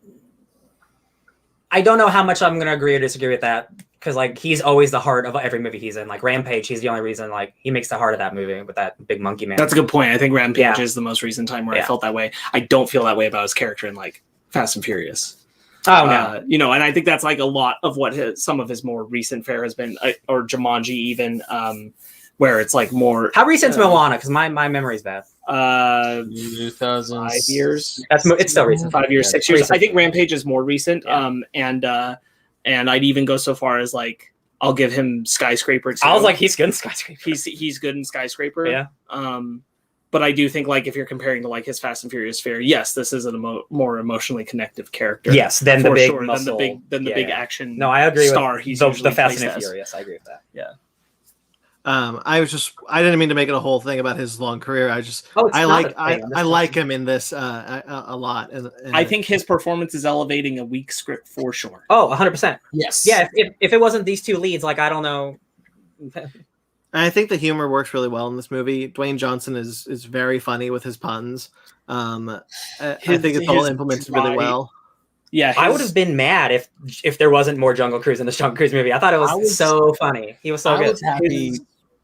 don't know how much I'm going to agree or disagree with that, because like he's always the heart of every movie he's in. Like Rampage, he's the only reason like he makes the heart of that movie with that big monkey man. That's a good point. I think Rampage Yeah. is the most recent time where I felt that way. I don't feel that way about his character in like Fast and Furious. Oh no, You know, and I think that's like a lot of what some of his more recent fare has been, or Jumanji even, where it's like more. how recent's Moana? Because my memory's bad. 2000 5 years. It's still recent. 5 years, Yeah, 6 years. recent. I think Rampage is more recent. Yeah. And I'd even go so far as like I'll give him Skyscraper too. I was like, he's good in Skyscraper. he's good in Skyscraper. Yeah. But I do think like if you're comparing to like his Fast and Furious fare, yes, this is a more emotionally connective character. Yes, then the for big sure, muscle. than the Yeah, big yeah. action. No, I agree star with he's the usually Fast placed and as. Furious. I agree with that. Yeah. I didn't mean to make it a whole thing about his long career. Oh, it's I not like a thing. I'm just I like talking. him in this a lot. And I think his performance is elevating a weak script for sure. Oh, 100%. Yes. Yeah, if it wasn't these two leads, like I don't know. I think the humor works really well in this movie. Dwayne Johnson is very funny with his puns. I think it's all his implemented dry- really well. Yeah, I would have been mad if there wasn't more Jungle Cruise in this Jungle Cruise movie. I thought it was so funny. He was so I good. was happy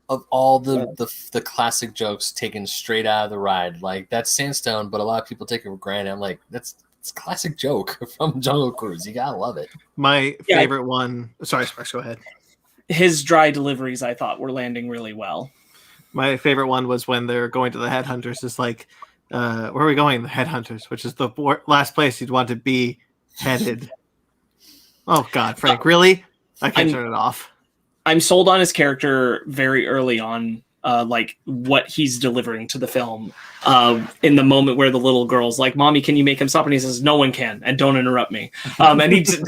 of all the classic jokes taken straight out of the ride. Like that's Sandstone, but a lot of people take it for granted. I'm like, it's a classic joke from Jungle Cruise. You gotta love it. My favorite one. Sorry, Sparks, go ahead. his dry deliveries I thought were landing really well. My favorite one was when they're going to the Headhunters. It's like, where are we going? The Headhunters, which is the last place you'd want to be headed. Oh God, Frank, really? I can't turn it off. I'm sold on his character very early on, like what he's delivering to the film. In the moment where the little girl's like, "Mommy, can you make him stop?" And he says, "No one can, and don't interrupt me." And he just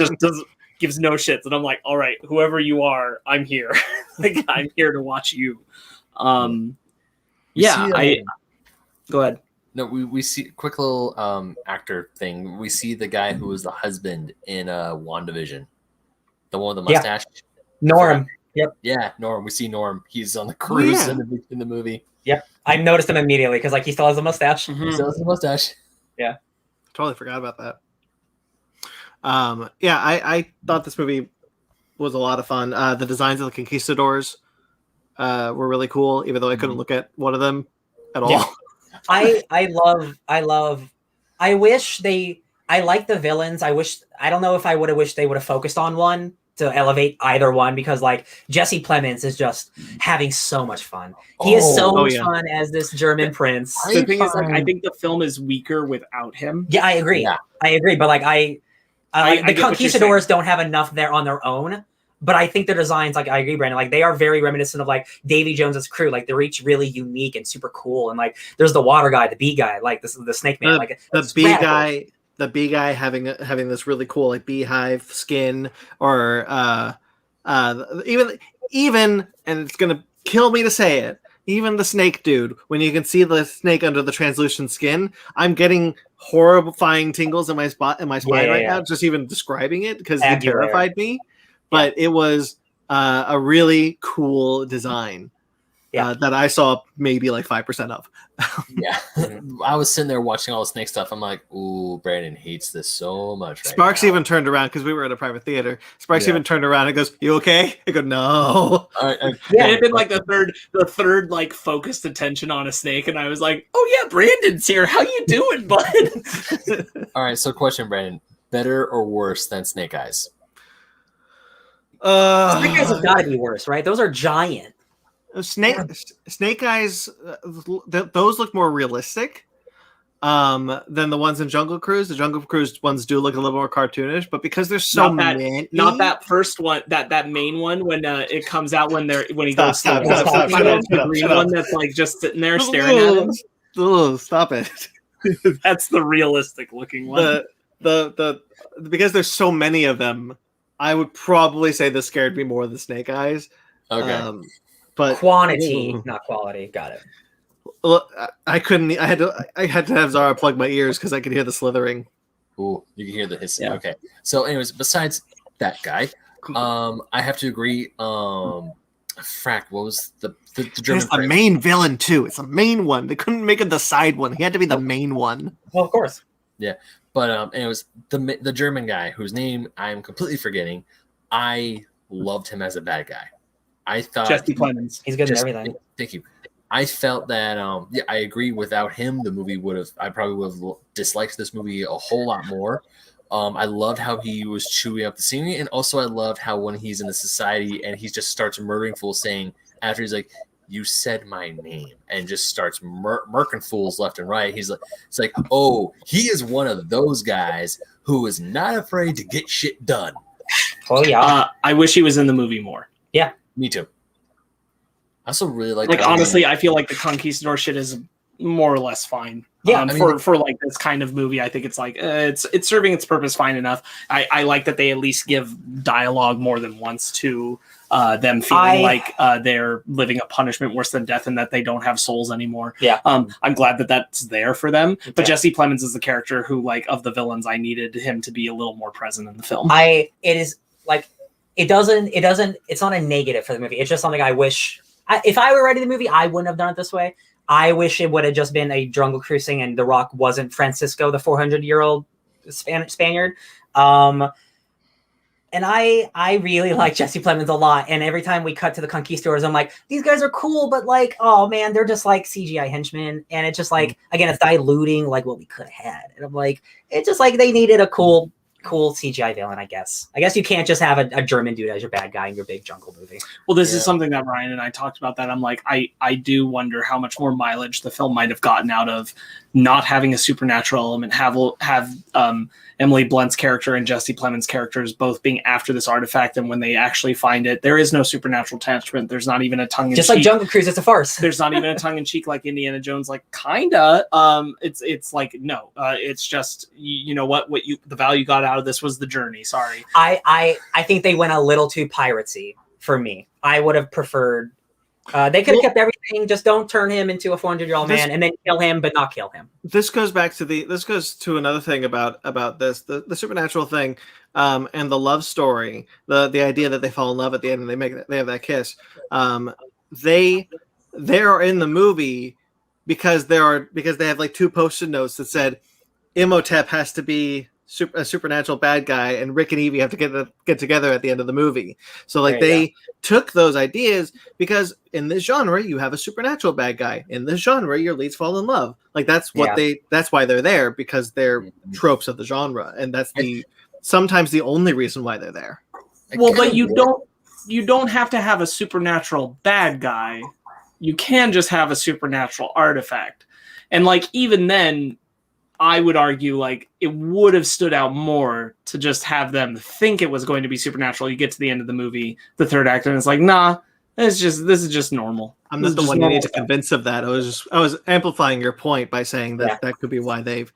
gives no shits. And I'm like, "All right, whoever you are, I'm here. Like I'm here to watch you." Go ahead. No, we see quick little actor thing. We see the guy who was the husband in WandaVision, the one with the mustache. Norm. Yep. Yeah, Norm. We see Norm. He's on the cruise in the movie. Yep. I noticed him immediately because like he still has a mustache. He still has the mustache. Yeah. Totally forgot about that. I thought this movie was a lot of fun. The designs of the conquistadors were really cool, even though I couldn't look at one of them at all. Yeah. I like the villains. I don't know if I would have wished they would have focused on one to elevate either one, because like Jesse Plemons is just having so much fun. He is so much fun as this German prince. The thing is, like, I think the film is weaker without him. Yeah, I agree. Yeah. I agree. But like the get what you're conquistadors don't have enough there on their own. But I think their designs, like I agree, Brandon, like they are very reminiscent of like Davy Jones's crew. Like they're each really unique and super cool. And like there's the water guy, the bee guy, like this is the snake man. Like The bee guy having this really cool like beehive skin, or even even, and it's gonna kill me to say it, even the snake dude, when you can see the snake under the translucent skin, I'm getting horrifying tingles in my spine right now, just even describing it, because it terrified me. But it was a really cool design that I saw maybe like 5% of. Yeah. I was sitting there watching all the snake stuff. I'm like, ooh, Brandon hates this so much. Sparks even turned around, because we were at a private theater. Sparks even turned around and goes, "You okay?" I go, "No." It had been like the third like focused attention on a snake, and I was like, "Oh yeah, Brandon's here. How you doing, bud?" All right, so question, Brandon: better or worse than Snake Eyes? Snake Eyes have got to be worse, right? Those are giant. Snake Eyes, those look more realistic than the ones in Jungle Cruise. The Jungle Cruise ones do look a little more cartoonish, but because there's so many, not that first one, that main one when it comes out when he goes stop, the green one that's like just sitting there staring at him. Stop it. That's the realistic looking one. The because there's so many of them, I would probably say this scared me more than Snake Eyes. Okay. But quantity, not quality. Got it. Look, I couldn't. I had to have Zara plug my ears because I could hear the slithering. Ooh, you can hear the hissing. Yeah. Okay. So, anyways, besides that guy, I have to agree. Frack, what was the German? It's the main villain too. It's the main one. They couldn't make it the side one. He had to be the main one. Well, of course. Yeah, but anyways, the German guy whose name I am completely forgetting. I loved him as a bad guy. I thought Jesse Plemons. He's good in everything. Thank you. I felt that I agree. Without him, the movie I probably would have disliked this movie a whole lot more. I loved how he was chewing up the scenery, and also I loved how when he's in the society and he just starts murdering fools, saying after he's like, "You said my name," and just starts murking fools left and right. It's like, oh, he is one of those guys who is not afraid to get shit done. Oh yeah. I wish he was in the movie more. Yeah. Me too. I also really like honestly, I feel like the Conquistador shit is more or less fine. Yeah, for like this kind of movie, I think it's like it's serving its purpose fine enough. I like that they at least give dialogue more than once to them feeling like they're living a punishment worse than death and that they don't have souls anymore. Yeah. I'm glad that that's there for them. But Jesse Plemons is the character who, like, of the villains, I needed him to be a little more present in the film. It's not a negative for the movie. It's just something I wish. If I were writing the movie, I wouldn't have done it this way. I wish it would have just been a Jungle Cruise thing and The Rock wasn't Francisco, the 400-year-old Spaniard. And I really like Jesse Plemons a lot. And every time we cut to the Conquistadors, I'm like, these guys are cool, but like, oh man, they're just like CGI henchmen. And it's just like, again, it's diluting like what we could have had. And I'm like, it's just like they needed a cool CGI villain, I guess. I guess you can't just have a German dude as your bad guy in your big jungle movie. Well, this is something that Ryan and I talked about, that I'm like, I do wonder how much more mileage the film might have gotten out of not having a supernatural element, have Emily Blunt's character and Jesse Plemons' characters both being after this artifact, and when they actually find it, there is no supernatural attachment. There's not even a tongue-in-cheek. Just like Jungle Cruise, it's a farce. There's not even a tongue-in-cheek like Indiana Jones, like kinda. It's like, no, it's just, you know what the value got out of this was the journey. Sorry. I think they went a little too piratey for me. I would have preferred. They could have kept everything. Just don't turn him into a 400-year-old man, and then kill him, but not kill him. This goes to another thing about the supernatural thing, and the love story. The idea that they fall in love at the end and they have that kiss. They are in the movie because they have like two Post-it notes that said Imhotep has to be a supernatural bad guy, and Rick and Evie have to get together at the end of the movie. So like they took those ideas, because in this genre you have a supernatural bad guy. In this genre your leads fall in love. Like that's what that's why they're there, because they're tropes of the genre, and that's sometimes the only reason why they're there. Well, but you don't have to have a supernatural bad guy. You can just have a supernatural artifact. And like even then, I would argue like it would have stood out more to just have them think it was going to be supernatural. You get to the end of the movie, the third act, and it's like, nah, this is just normal. I'm not the one you need to convince of that. I was amplifying your point by saying that that could be why they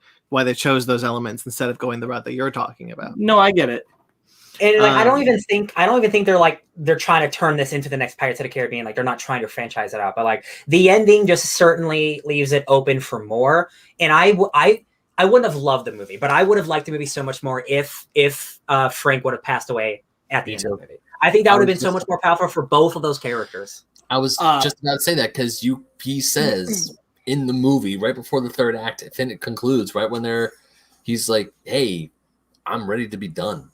chose those elements instead of going the route that you're talking about. No, I get it. And like I don't even think they're trying to turn this into the next Pirates of the Caribbean. Like they're not trying to franchise it out, but like the ending just certainly leaves it open for more. And I wouldn't have loved the movie, but I would have liked the movie so much more if Frank would have passed away at the end of the movie. I think that would have been so much more powerful for both of those characters. I was just about to say that because he says in the movie right before the third act, and it concludes right when he's like, "Hey, I'm ready to be done."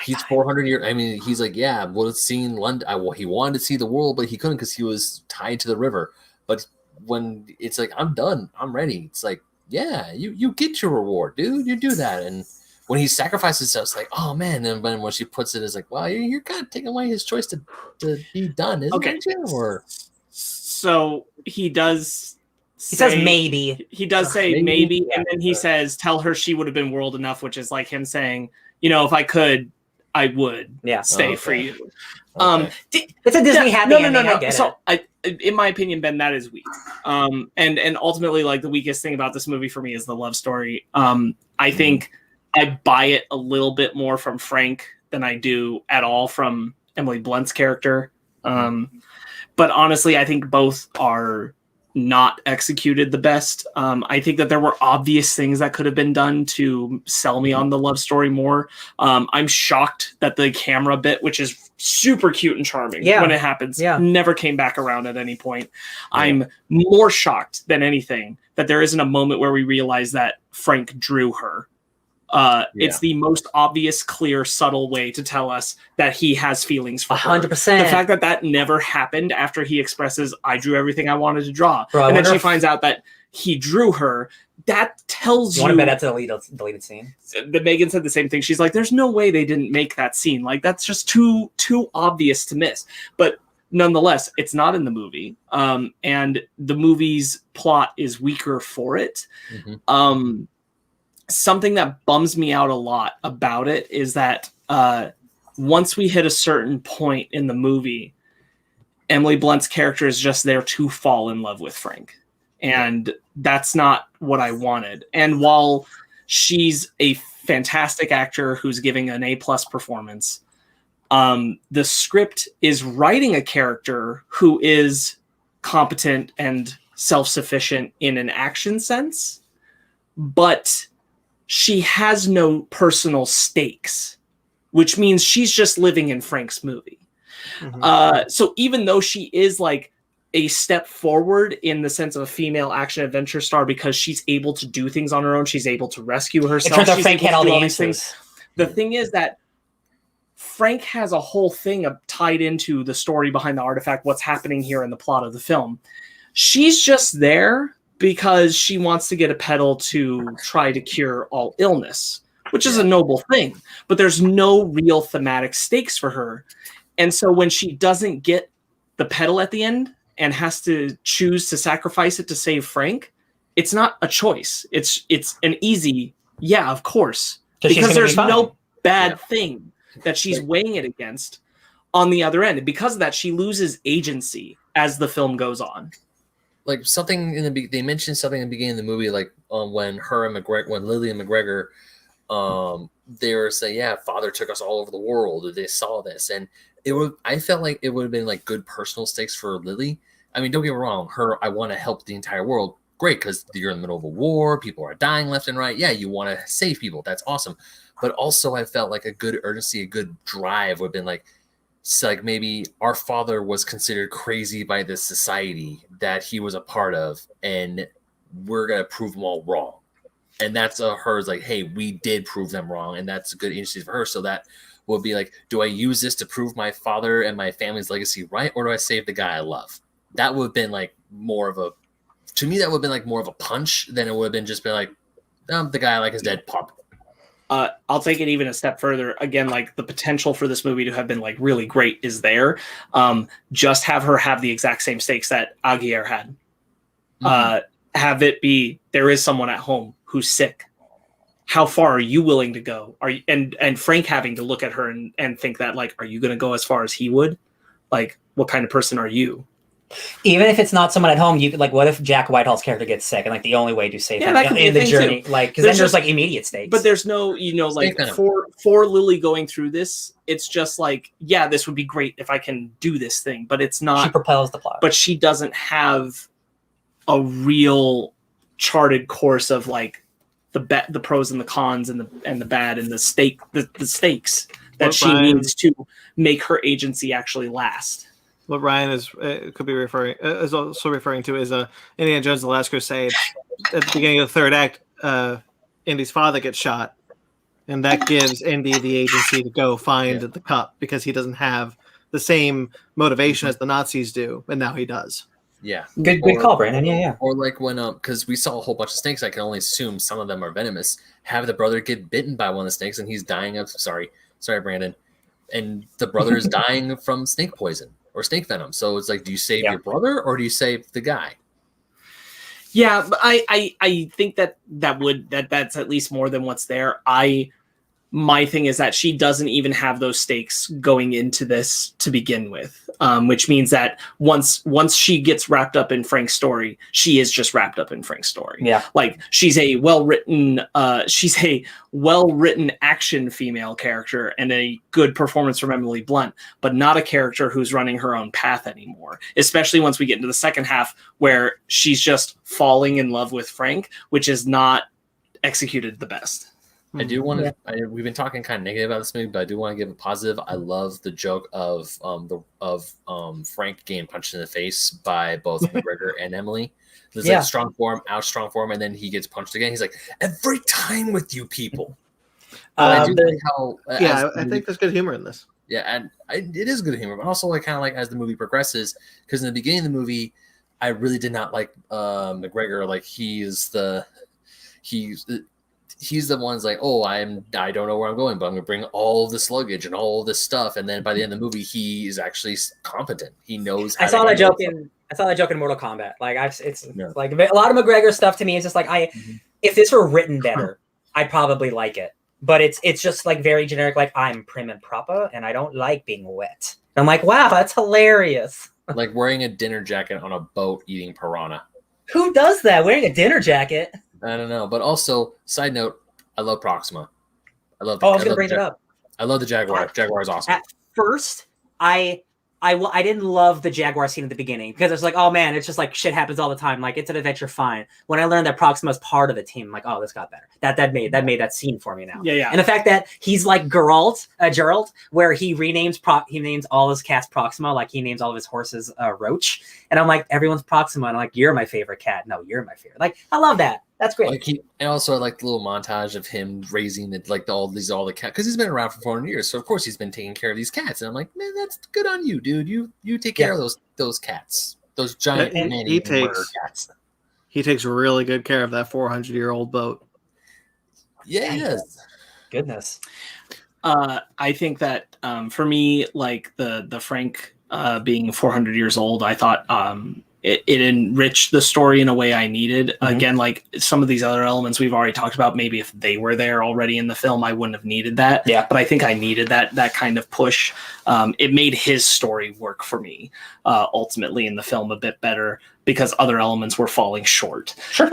He's 400 years. I mean, he's like, yeah, well, it's seen London. He wanted to see the world, but he couldn't because he was tied to the river. But when it's like, I'm done, I'm ready. It's like, yeah, you get your reward, dude. You do that. And when he sacrifices stuff, it's like, oh man. And then when she puts it, it's like, well, you're kind of taking away his choice to be done, isn't it? Or so he does. He says maybe. He does say maybe, and then he says, "Tell her she would have been world enough," which is like him saying, if I could, I would stay for you. Okay. It's a Disney happy ending. No. So, in my opinion, Ben, that is weak. And ultimately, like the weakest thing about this movie for me is the love story. I think I buy it a little bit more from Frank than I do at all from Emily Blunt's character. But honestly, I think both are not executed the best. I think that there were obvious things that could have been done to sell me on the love story more. I'm shocked that the camera bit, which is super cute and charming when it happens, never came back around at any point. I'm more shocked than anything that there isn't a moment where we realize that Frank drew her. It's the most obvious, clear, subtle way to tell us that he has feelings for 100%. her. The fact that never happened after he expresses, I drew everything I wanted to draw. Bro, and then she finds out that he drew her. That tells you... want to bet that's a deleted scene? Megan said the same thing. She's like, there's no way they didn't make that scene. Like, that's just too obvious to miss. But nonetheless, it's not in the movie. And the movie's plot is weaker for it. Something that bums me out a lot about it is that once we hit a certain point in the movie, Emily Blunt's character is just there to fall in love with Frank. And that's not what I wanted. And while she's a fantastic actor who's giving an A+ performance, the script is writing a character who is competent and self-sufficient in an action sense, but she has no personal stakes, which means she's just living in Frank's movie. So even though she is like a step forward in the sense of a female action adventure star because she's able to do things on her own, she's able to rescue herself. It turns out Frank had all the answers. The thing is that Frank has a whole thing tied into the story behind the artifact, what's happening here in the plot of the film. She's just there because she wants to get a petal to try to cure all illness, which is a noble thing, but there's no real thematic stakes for her. And so when she doesn't get the petal at the end and has to choose to sacrifice it to save Frank, it's not a choice. It's an easy, of course, because there's no bad thing that she's weighing it against on the other end. And because of that, she loses agency as the film goes on. Like something they mentioned something in the beginning of the movie, like when Lily and McGregor, they were saying, father took us all over the world. They saw this, and I felt like it would have been like good personal stakes for Lily. I mean, don't get me wrong, I want to help the entire world. Great, because you're in the middle of a war, people are dying left and right. Yeah, you want to save people. That's awesome. But also, I felt like a good urgency, a good drive would have been like, so like maybe our father was considered crazy by this society that he was a part of, and we're gonna prove them all wrong. And that's hers like, hey, we did prove them wrong, and that's a good agency for her. So that would be like, do I use this to prove my father and my family's legacy right, or do I save the guy I love? That would have been like more of a, to me, that would have been like more of a punch than it would have been just been like, the guy I like is dead, pop. I'll take it even a step further. Again, like the potential for this movie to have been like really great is there. Just have her have the exact same stakes that Aguirre had. Have it be, there is someone at home who's sick. How far are you willing to go? And Frank having to look at her and think that like, are you going to go as far as he would? Like, what kind of person are you? Even if it's not someone at home, you could, like, what if Jack Whitehall's character gets sick, and like the only way to save him that could be in a the thing, journey, too. like, because then there's like immediate stakes. But there's no, like for Lily going through this, it's just like, yeah, this would be great if I can do this thing, but it's not. She propels the plot. But she doesn't have a real charted course of like the pros and the cons and the bad and the stakes that she needs to make her agency actually last. What Ryan is also referring to is Indiana Jones: The Last Crusade. At the beginning of the third act, Indy's father gets shot, and that gives Indy the agency to go find the cup because he doesn't have the same motivation as the Nazis do, and now he does. Yeah, good call, Brandon. Yeah. Or like when because we saw a whole bunch of snakes, I can only assume some of them are venomous. Have the brother get bitten by one of the snakes, and he's dying of sorry, Brandon, and the brother is dying from snake poison or snake venom. So it's like, do you save your brother or do you save the guy? Yeah, but I think that's at least more than what's there. My thing is that she doesn't even have those stakes going into this to begin with, which means that once she gets wrapped up in Frank's story, she is just wrapped up in Frank's story. Yeah, like she's a well-written action female character and a good performance from Emily Blunt, but not a character who's running her own path anymore. Especially once we get into the second half, where she's just falling in love with Frank, which is not executed the best. I do want to. We've been talking kind of negative about this movie, but I do want to give a positive. I love the joke of Frank getting punched in the face by both McGregor and Emily. There's like strong form, strong form, and then he gets punched again. He's like, every time with you people. I do think how. I think there's good humor in this. Yeah, and it is good humor, but also like kind of like as the movie progresses, because in the beginning of the movie, I really did not like McGregor. Like he's the one's like, oh, I don't know where I'm going, but I'm gonna bring all this luggage and all this stuff, and then by the end of the movie, he is actually competent. He knows. I saw that joke in Mortal Kombat. Like like a lot of McGregor stuff to me is just like if this were written better, I'd probably like it. But it's just like very generic. Like I'm prim and proper, and I don't like being wet. And I'm like, wow, that's hilarious. Like wearing a dinner jacket on a boat eating piranha. Who does that? Wearing a dinner jacket? I don't know, but also, side note, I love Proxima. I love the Jaguar. Jaguar is awesome. At first, I didn't love the Jaguar scene at the beginning because it's like, oh man, it's just like shit happens all the time. Like it's an adventure, fine. When I learned that Proxima's part of the team, I'm like, oh, this got better. That made that scene for me now. Yeah. And the fact that he's like Geralt, where he names all his cast Proxima, like he names all of his horses Roach, and I'm like, everyone's Proxima, and I'm like, you're my favorite cat. No, you're my favorite. Like I love that. That's great. And also I like the little montage of him raising all the cats because he's been around for 400 years. So of course he's been taking care of these cats. And I'm like, man, that's good on you, dude. You take care of those cats, those giant cats. He takes really good care of that 400-year-old boat. Yeah, he does. Goodness. I think that for me, like the Frank being 400 years old, I thought it enriched the story in a way I needed. Again, like some of these other elements we've already talked about, maybe if they were there already in the film, I wouldn't have needed that. Yeah. But I think I needed that kind of push. It made his story work for me ultimately in the film a bit better because other elements were falling short. Sure.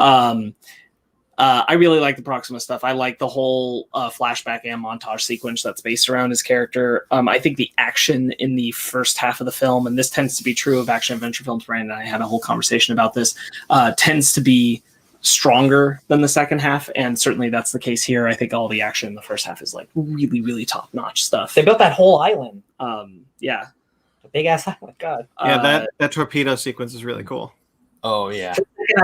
I really like the Proxima stuff. I like the whole flashback and montage sequence that's based around his character. I think the action in the first half of the film, and this tends to be true of action adventure films, Brandon and I had a whole conversation about this, tends to be stronger than the second half, and certainly that's the case here. I think all the action in the first half is like really, really top-notch stuff. They built that whole island. Yeah. A big-ass island, God. Yeah, that torpedo sequence is really cool. Oh yeah. And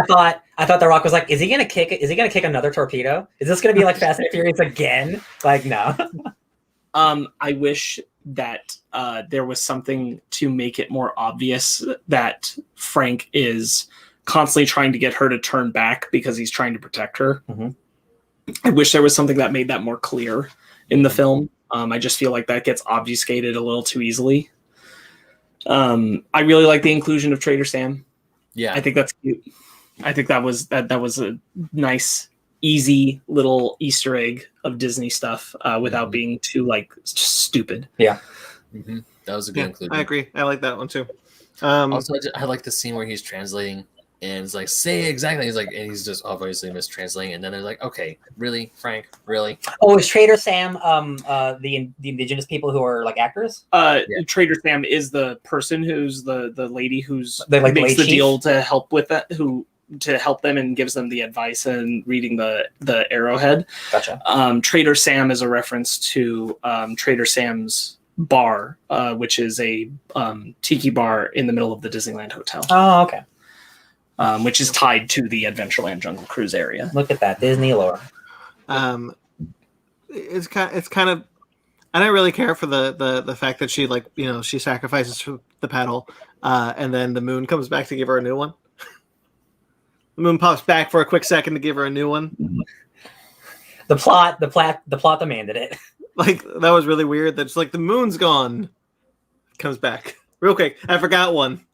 I thought The Rock was like, is he gonna kick another torpedo? Is this gonna be like Fast and Furious again? Like, no. I wish that there was something to make it more obvious that Frank is constantly trying to get her to turn back because he's trying to protect her. I wish there was something that made that more clear in the film. I just feel like that gets obfuscated a little too easily. I really like the inclusion of Trader Sam. Yeah, I think that's cute. I think that was a nice, easy little Easter egg of Disney stuff without being too like stupid. Yeah, that was a good inclusion. I agree. I like that one too. Also, I like the scene where he's translating and it's like, say exactly. He's like, and he's just obviously mistranslating. And then they're like, okay, really, Frank, really? Oh, is Trader Sam the indigenous people who are like actors? Trader Sam is the person who's the lady who's Like makes the chief? deal to help with that, to help them and gives them the advice and reading the arrowhead. Gotcha. Trader Sam is a reference to Trader Sam's bar, which is a tiki bar in the middle of the Disneyland Hotel. Oh, okay. Which is tied to the Adventureland Jungle Cruise area. Look at that Disney lore. It's kind of. I don't really care for the fact that she she sacrifices for the paddle, and then the moon comes back to give her a new one. The moon pops back for a quick second to give her a new one. The plot demanded it. Like, that was really weird. That's like, the moon's gone. Comes back real quick. I forgot one.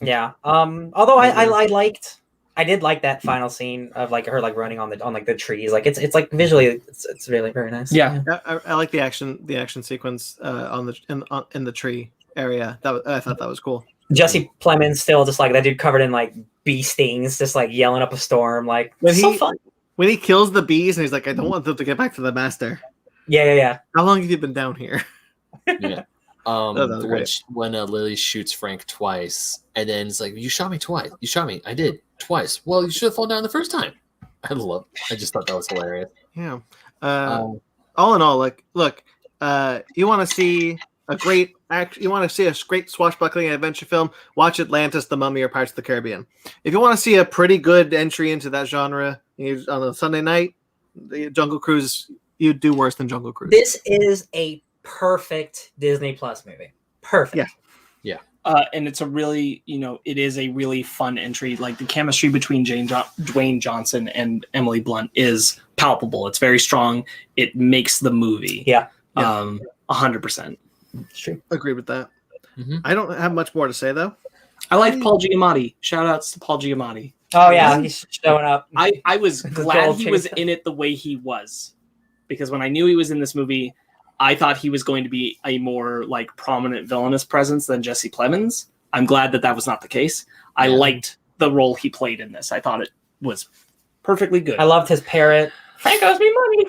Yeah. Although I did like that final scene of like her like running on the trees. Like it's like visually it's really very nice. Yeah. I like the action sequence in the tree area. I thought that was cool. Jesse Plemons still just like that dude covered in like bee stings, just like yelling up a storm. Like so fun. When he kills the bees and he's like, I don't want them to get back to the master. Yeah. How long have you been down here? Yeah. When Lily shoots Frank twice, and then it's like, you shot me twice. You shot me. I did twice. Well, you should have fallen down the first time. I just thought that was hilarious. Yeah. All in all, like, look, you want to see a great swashbuckling adventure film? Watch Atlantis, The Mummy, or Pirates of the Caribbean. If you want to see a pretty good entry into that genre on a Sunday night, the Jungle Cruise, you'd do worse than Jungle Cruise. This is a perfect Disney Plus movie. Perfect. Yeah. And it's a really, it is a really fun entry. Like, the chemistry between Dwayne Johnson and Emily Blunt is palpable. It's very strong. It makes the movie. Yeah. 100%. It's true. Agree with that. Mm-hmm. I don't have much more to say, though. I like Paul Giamatti. Shout outs to Paul Giamatti. Oh yeah, he's showing up. I was glad he was in it the way he was, because when I knew he was in this movie, I thought he was going to be a more like prominent villainous presence than Jesse Plemons. I'm glad that was not the case. I liked the role he played in this. I thought it was perfectly good. I loved his parrot. Frank owes me money.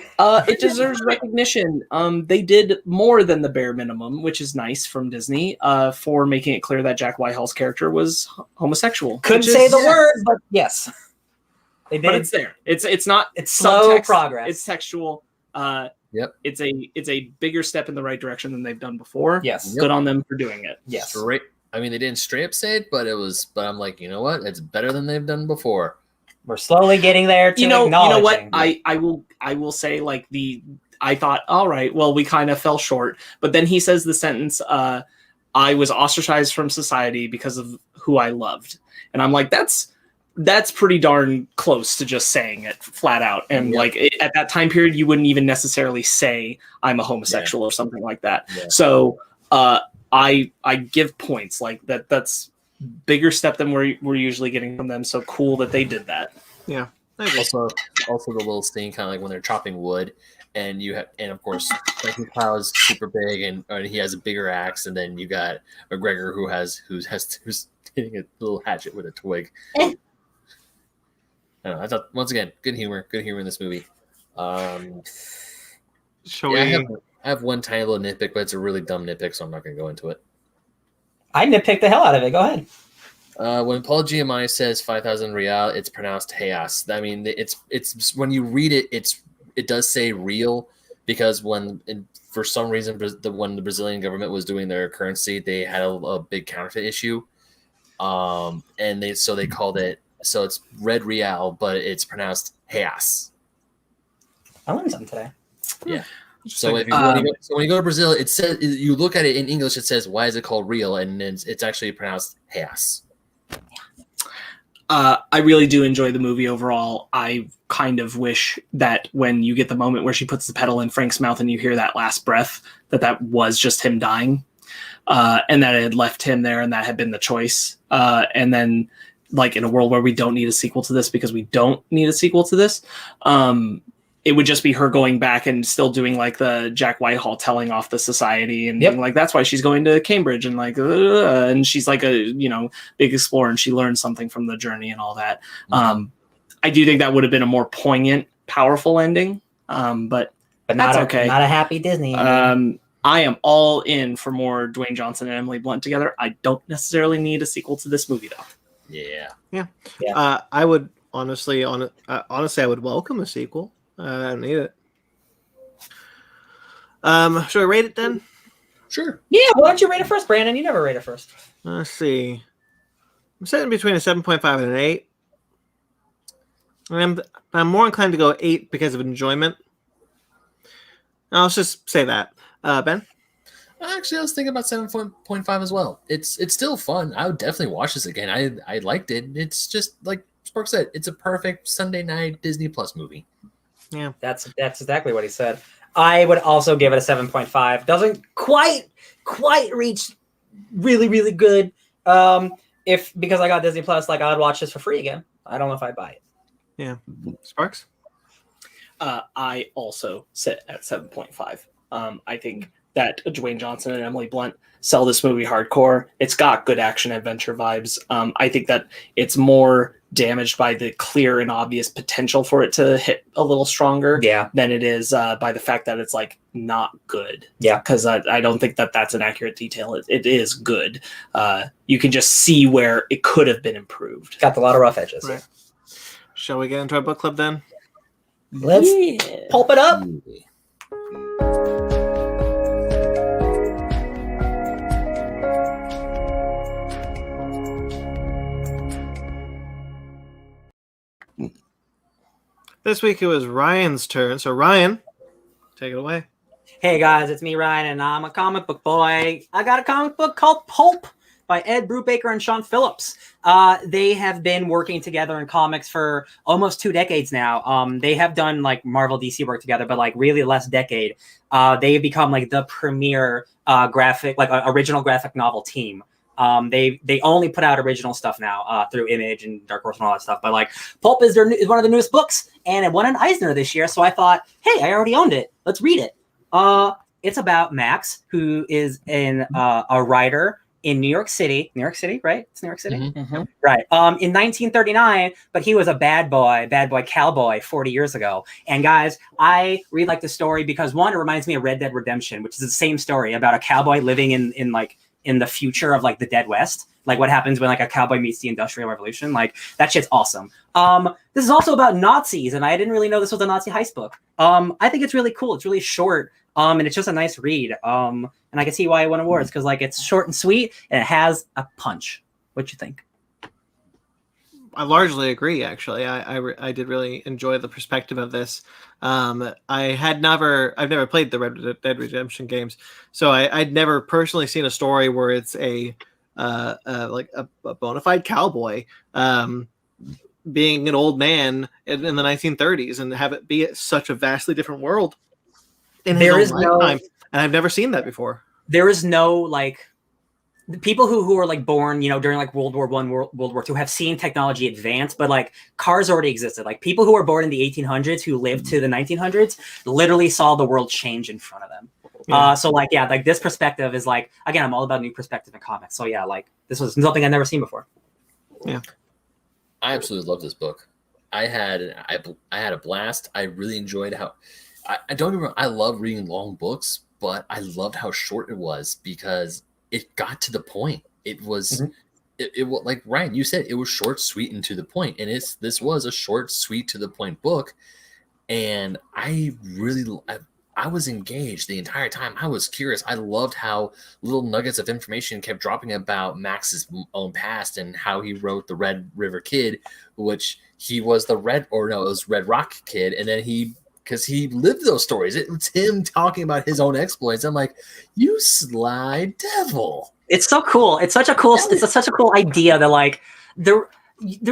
It deserves recognition. They did more than the bare minimum, which is nice from Disney, for making it clear that Jack Whitehall's character was homosexual. Couldn't say the word, but yes, they did. But it's there. It's not. It's slow subtext, progress. It's textual. Yep. It's a bigger step in the right direction than they've done before. Yes. Good on them for doing it. Yes. Straight. I mean, they didn't straight up say it, but I'm like, you know what? It's better than they've done before. We're slowly getting there to you know what? acknowledging. I will say, like, I thought, all right, well, we kind of fell short. But then he says the sentence, I was ostracized from society because of who I loved. And I'm like, that's pretty darn close to just saying it flat out. And at that time period, you wouldn't even necessarily say I'm a homosexual or something like that. Yeah. So I give points like that. That's bigger step than we're usually getting from them. So cool that they did that. Yeah. Also the little scene, kind of like when they're chopping wood, and of course, Frankie Powell is super big, and he has a bigger axe, and then you got McGregor who's hitting a little hatchet with a twig. I thought, once again, good humor in this movie. I have one tiny little nitpick, but it's a really dumb nitpick, so I'm not going to go into it. I nitpicked the hell out of it. Go ahead. When Paul Giamatti says 5,000 real, it's pronounced Hayas. I mean, it's when you read it, it does say real, because for some reason when the Brazilian government was doing their currency, they had a big counterfeit issue, and they called it, so it's red real, but it's pronounced Hayas. I learned something today. Yeah. So when you go to Brazil, it says, you look at it in English, it says, why is it called real? And it's actually pronounced Hayas. I really do enjoy the movie overall. I kind of wish that when you get the moment where she puts the pedal in Frank's mouth and you hear that last breath, that was just him dying, and that it had left him there, and that had been the choice. And then, like, in a world where we don't need a sequel to this, because we don't need a sequel to this, it would just be her going back and still doing like the Jack Whitehall telling off the society and being like, that's why she's going to Cambridge and like, and she's like a, big explorer and she learned something from the journey and all that. I do think that would have been a more poignant, powerful ending. But not okay. Not a happy Disney. I am all in for more Dwayne Johnson and Emily Blunt together. I don't necessarily need a sequel to this movie though. Yeah. I would honestly, I would welcome a sequel. I don't need it. Should I rate it then? Sure. Yeah, why don't you rate it first, Brandon? You never rate it first. Let's see. I'm sitting between a 7.5 and an 8. I'm more inclined to go 8 because of enjoyment. I'll just say that. Ben? Actually, I was thinking about 7.5 as well. It's still fun. I would definitely watch this again. I liked it. It's just like Spark said, it's a perfect Sunday night Disney Plus movie. Yeah. That's exactly what he said. I would also give it a 7.5. Doesn't quite reach really, really good. Because I got Disney Plus, like I'd watch this for free again. I don't know if I'd buy it. Yeah. Sparks? I also sit at 7.5. I think that Dwayne Johnson and Emily Blunt sell this movie hardcore. It's got good action adventure vibes. I think that it's more damaged by the clear and obvious potential for it to hit a little stronger than it is by the fact that it's like not good. Yeah. Because I don't think that that's an accurate detail. It is good. You can just see where it could have been improved. Got a lot of rough edges. Right. Shall we get into our book club then? Let's pulp it up. This week it was Ryan's turn. So Ryan, take it away. Hey guys, it's me, Ryan, and I'm a comic book boy. I got a comic book called Pulp by Ed Brubaker and Sean Phillips. They have been working together in comics for almost 2 decades now. They have done like Marvel DC work together, but like really last decade, they've become like the premier original graphic novel team. They only put out original stuff now through Image and Dark Horse and all that stuff. But like Pulp is one of the newest books, and it won an Eisner this year. So I thought, hey, I already owned it. Let's read it. It's about Max, who is a writer in New York City. New York City, right? It's New York City, right? In 1939, but he was a bad boy cowboy 40 years ago. And guys, I really like the story because one, it reminds me of Red Dead Redemption, which is the same story about a cowboy living in the future of like the Dead West, like what happens when like a cowboy meets the Industrial Revolution. Like that shit's awesome. This is also about Nazis, and I didn't really know this was a Nazi heist book. I think it's really cool. It's really short, and it's just a nice read. And I can see why it won awards because like it's short and sweet and it has a punch. What you think? I largely agree. Actually, I did really enjoy the perspective of this. I've never played the Red Dead Redemption games, so I'd never personally seen a story where it's a bona fide cowboy being an old man in the 1930s and have it be such a vastly different world in his own lifetime. And I've never seen that before. There is no like. The people who are like born, during like World War I, World War II have seen technology advance, but like cars already existed. Like people who were born in the 1800s who lived to the 1900s literally saw the world change in front of them. Yeah. So like this perspective is like, again, I'm all about new perspective in comics. So yeah, like this was something I'd never seen before. Yeah, I absolutely love this book. I had a blast. I really enjoyed how I don't remember. I love reading long books, but I loved how short it was because it got to the point. It was, it was like Ryan, you said, it was short, sweet, and to the point. And this was a short, sweet, to the point book. And I was engaged the entire time. I was curious. I loved how little nuggets of information kept dropping about Max's own past and how he wrote the Red River Kid, which he was it was Red Rock Kid. And then because he lived those stories. It's him talking about his own exploits. I'm like, you sly devil. It's so cool. It's such a cool idea that like there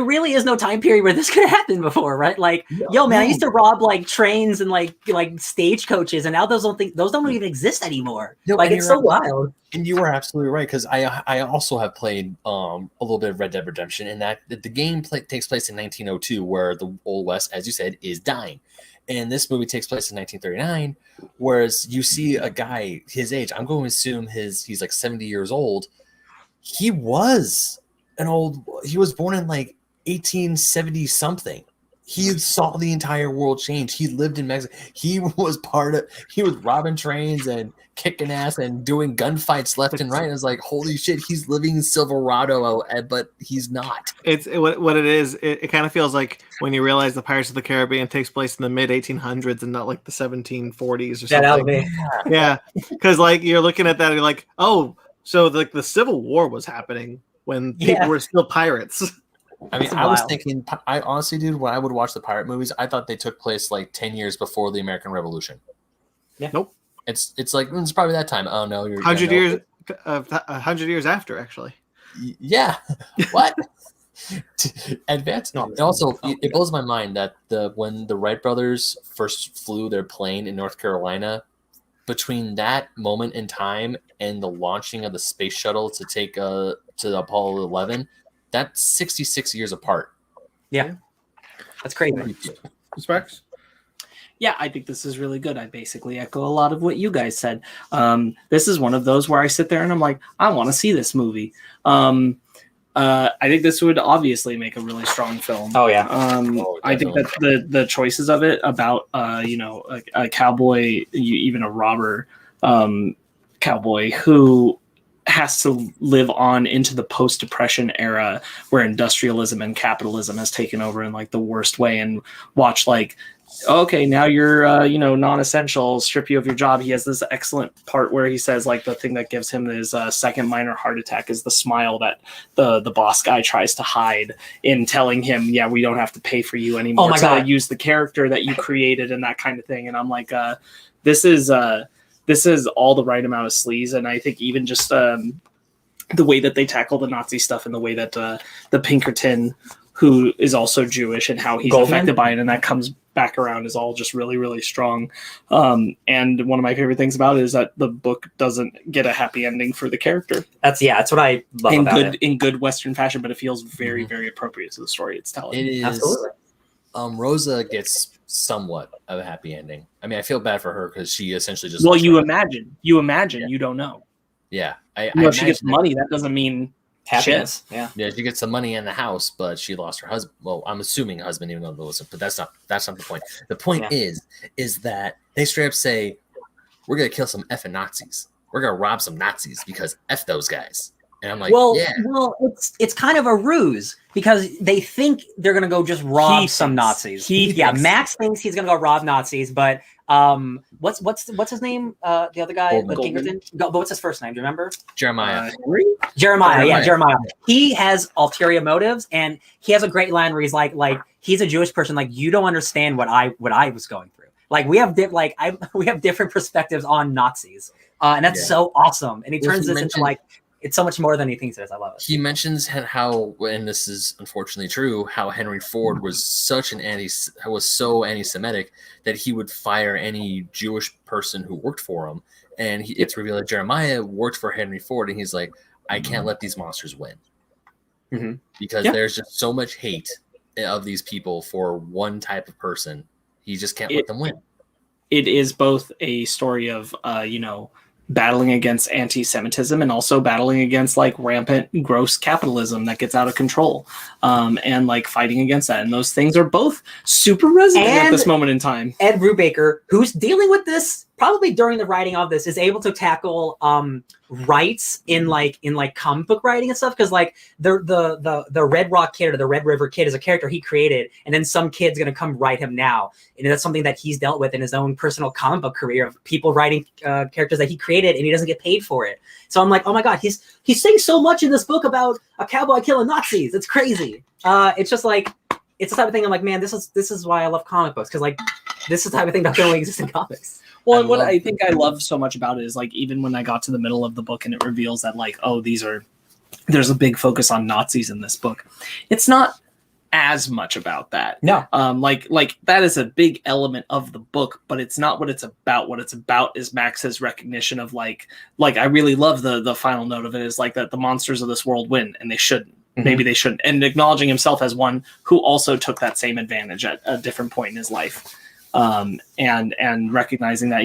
really is no time period where this could have happened before, right? Like, I used to rob like trains and like stagecoaches, and now those don't even exist anymore. No, like it's so wild. And you were absolutely right, because I also have played a little bit of Red Dead Redemption, and that the game takes place in 1902, where the Old West, as you said, is dying. And this movie takes place in 1939, whereas you see a guy his age. I'm going to assume he's like 70 years old. He was born in like 1870 something. He saw the entire world change. He lived in Mexico. He was robbing trains and kicking ass and doing gunfights left and right. I was like, holy shit, he's living in Silverado, but he's not. It's what it is. It kind of feels like when you realize the Pirates of the Caribbean takes place in the mid 1800s and not like the 1740s or something. Yeah, because like you're looking at that and you're like, oh, so like the Civil War was happening when people were still pirates. I mean, I was thinking, I honestly, dude, when I would watch the pirate movies, I thought they took place like 10 years before the American Revolution. Yeah. Nope. It's like, it's probably that time. Oh, no. You're 100 years, 100 years after, actually. Yeah. What? Advanced. No. Also, it blows my mind that when the Wright brothers first flew their plane in North Carolina, between that moment in time and the launching of the space shuttle to take to Apollo 11, that's 66 years apart. Yeah. That's crazy. Specs? Yeah, I think this is really good. I basically echo a lot of what you guys said. This is one of those where I sit there and I'm like, I want to see this movie. I think this would obviously make a really strong film. Oh yeah. I think that the choices of it about a cowboy, even a robber cowboy who has to live on into the post-depression era where industrialism and capitalism has taken over in like the worst way, and watch like, okay, now you're non-essential, strip you of your job. He has this excellent part where he says like the thing that gives him his second minor heart attack is the smile that the boss guy tries to hide in telling him, yeah, we don't have to pay for you anymore. Oh my God. Use the character that you created and that kind of thing. And I'm like, this is all the right amount of sleaze. And I think even just the way that they tackle the Nazi stuff and the way that the Pinkerton, who is also Jewish, and how he's affected by it, and that comes back around, is all just really, really strong. And one of my favorite things about it is that the book doesn't get a happy ending for the character. That's what I love about it. In good Western fashion, but it feels very, very appropriate to the story it's telling. It is. Absolutely. Rosa gets somewhat of a happy ending. I mean, I feel bad for her because she essentially just. Well, you imagine, yeah. You don't know. Yeah, I she gets money. That doesn't mean happiness. Yeah, she gets some money in the house, but she lost her husband. Well, I'm assuming husband, even though it wasn't. But that's not the point. The point is that they straight up say, "We're gonna kill some effing Nazis. We're gonna rob some Nazis because F those guys." And I'm like, well, it's kind of a ruse because they think they're gonna go just rob some Nazis. Max thinks he's gonna go rob Nazis, but what's his name? The other guy, Pinkerton. But what's his first name? Do you remember? Jeremiah. Jeremiah. He has ulterior motives, and he has a great line where he's like he's a Jewish person. Like, you don't understand what I was going through. Like, we have we have different perspectives on Nazis, and that's so awesome. And he turns this into like. It's so much more than he thinks it is. I love it. He mentions how, and this is unfortunately true, how Henry Ford was so anti-Semitic that he would fire any Jewish person who worked for him. And it's revealed that Jeremiah worked for Henry Ford, and he's like, I can't let these monsters win because there's just so much hate of these people for one type of person. He just can't let them win. It is both a story of battling against anti-Semitism and also battling against like rampant gross capitalism that gets out of control, and like fighting against that. And those things are both super resonant at this moment in time. Ed Brubaker, who's dealing with this probably during the writing of this, is able to tackle rights in comic book writing and stuff, because like the Red Rock Kid or the Red River Kid is a character he created, and then some kid's gonna come write him now, and that's something that he's dealt with in his own personal comic book career, of people writing characters that he created and he doesn't get paid for it. So I'm like, oh my God, he's saying so much in this book about a cowboy killing Nazis. It's crazy. It's just like, it's the type of thing I'm like, man, this is why I love comic books, because like this is the type of thing that only exists in comics. Well, and what I think I love so much about it is like, even when I got to the middle of the book and it reveals that like, oh, there's a big focus on Nazis in this book. It's not as much about that. No. Like that is a big element of the book, but it's not what it's about. What it's about is Max's recognition of like I really love the final note of it is like that the monsters of this world win, and they shouldn't. Maybe they shouldn't. And acknowledging himself as one who also took that same advantage at a different point in his life. and recognizing that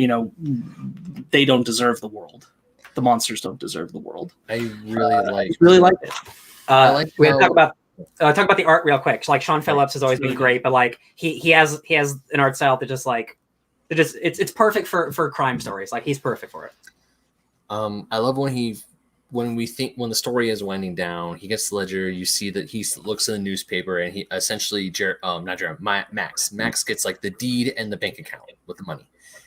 they don't deserve the world. The monsters don't deserve the world. I really like it. We have to talk about the art real quick. Like Sean Phillips has always been great, but like he has an art style that just like it's perfect for crime stories. Like he's perfect for it. I love when the story is winding down, he gets the ledger. You see that he looks in the newspaper, and he essentially Max gets like the deed and the bank account with the money.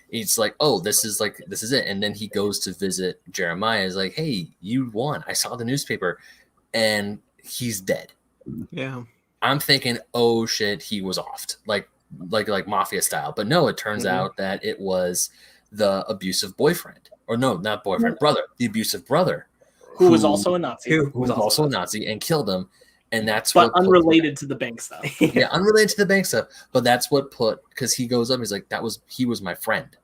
It's like, oh, this is it. And then he goes to visit Jeremiah. Is like, hey, you won. I saw the newspaper, and he's dead. Yeah. I'm thinking, oh shit, he was offed, like mafia style. But no, it turns out that it was the abusive boyfriend, or no, not boyfriend, brother, the abusive brother, who was also a Nazi, who was also a Nazi and killed him. And that's but unrelated to the bank stuff. Yeah, unrelated to the bank stuff. But that's what because he goes up, he's like, he was my friend.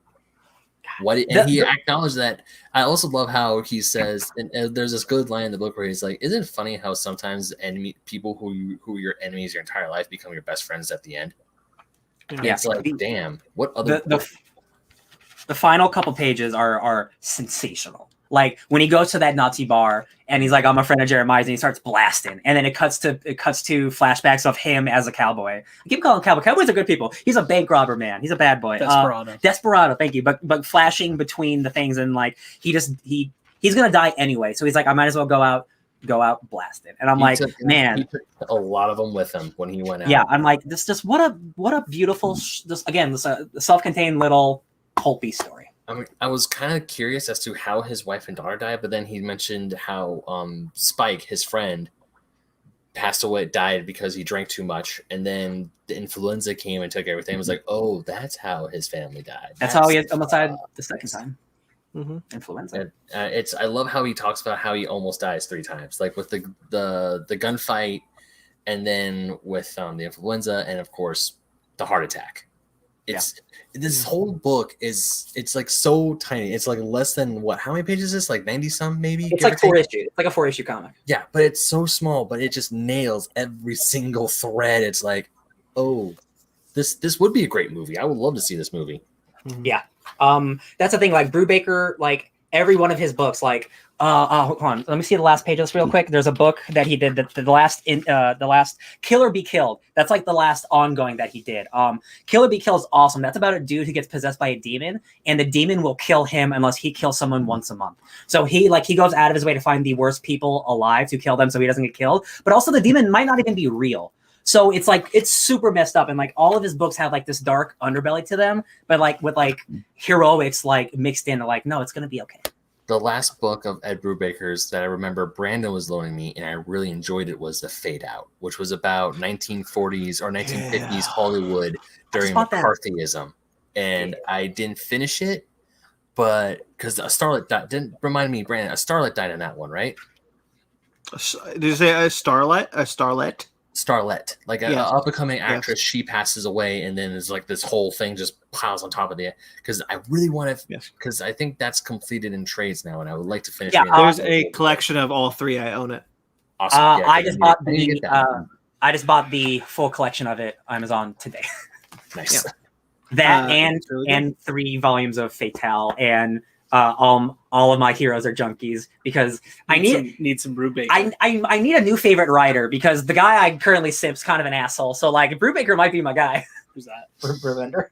He acknowledged that. I also love how he says, and there's this good line in the book where he's like, isn't it funny how sometimes people who are your enemies your entire life become your best friends at the end? Yeah. It's like, damn, what other the final couple pages are sensational. Like when he goes to that Nazi bar and he's like, I'm a friend of Jeremiah's, and he starts blasting. And then it cuts to flashbacks of him as a cowboy. I keep calling him cowboy. Cowboys are good people. He's a bank robber, man. He's a bad boy. Desperado. Thank you. But flashing between the things, and like he's gonna die anyway. So he's like, I might as well go out blasting. And I'm he took a lot of them with him when he went out. Yeah, I'm like, what a beautiful self-contained little pulpy story. I was kind of curious as to how his wife and daughter died, but then he mentioned how Spike, his friend, died because he drank too much, and then the influenza came and took everything. It was like, oh, that's how his family died. That's how he almost died the second time. Mm-hmm. Influenza. I love how he talks about how he almost dies 3 times, like with the gunfight, and then with the influenza, and of course the heart attack. This whole book it's like so tiny. It's like less than how many pages is this? Like 90 some maybe? It's like 4 issues. It's like a 4-issue comic. Yeah, but it's so small, but it just nails every single thread. It's like, oh, this would be a great movie. I would love to see this movie. Mm-hmm. Yeah. That's the thing, like Brubaker, like every one of his books, like hold on, let me see the last page of this real quick. There's a book that he did the last Kill or Be Killed. That's like the last ongoing that he did. Kill or Be Killed is awesome. That's about a dude who gets possessed by a demon, and the demon will kill him unless he kills someone once a month. So he goes out of his way to find the worst people alive to kill them so he doesn't get killed. But also the demon might not even be real. So it's like, it's super messed up. And like all of his books have like this dark underbelly to them, but like with like heroics like mixed in, like, no, it's going to be okay. The last book of Ed Brubaker's that I remember Brandon was loaning me, and I really enjoyed it, was The Fade Out, which was about 1940s or 1950s Hollywood during McCarthyism. And I didn't finish it, but because a starlet died, didn't remind me, Brandon, a starlet died in that one, right? Did you say a starlet? A starlet? Starlet, like an up-and-coming actress. Yes. She passes away, and then there's like this whole thing just piles on top of it. Because I really want to, because I think that's completed in trades now, and I would like to finish. Yeah, there's a collection of all 3. I own it. Awesome. I just bought the full collection of it on Amazon today. Nice. That and 3 volumes of Fatale, and all of my heroes are junkies, because I need some Brubaker. I need a new favorite writer, because the guy I currently simp's kind of an asshole. So like Brubaker might be my guy. Who's that? Brubaker.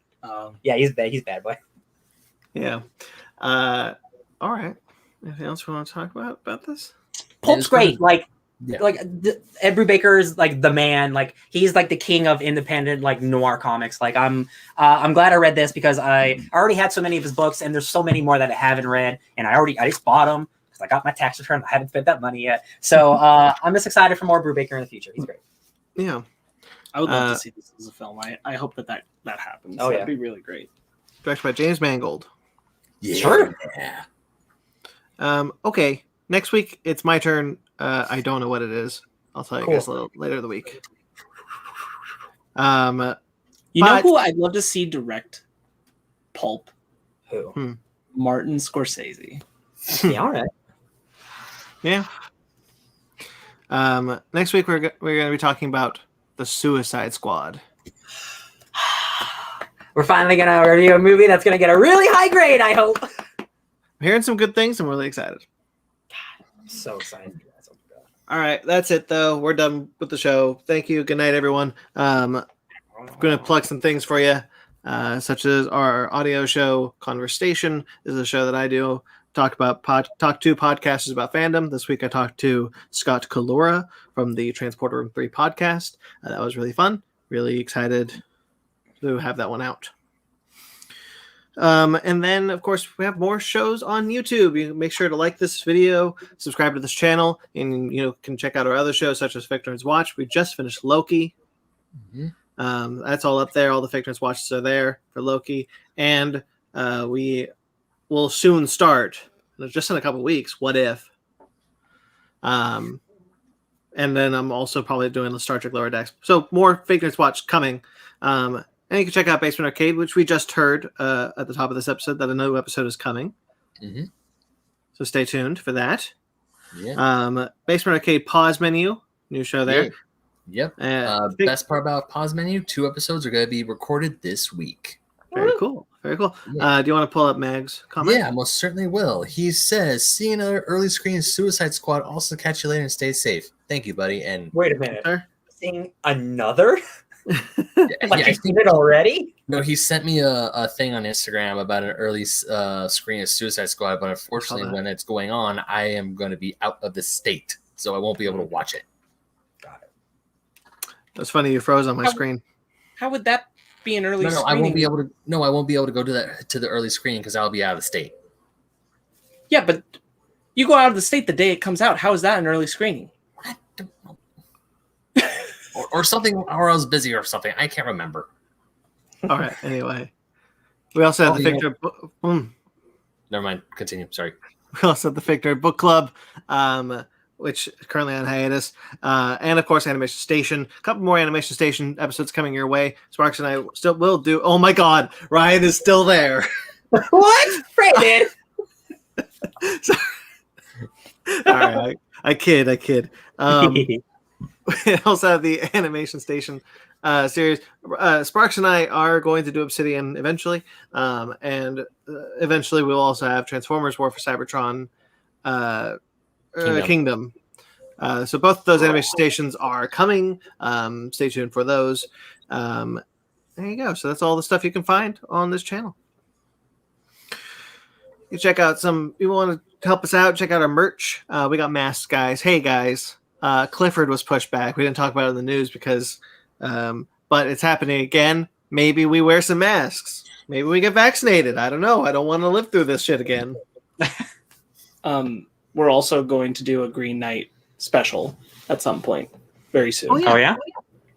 Yeah, he's bad boy. Yeah. All right. Anything else we want to talk about this? Pulp's great. Ed Brubaker is like the man. Like he's like the king of independent like noir comics. Like I'm glad I read this, because I already had so many of his books, and there's so many more that I haven't read, and I just bought them because I got my tax return. I haven't spent that money yet, so I'm just excited for more Brubaker in the future. He's great. Yeah, I would love to see this as a film. I hope that happens. Oh, that'd be really great. Directed by James Mangold. Yeah. Sure. Okay. Next week it's my turn. I don't know what it is. I'll tell you guys a little later in the week. You know who I'd love to see direct Pulp? Who? Martin Scorsese. Yeah, all right. Yeah. Next week we're going to be talking about The Suicide Squad. We're finally gonna review a movie that's gonna get a really high grade, I hope. I'm hearing some good things. I'm really excited. So excited. All right, that's it though. We're done with the show. Thank you. Good night, everyone. I'm going to plug some things for you, such as our audio show, Conversation. This is a show that I do. Talk to podcasters about fandom. This week I talked to Scott Kalura from the Transporter Room 3 podcast. That was really fun. Really excited to have that one out. And then, of course, we have more shows on YouTube. You make sure to like this video, subscribe to this channel, and can check out our other shows such as Fake Nerds Watch. We just finished Loki. Mm-hmm. That's all up there. All the Fake Nerds Watches are there for Loki, and we will soon start, just in a couple weeks, What If. And then I'm also probably doing the Star Trek Lower Decks. So more Fake Nerds Watch coming. And you can check out Basement Arcade, which we just heard at the top of this episode, that a new episode is coming. Mm-hmm. So stay tuned for that. Yeah. Basement Arcade Pause Menu, new show there. Yeah. Yep. Best part about Pause Menu, 2 episodes are going to be recorded this week. Very cool. Very cool. Yeah. Do you want to pull up Mag's comment? Yeah, most certainly will. He says, "See another early screen Suicide Squad. Also catch you later and stay safe." Thank you, buddy. And wait a minute. Seeing another? Like you've seen it already? No, he sent me a thing on Instagram about an early screen of Suicide Squad, but unfortunately, when it's going on, I am going to be out of the state, so I won't be able to watch it. Got it. That's funny. You froze on my screen. How would that be an early? No, I won't be able to. No, I won't be able to go to the early screening because I'll be out of the state. Yeah, but you go out of the state the day it comes out. How is that an early screening? I don't know. Or something, or I was busy or something. I can't remember. All right. Anyway, we also have the Fake Nerd. Never mind. Continue. Sorry. We also have the Fake Nerd Book Club, which is currently on hiatus, and of course, Animation Station. A couple more Animation Station episodes coming your way. Sparks and I still will do. Oh my God, Ryan is still there. What? Brandon. All right. I kid. We also have the Animation Station series. Sparks and I are going to do Obsidian eventually, and eventually we'll also have Transformers War for Cybertron Kingdom. So both of those animation stations are coming. Stay tuned for those. There you go. So that's all the stuff you can find on this channel. You check out some. You want to help us out? Check out our merch. We got masks, guys. Hey, guys. Clifford was pushed back. We didn't talk about it in the news because, but it's happening again. Maybe we wear some masks. Maybe we get vaccinated. I don't know. I don't want to live through this shit again. We're also going to do a Green Knight special at some point very soon. Oh yeah?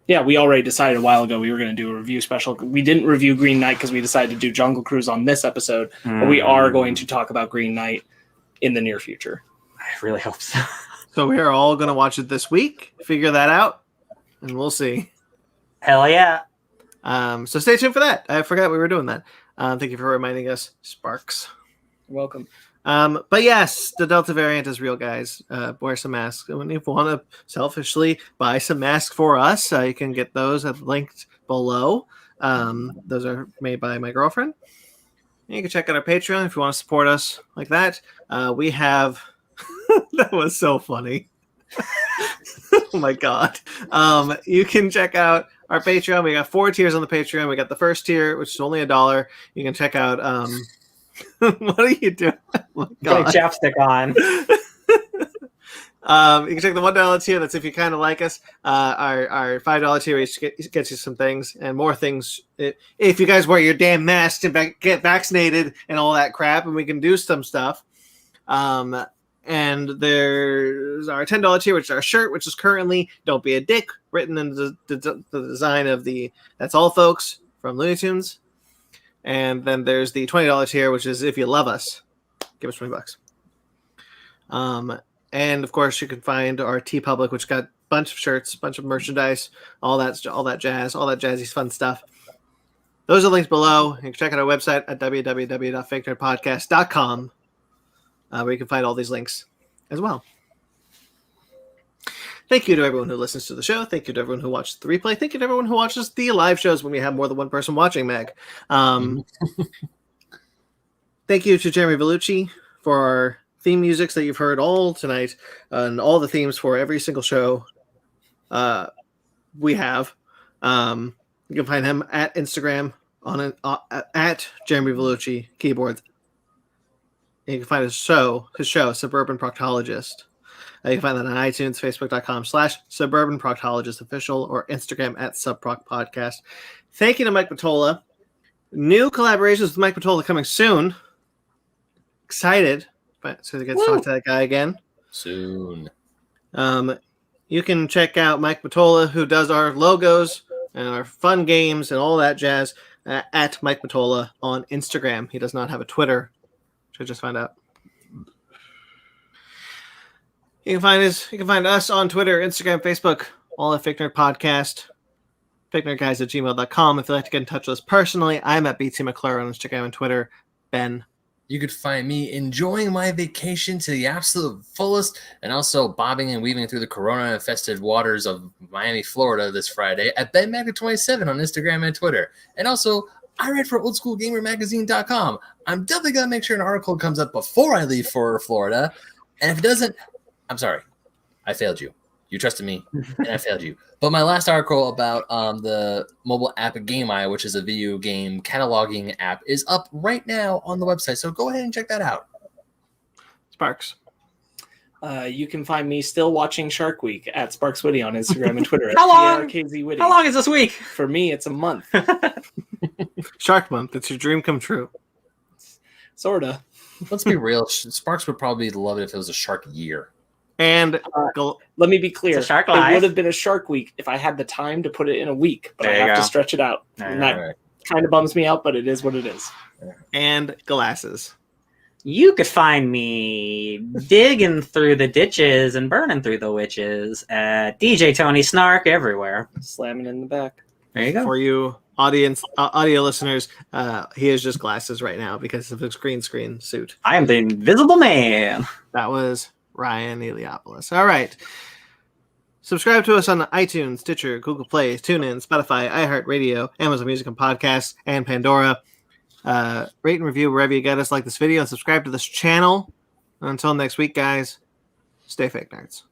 Yeah, we already decided a while ago we were going to do a review special. We didn't review Green Knight because we decided to do Jungle Cruise on this episode, but we are going to talk about Green Knight in the near future. I really hope so. So we are all going to watch it this week, figure that out, and we'll see. Hell yeah. So stay tuned for that. I forgot we were doing that. Thank you for reminding us, Sparks. You're welcome. But yes, the Delta variant is real, guys. Wear some masks. And if you want to selfishly buy some masks for us, you can get those linked below. Those are made by my girlfriend. And you can check out our Patreon if you want to support us like that. We have... That was so funny. Oh my God. You can check out our Patreon. We got 4 tiers on the Patreon. We got the first tier, which is only $1. You can check out what are you doing? Oh my God. Chapstick on. You can check the $1 tier. That's if you kind of like us. Our $5 tier gets you some things and more things. If you guys wear your damn masks and get vaccinated and all that crap, and we can do some stuff. And there's our $10 tier, which is our shirt, which is currently "Don't Be a Dick," written in the design of the That's All Folks from Looney Tunes. And then there's the $20 tier, which is if you love us, give us $20. And of course, you can find our TeePublic, which got a bunch of shirts, a bunch of merchandise, all that jazz, all that jazzy fun stuff. Those are links below. You can check out our website at www.fakenerdpodcast.com. Where you can find all these links as well. Thank you to everyone who listens to the show. Thank you to everyone who watches the replay. Thank you to everyone who watches the live shows when we have more than one person watching, Meg. Thank you to Jeremy Vellucci for our theme musics that you've heard all tonight and all the themes for every single show we have. You can find him at Instagram at Jeremy Vellucci Keyboards. And you can find his show, Suburban Proctologist. You can find that on iTunes, Facebook.com/Suburban Proctologist Official, or Instagram at SubProc Podcast. Thank you to Mike Mottola. New collaborations with Mike Mottola coming soon. Excited. So to get to talk to that guy again. Soon. You can check out Mike Mottola, who does our logos and our fun games and all that jazz, at Mike Mottola on Instagram. He does not have a Twitter, which I just found out. You can find us on Twitter, Instagram, Facebook, all at Fake Nerd Podcast, fakenerdguys@gmail.com. If you'd like to get in touch with us personally, I'm at BT McClure on Instagram and Twitter. Ben. You could find me enjoying my vacation to the absolute fullest and also bobbing and weaving through the corona-infested waters of Miami, Florida this Friday at BenMagnet27 on Instagram and Twitter. And also, I write for oldschoolgamermagazine.com. I'm definitely going to make sure an article comes up before I leave for Florida. And if it doesn't, I'm sorry. I failed you. You trusted me, and I failed you. But my last article about the mobile app GameEye, which is a video game cataloging app, is up right now on the website. So go ahead and check that out. Sparks. You can find me still watching Shark Week at Sparks Witty on Instagram and Twitter. How long? TRKZ Witty. How long is this week? For me, it's a month. Shark Month. It's your dream come true. Sorta. Let's be real. Sparks would probably love it if it was a shark year. And let me be clear. It's a Shark it Life. would have been a Shark Week if I had the time to put it in a week, but There I you have go. to stretch it out. And that kind of bums me out, but it is what it is. and glasses. You could find me digging through the ditches and burning through the witches at DJ Tony Snark everywhere. Slamming in the back. There you go. For you audio listeners, he has just glasses right now because of his green screen suit. I am the Invisible Man. That was Ryan Eliopoulos. All right. Subscribe to us on iTunes, Stitcher, Google Play, TuneIn, Spotify, iHeartRadio, Amazon Music and Podcasts, and Pandora. Rate and review wherever you get us. Like this video and subscribe to this channel. Until next week, guys, stay fake nerds.